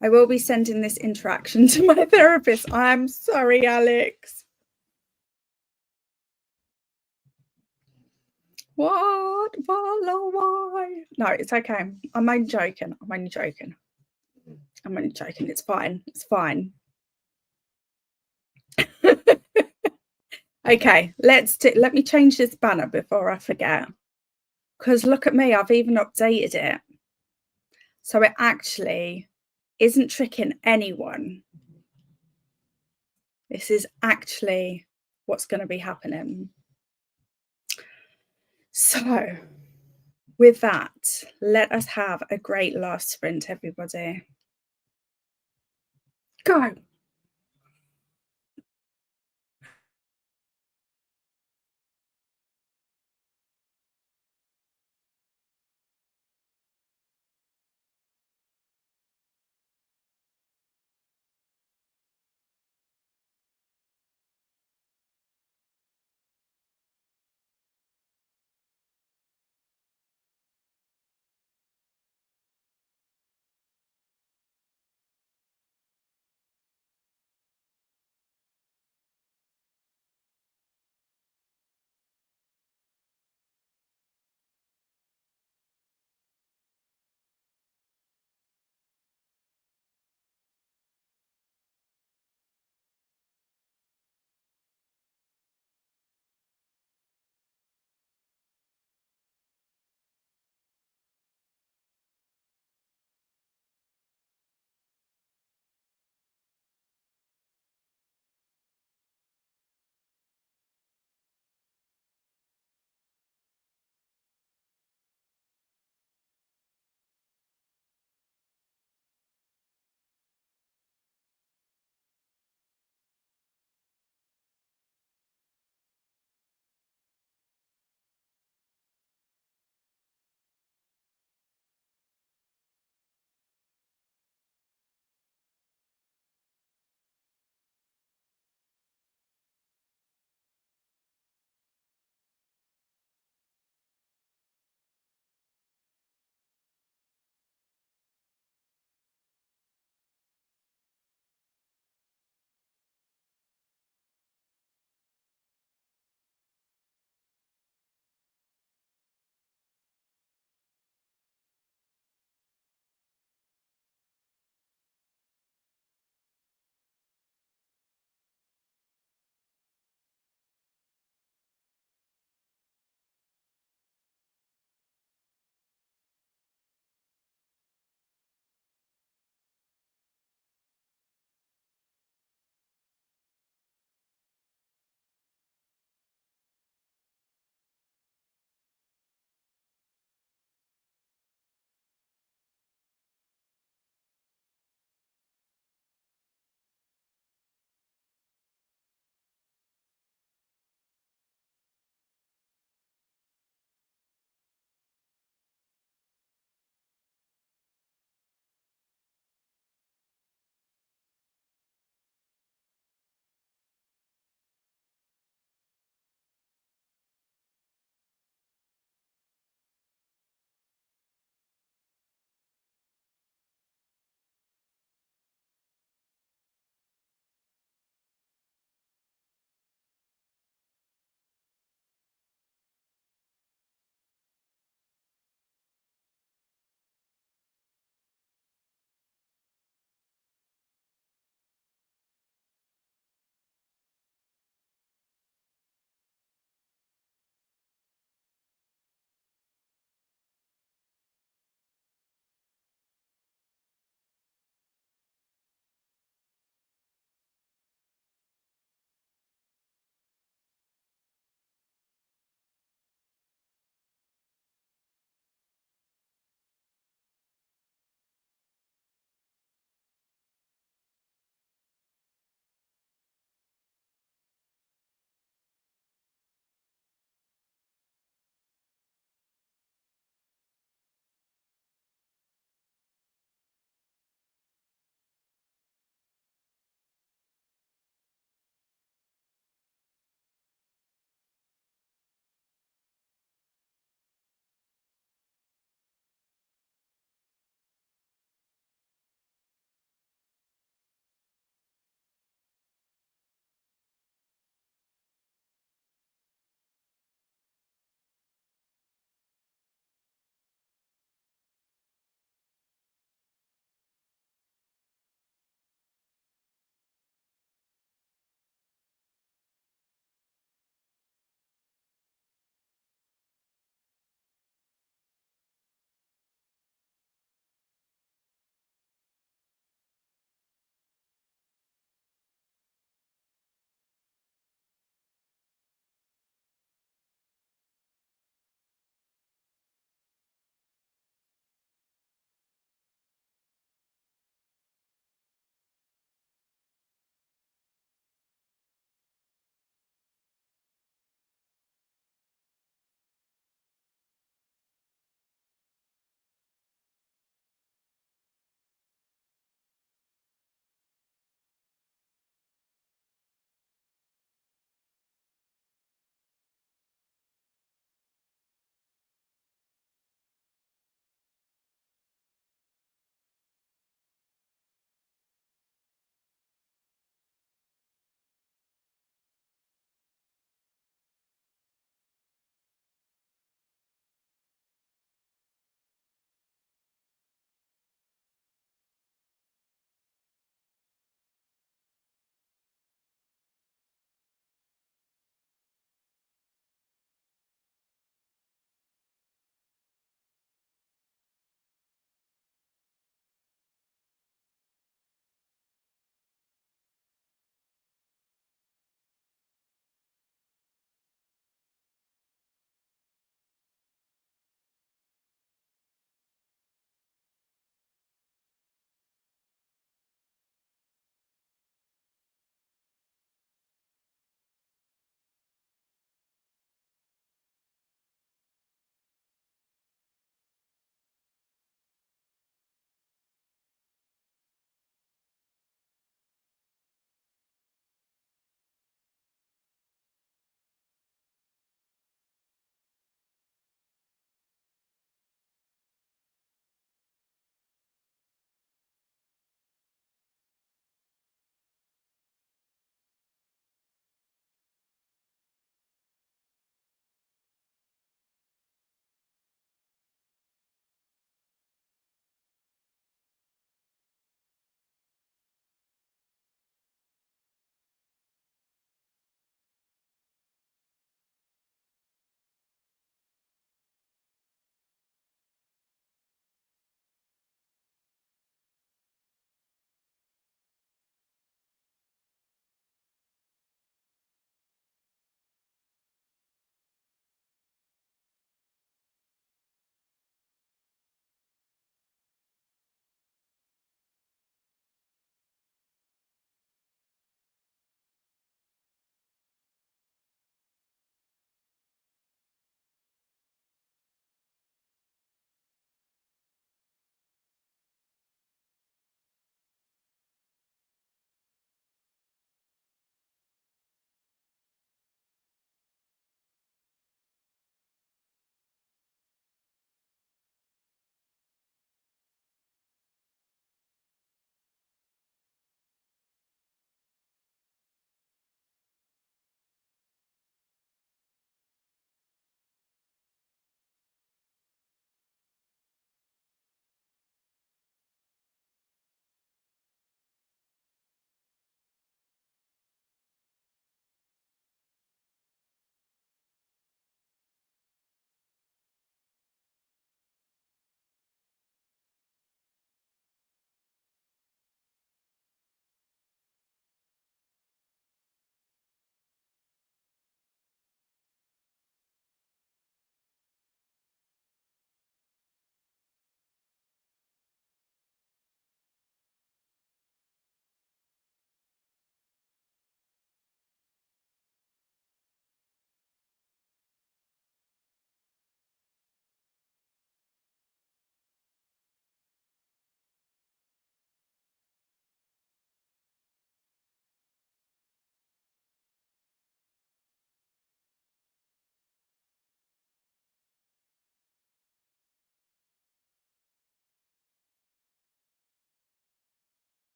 I will be sending this interaction to my therapist. I'm sorry, Alex. What? Why? No, it's okay. I'm only joking. It's fine. Okay, let me change this banner before I forget. Because look at me, I've even updated it. So it actually isn't tricking anyone. This is actually what's going to be happening. So with that, let us have a great last sprint, everybody. Go.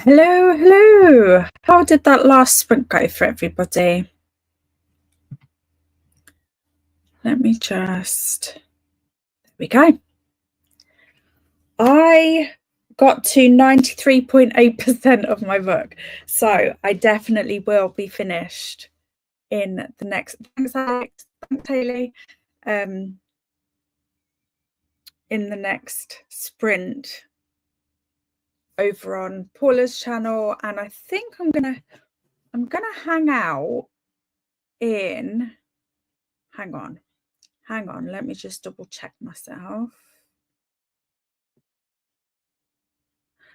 Hello, hello. How did that last sprint go for everybody? Let me just, there we go. I got to 93.8% of my book. So I definitely will be finished in the next, thanks Alex, thanks Haley, in the next sprint over on Paula's channel. And I think I'm gonna hang out in, hang on, let me just double check myself.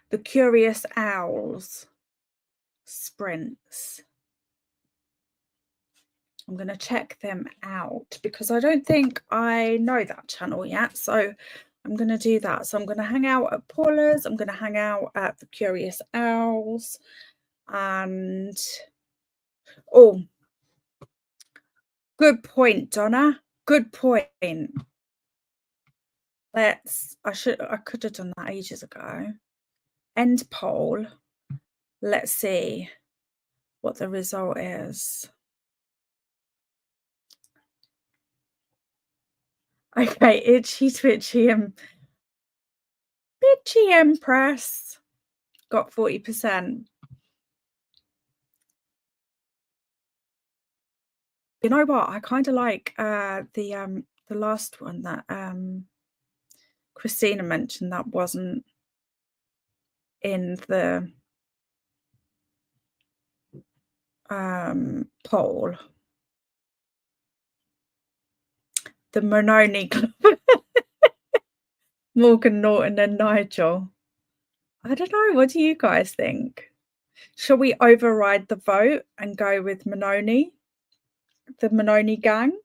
The Curious Owls sprints. I'm going to check them out because I don't think I know that channel yet. So I'm going to do that. So I'm going to hang out at Paula's. I'm going to hang out at the Curious Owls. And, oh, good point, Donna. Good point. I could have done that ages ago. End poll. Let's see what the result is. Okay, Itchy Twitchy and Bitchy Empress got 40%. You know what? I kind of like the last one that Christina mentioned that wasn't in the poll. The Mononi Club. Morgan, Norton and Nigel. I don't know. What do you guys think? Shall we override the vote and go with Mononi? The Mononi gang?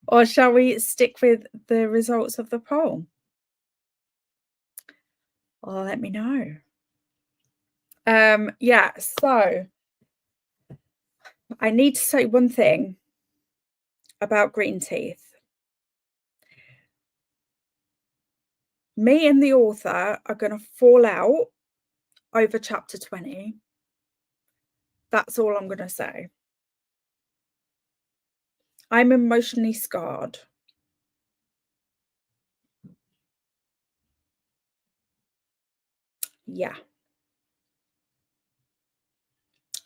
Or shall we stick with the results of the poll? Oh, let me know. Yeah, so I need to say one thing about green teeth. Me and the author are going to fall out over chapter 20. That's all I'm going to say. I'm emotionally scarred. Yeah.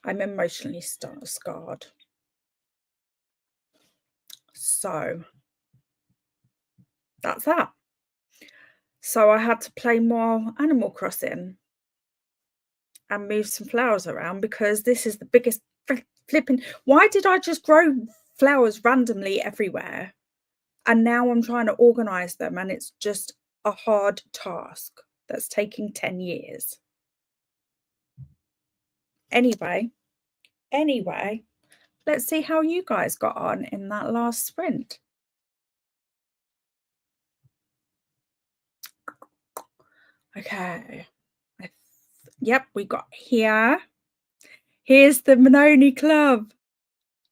I'm emotionally scarred. So that's that. So I had to play more Animal Crossing and move some flowers around because this is the biggest flipping. Why did I just grow flowers randomly everywhere? And now I'm trying to organize them and it's just a hard task that's taking 10 years. Anyway, let's see how you guys got on in that last sprint. Okay. Yep, we got here. Here's the Mononi Club.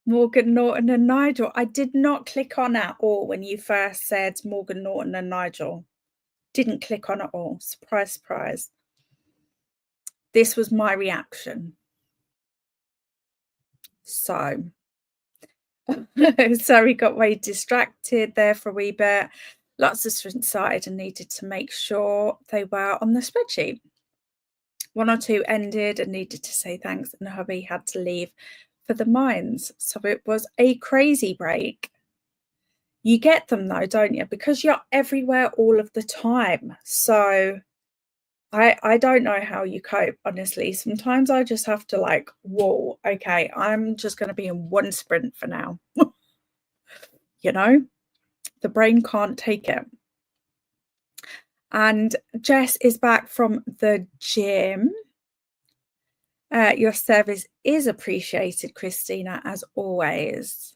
Morgan, Norton and Nigel. I did not click on at all when you first said Morgan, Norton and Nigel. Didn't click on at all. Surprise, surprise. This was my reaction. So we got way distracted there for a wee bit. Lots of sprints started and needed to make sure they were on the spreadsheet. 1 or 2 ended and needed to say thanks, and hubby had to leave for the mines. So it was a crazy break. You get them though, don't you? Because you're everywhere all of the time. So I don't know how you cope, honestly. Sometimes I just have to like, whoa, okay, I'm just going to be in one sprint for now. You know, the brain can't take it. And Jess is back from the gym. Your service is appreciated, Christina, as always.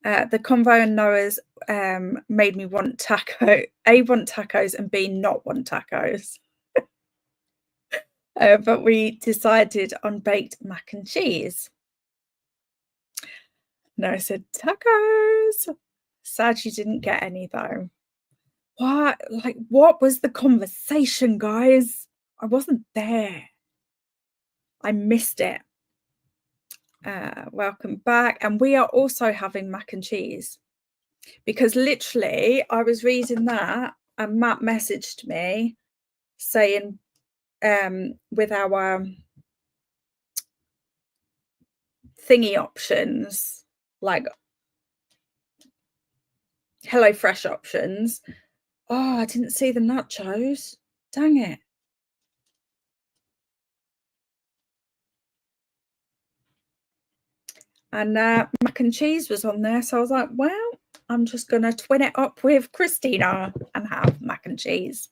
The convo and Noah's made me want want tacos and B, not want tacos. But we decided on baked mac and cheese. No, I said tacos. Sad you didn't get any though. what was the conversation, guys? I wasn't there. I missed it. Welcome back. And we are also having mac and cheese, because literally I was reading that and Matt messaged me saying with our thingy options, like HelloFresh options. Oh, I didn't see the nachos. Dang it. And mac and cheese was on there. So I was like, well, I'm just going to twin it up with Christina and have mac and cheese.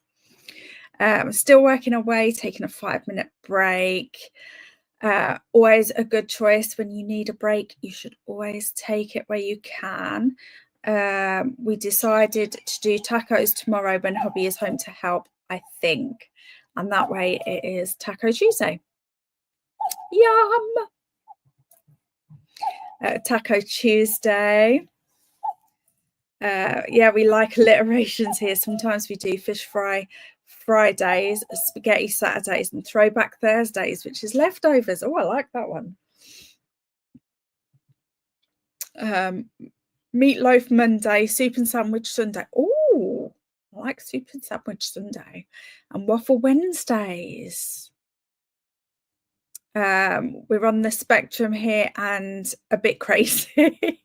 Still working away, taking a 5-minute break. Always a good choice when you need a break. You should always take it where you can. We decided to do tacos tomorrow when hubby is home to help, I think. And that way it is Taco Tuesday. Yum! Taco Tuesday. Yeah, we like alliterations here. Sometimes we do fish fry Fridays, spaghetti Saturdays, and throwback Thursdays, which is leftovers. Oh, I like that one. Meatloaf Monday, soup and sandwich Sunday. Oh, I like soup and sandwich Sunday. And waffle Wednesdays. We're on the spectrum here and a bit crazy,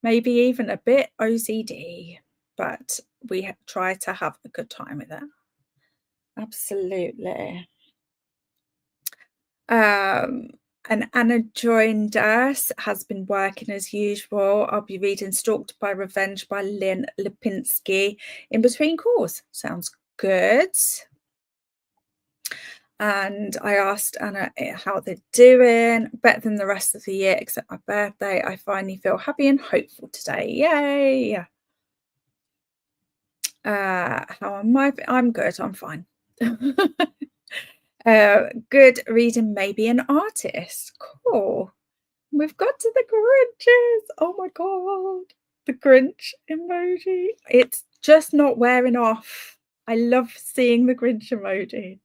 maybe even a bit OCD, but we try to have a good time with it. Absolutely. And Anna joined us, has been working as usual. I'll be reading Stalked by Revenge by Lynn Lipinski in between calls. Sounds good. And I asked Anna how they're doing. Better than the rest of the year, except my birthday. I finally feel happy and hopeful today. Yay! How am I? I'm good. I'm fine. Good reading, maybe an artist. Cool. We've got to the Grinches. Oh my god, the Grinch emoji. It's just not wearing off. I love seeing the Grinch emoji.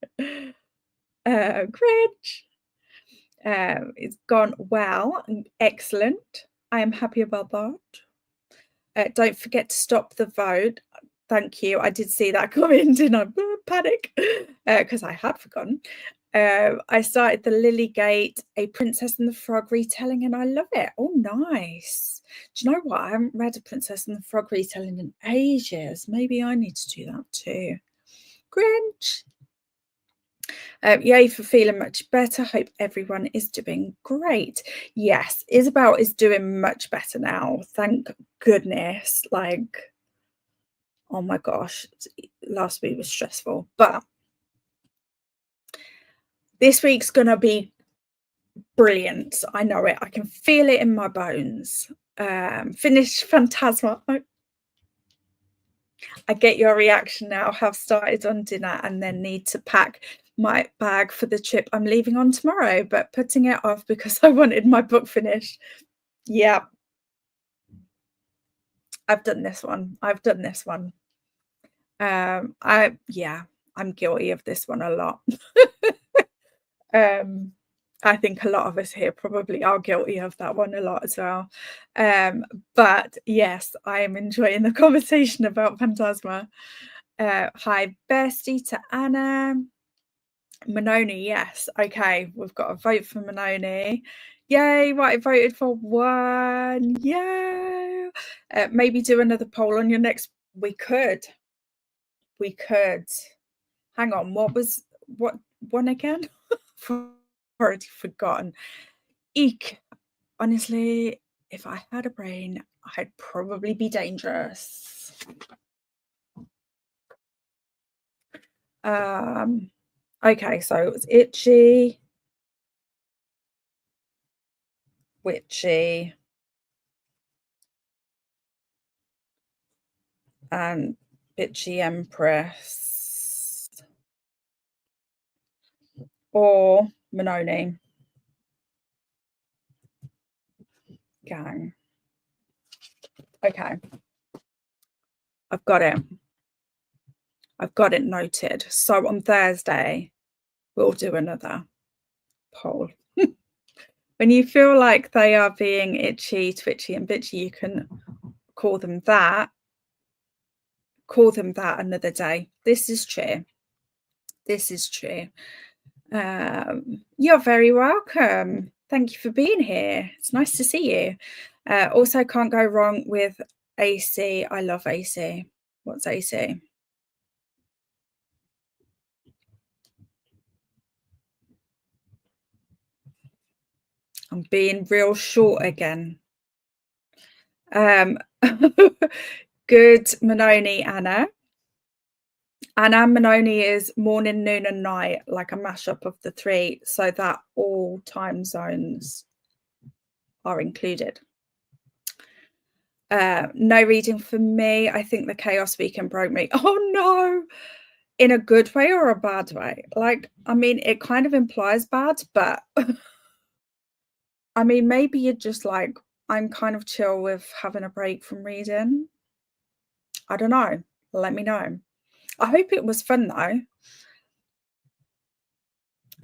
Grinch. It's gone well. Excellent. I am happy about that. Don't forget to stop the vote. Thank you. I did see that comment, didn't I? Panic, because I had forgotten. I started the Lilygate, A Princess and the Frog retelling, and I love it. Oh, nice. Do you know what? I haven't read A Princess and the Frog retelling in ages. Maybe I need to do that too. Grinch. Yay for feeling much better. Hope everyone is doing great. Yes, Isabel is doing much better now. Thank goodness. Like, oh my gosh, last week was stressful, but this week's gonna be brilliant. I know it. I can feel it in my bones. Finished Phantasma. I get your reaction now. Have started on dinner and then need to pack my bag for the trip I'm leaving on tomorrow, but putting it off because I wanted my book finished. Yeah. I've done this one. I'm guilty of this one a lot. I think a lot of us here probably are guilty of that one a lot as well. But yes, I am enjoying the conversation about Phantasma. Hi, bestie to Anna. Manoni, yes. Okay, we've got a vote for Manoni. Yay, right, I voted for one. Yay. Maybe do another poll on your next. We could. Hang on, what one again? I've already forgotten. Eek. Honestly, if I had a brain, I'd probably be dangerous. Okay, so it was itchy, witchy, and bitchy empress, or Manoni gang. Okay, I've got it. I've got it noted. So on Thursday, we'll do another poll. When you feel like they are being itchy, twitchy, and bitchy, you can call them that. Call them that another day. This is true. This is true. You're very welcome. Thank you for being here. It's nice to see you. Also, can't go wrong with AC. I love AC. What's AC? I'm being real short again. Good Manoni, Anna. Anna Manoni is morning, noon, and night, like a mashup of the three, so that all time zones are included. No reading for me. I think the chaos weekend broke me. Oh no, in a good way or a bad way? Like, I mean, it kind of implies bad, but I mean, maybe you're just like, I'm kind of chill with having a break from reading. I don't know. Let me know. I hope it was fun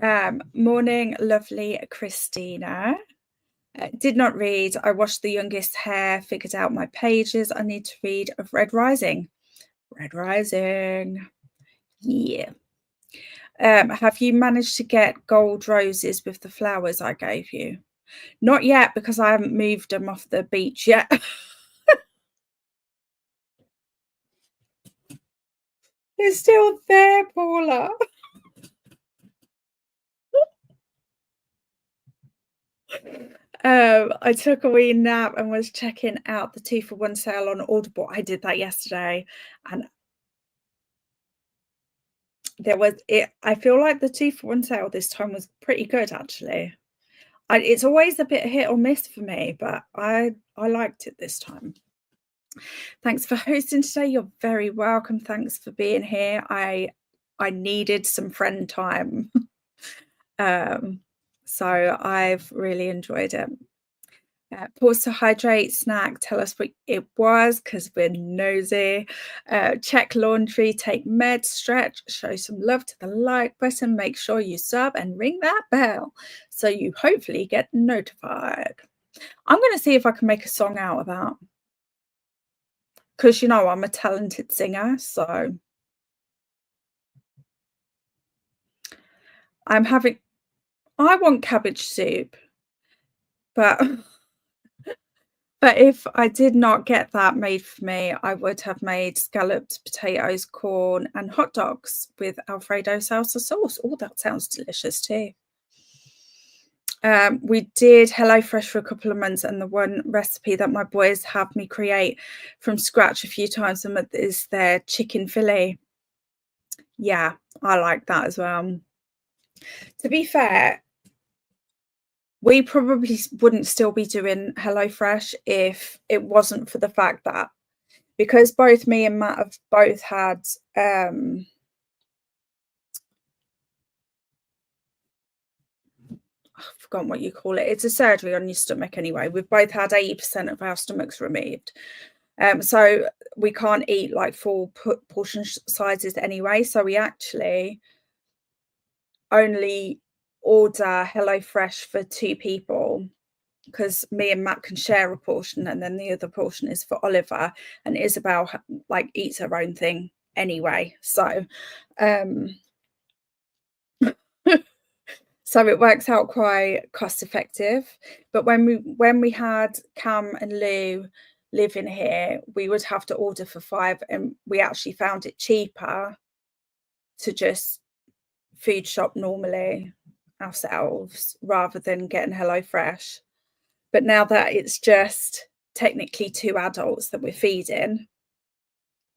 though. Morning, lovely Christina. Did not read. I washed the youngest hair, figured out my pages. I need to read of Red Rising. Red Rising. Yeah. Have you managed to get gold roses with the flowers I gave you? Not yet, because I haven't moved them off the beach yet. They're still there, Paula. I took a wee nap and was checking out the 2-for-1 sale on Audible. I did that yesterday, and I feel like the 2-for-1 sale this time was pretty good, actually. It's always a bit hit or miss for me, but I liked it this time. Thanks for hosting today. You're very welcome. Thanks for being here. I needed some friend time. So I've really enjoyed it. Pause to hydrate, snack, tell us what it was because we're nosy. Check laundry, take meds, stretch, show some love to the like button, make sure you sub and ring that bell so you hopefully get notified. I'm going to see if I can make a song out of that because, you know, I'm a talented singer, so I want cabbage soup, but if I did not get that made for me, I would have made scalloped potatoes, corn, and hot dogs with Alfredo salsa sauce. Oh, that sounds delicious too. We did HelloFresh for a couple of months, and the one recipe that my boys have me create from scratch a few times is their chicken fillet. Yeah, I like that as well. To be fair, we probably wouldn't still be doing HelloFresh if it wasn't for the fact that because both me and Matt have both had I've forgotten what you call it. It's a surgery on your stomach anyway. We've both had 80% of our stomachs removed. So we can't eat like full portion sizes anyway. So we actually only order HelloFresh for 2 people because me and Matt can share a portion, and then the other portion is for Oliver, and Isabel like eats her own thing anyway. So so it works out quite cost effective. But when we had Cam and Lou living here, we would have to order for 5, and we actually found it cheaper to just food shop normally ourselves rather than getting HelloFresh. But now that it's just technically 2 adults that we're feeding,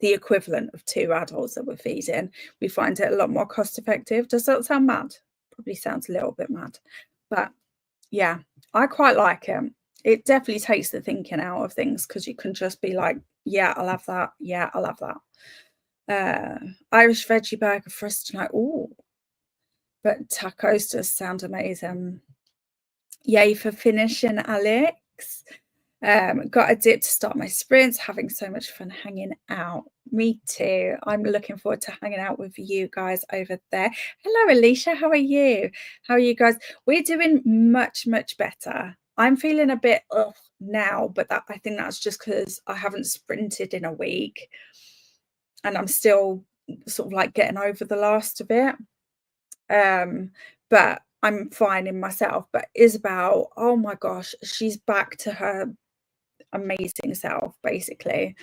the equivalent of 2 adults that we're feeding, we find it a lot more cost effective. Does that sound mad? Probably sounds a little bit mad, but yeah, I quite like it. It definitely takes the thinking out of things because you can just be like, yeah, I'll have that. Yeah, I'll have that. Irish veggie burger for us tonight. Oh, but tacos does sound amazing. Yay for finishing, Alex. Got a dip to start my sprints, having so much fun hanging out. Me too. I'm looking forward to hanging out with you guys over there. Hello, Alicia. How are you? How are you guys? We're doing much, much better. I'm feeling a bit now, but I think that's just because I haven't sprinted in a week and I'm still sort of like getting over the last of it. But I'm fine in myself. But Isabel, oh my gosh, she's back to her amazing self, basically.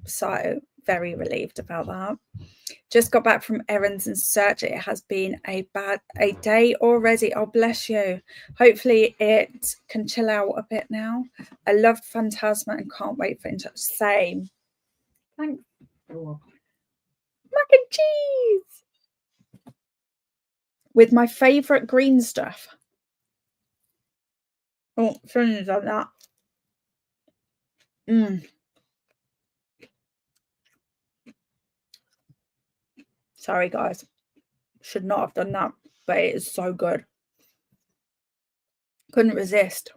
So very relieved about that. Just got back from errands and search. It has been a day already. Oh, bless you. Hopefully it can chill out a bit now. I loved Phantasma and can't wait for it. Same. Thanks. Mac and cheese with my favorite green stuff. Oh, feelings on that. Sorry, guys. Should not have done that, but it is so good. Couldn't resist.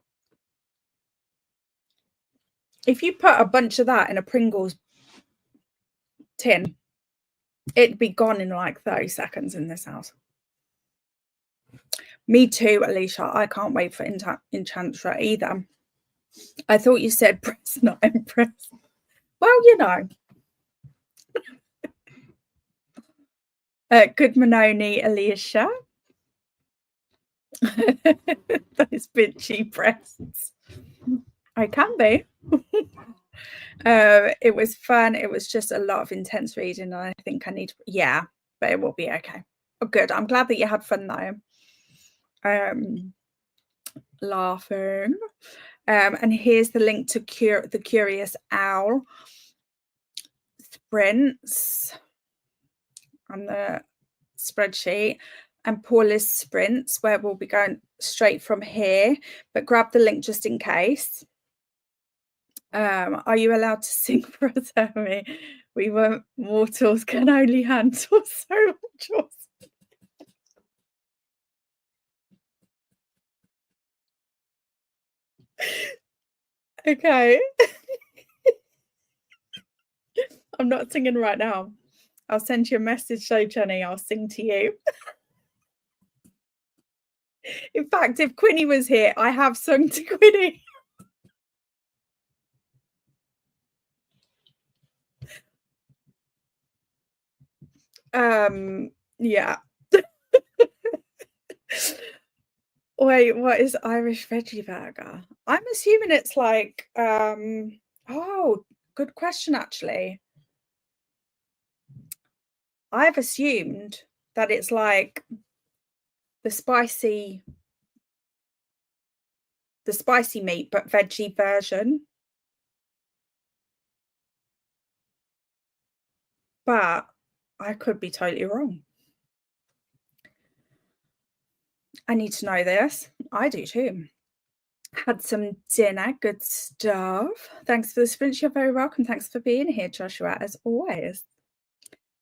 If you put a bunch of that in a Pringles tin, it'd be gone in like 30 seconds in this house. Me too, Alicia. I can't wait for Enchantra either. I thought you said press, not impress. Well, you know. Good Manoni, Alicia. Those bitchy breasts. I can be. It was fun. It was just a lot of intense reading. And I think I need to, yeah, but it will be okay. Oh, good. I'm glad that you had fun though. Laughing. And here's the link to the Curious Owl sprints on the spreadsheet, and Paula's sprints, where we'll be going straight from here, but grab the link just in case. Are you allowed to sing for us, Hermie? We were mortals can only handle so much. Okay. I'm not singing right now. I'll send you a message, so Jenny, I'll sing to you. In fact, if Quinny was here, I have sung to Quinny. Yeah. Wait, what is Irish veggie burger? I'm assuming it's like oh, good question actually. I've assumed that it's like the spicy meat but veggie version. But I could be totally wrong. I need to know this. I do too. Had some dinner. Good stuff. Thanks for the sprint. You're very welcome. Thanks for being here, Joshua, as always.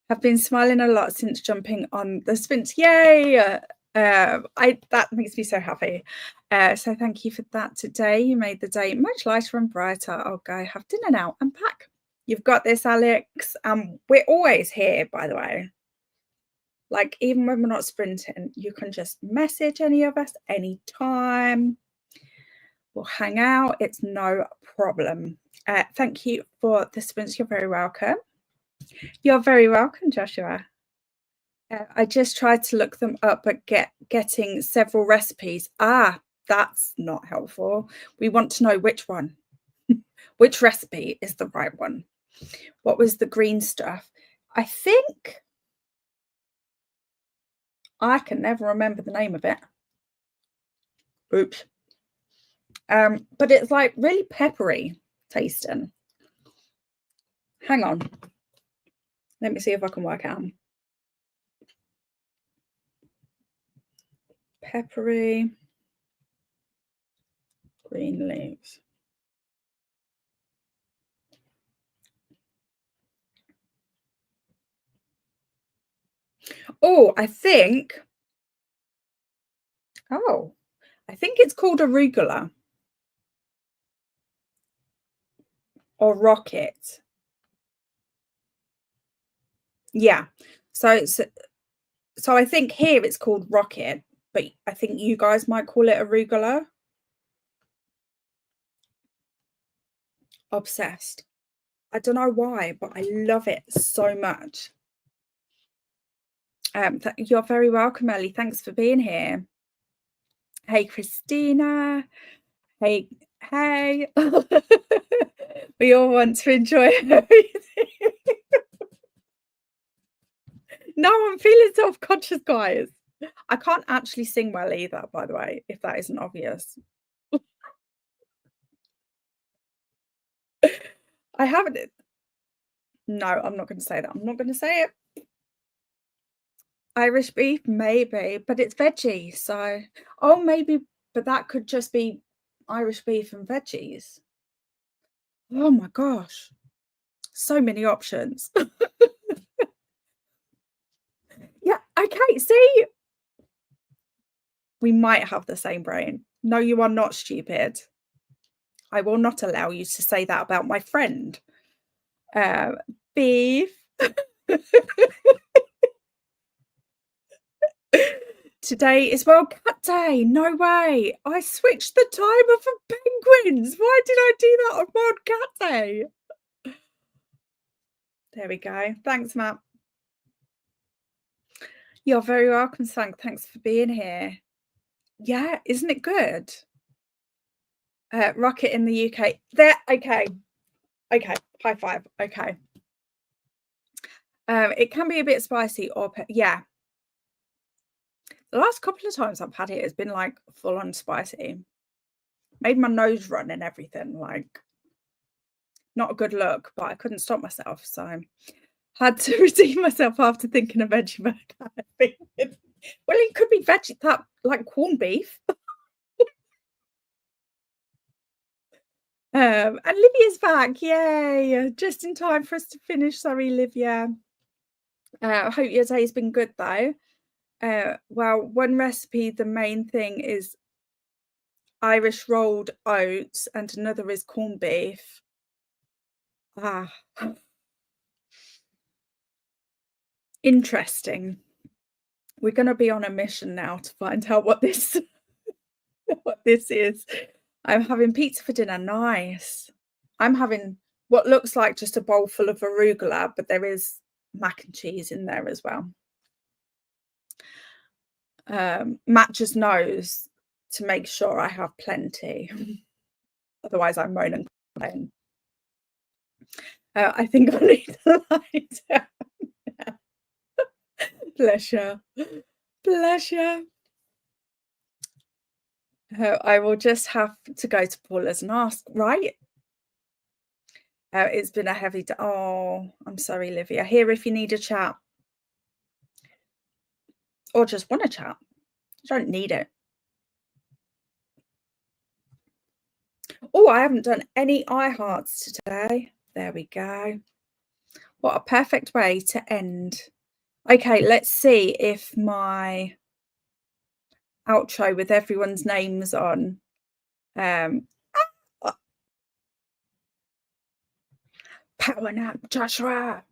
Have been smiling a lot since jumping on the sprint. Yay! That makes me so happy. So thank you for that today. You made the day much lighter and brighter. I'll go have dinner now and pack. You've got this, Alex. We're always here, by the way. Like, even when we're not sprinting, you can just message any of us anytime. We'll hang out. It's no problem. Thank you for the sprints. You're very welcome. You're very welcome, Joshua. I just tried to look them up, but getting several recipes. That's not helpful. We want to know which one. Which recipe is the right one? What was the green stuff? I think I can never remember the name of it. Oops. But it's like really peppery tasting. Hang on. Let me see if I can work it out. Peppery green leaves. Oh, I think it's called arugula or rocket. Yeah. So I think here it's called rocket, but I think you guys might call it arugula. Obsessed. I don't know why, but I love it so much. You're very welcome, Ellie. Thanks for being here. Hey, Christina. Hey. We all want to enjoy everything. No, I'm feeling self-conscious, guys. I can't actually sing well either, by the way, if that isn't obvious. I haven't. No, I'm not going to say that. I'm not going to say it. Irish beef, maybe, but it's veggie. So, oh, maybe, but that could just be Irish beef and veggies. Oh my gosh. So many options. Yeah, okay, see? We might have the same brain. No, you are not stupid. I will not allow you to say that about my friend. Beef. Today is World Cat Day. No way. I switched the timer for penguins. Why did I do that on World Cat Day? There we go. Thanks, Matt. You're very welcome, Sank. Thanks for being here. Yeah, isn't it good? Rocket in the UK. There, okay. Okay, high five. Okay. It can be a bit spicy or yeah. The last couple of times I've had it, it's been like full on spicy. Made my nose run and everything. Like, not a good look, but I couldn't stop myself, so had to redeem myself after thinking of veggie burger. Well, it could be veggie, that like corned beef. And Livia's back, yay! Just in time for us to finish. Sorry, Livia. I hope your day's been good though. Well, one recipe, the main thing is Irish rolled oats, and another is corned beef. Interesting. We're going to be on a mission now to find out what this is. I'm having pizza for dinner. Nice. I'm having what looks like just a bowl full of arugula, but there is mac and cheese in there as well. Matt just knows to make sure I have plenty. Otherwise, I moan and complain. I think I need to lie down. Bless you. Bless you. I will just have to go to Paula's and ask, right? It's been a heavy day. Oh, I'm sorry, Livia. Here if you need a chat. Or just want to chat. You don't need it. Oh, I haven't done any eye hearts today. There we go. What a perfect way to end. Okay, let's see if my outro with everyone's names on. Power nap, Joshua.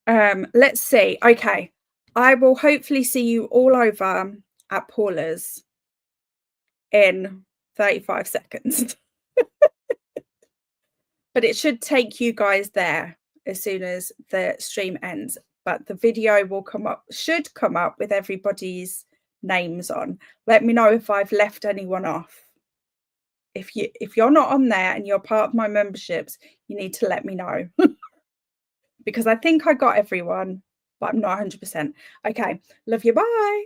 Let's see. Okay, I will hopefully see you all over at Paula's in 35 seconds. But it should take you guys there as soon as the stream ends. But the video will should come up with everybody's names on. Let me know if I've left anyone off. If you're not on there and you're part of my memberships, you need to let me know. Because I think I got everyone, but I'm not 100%. Okay, love you, bye.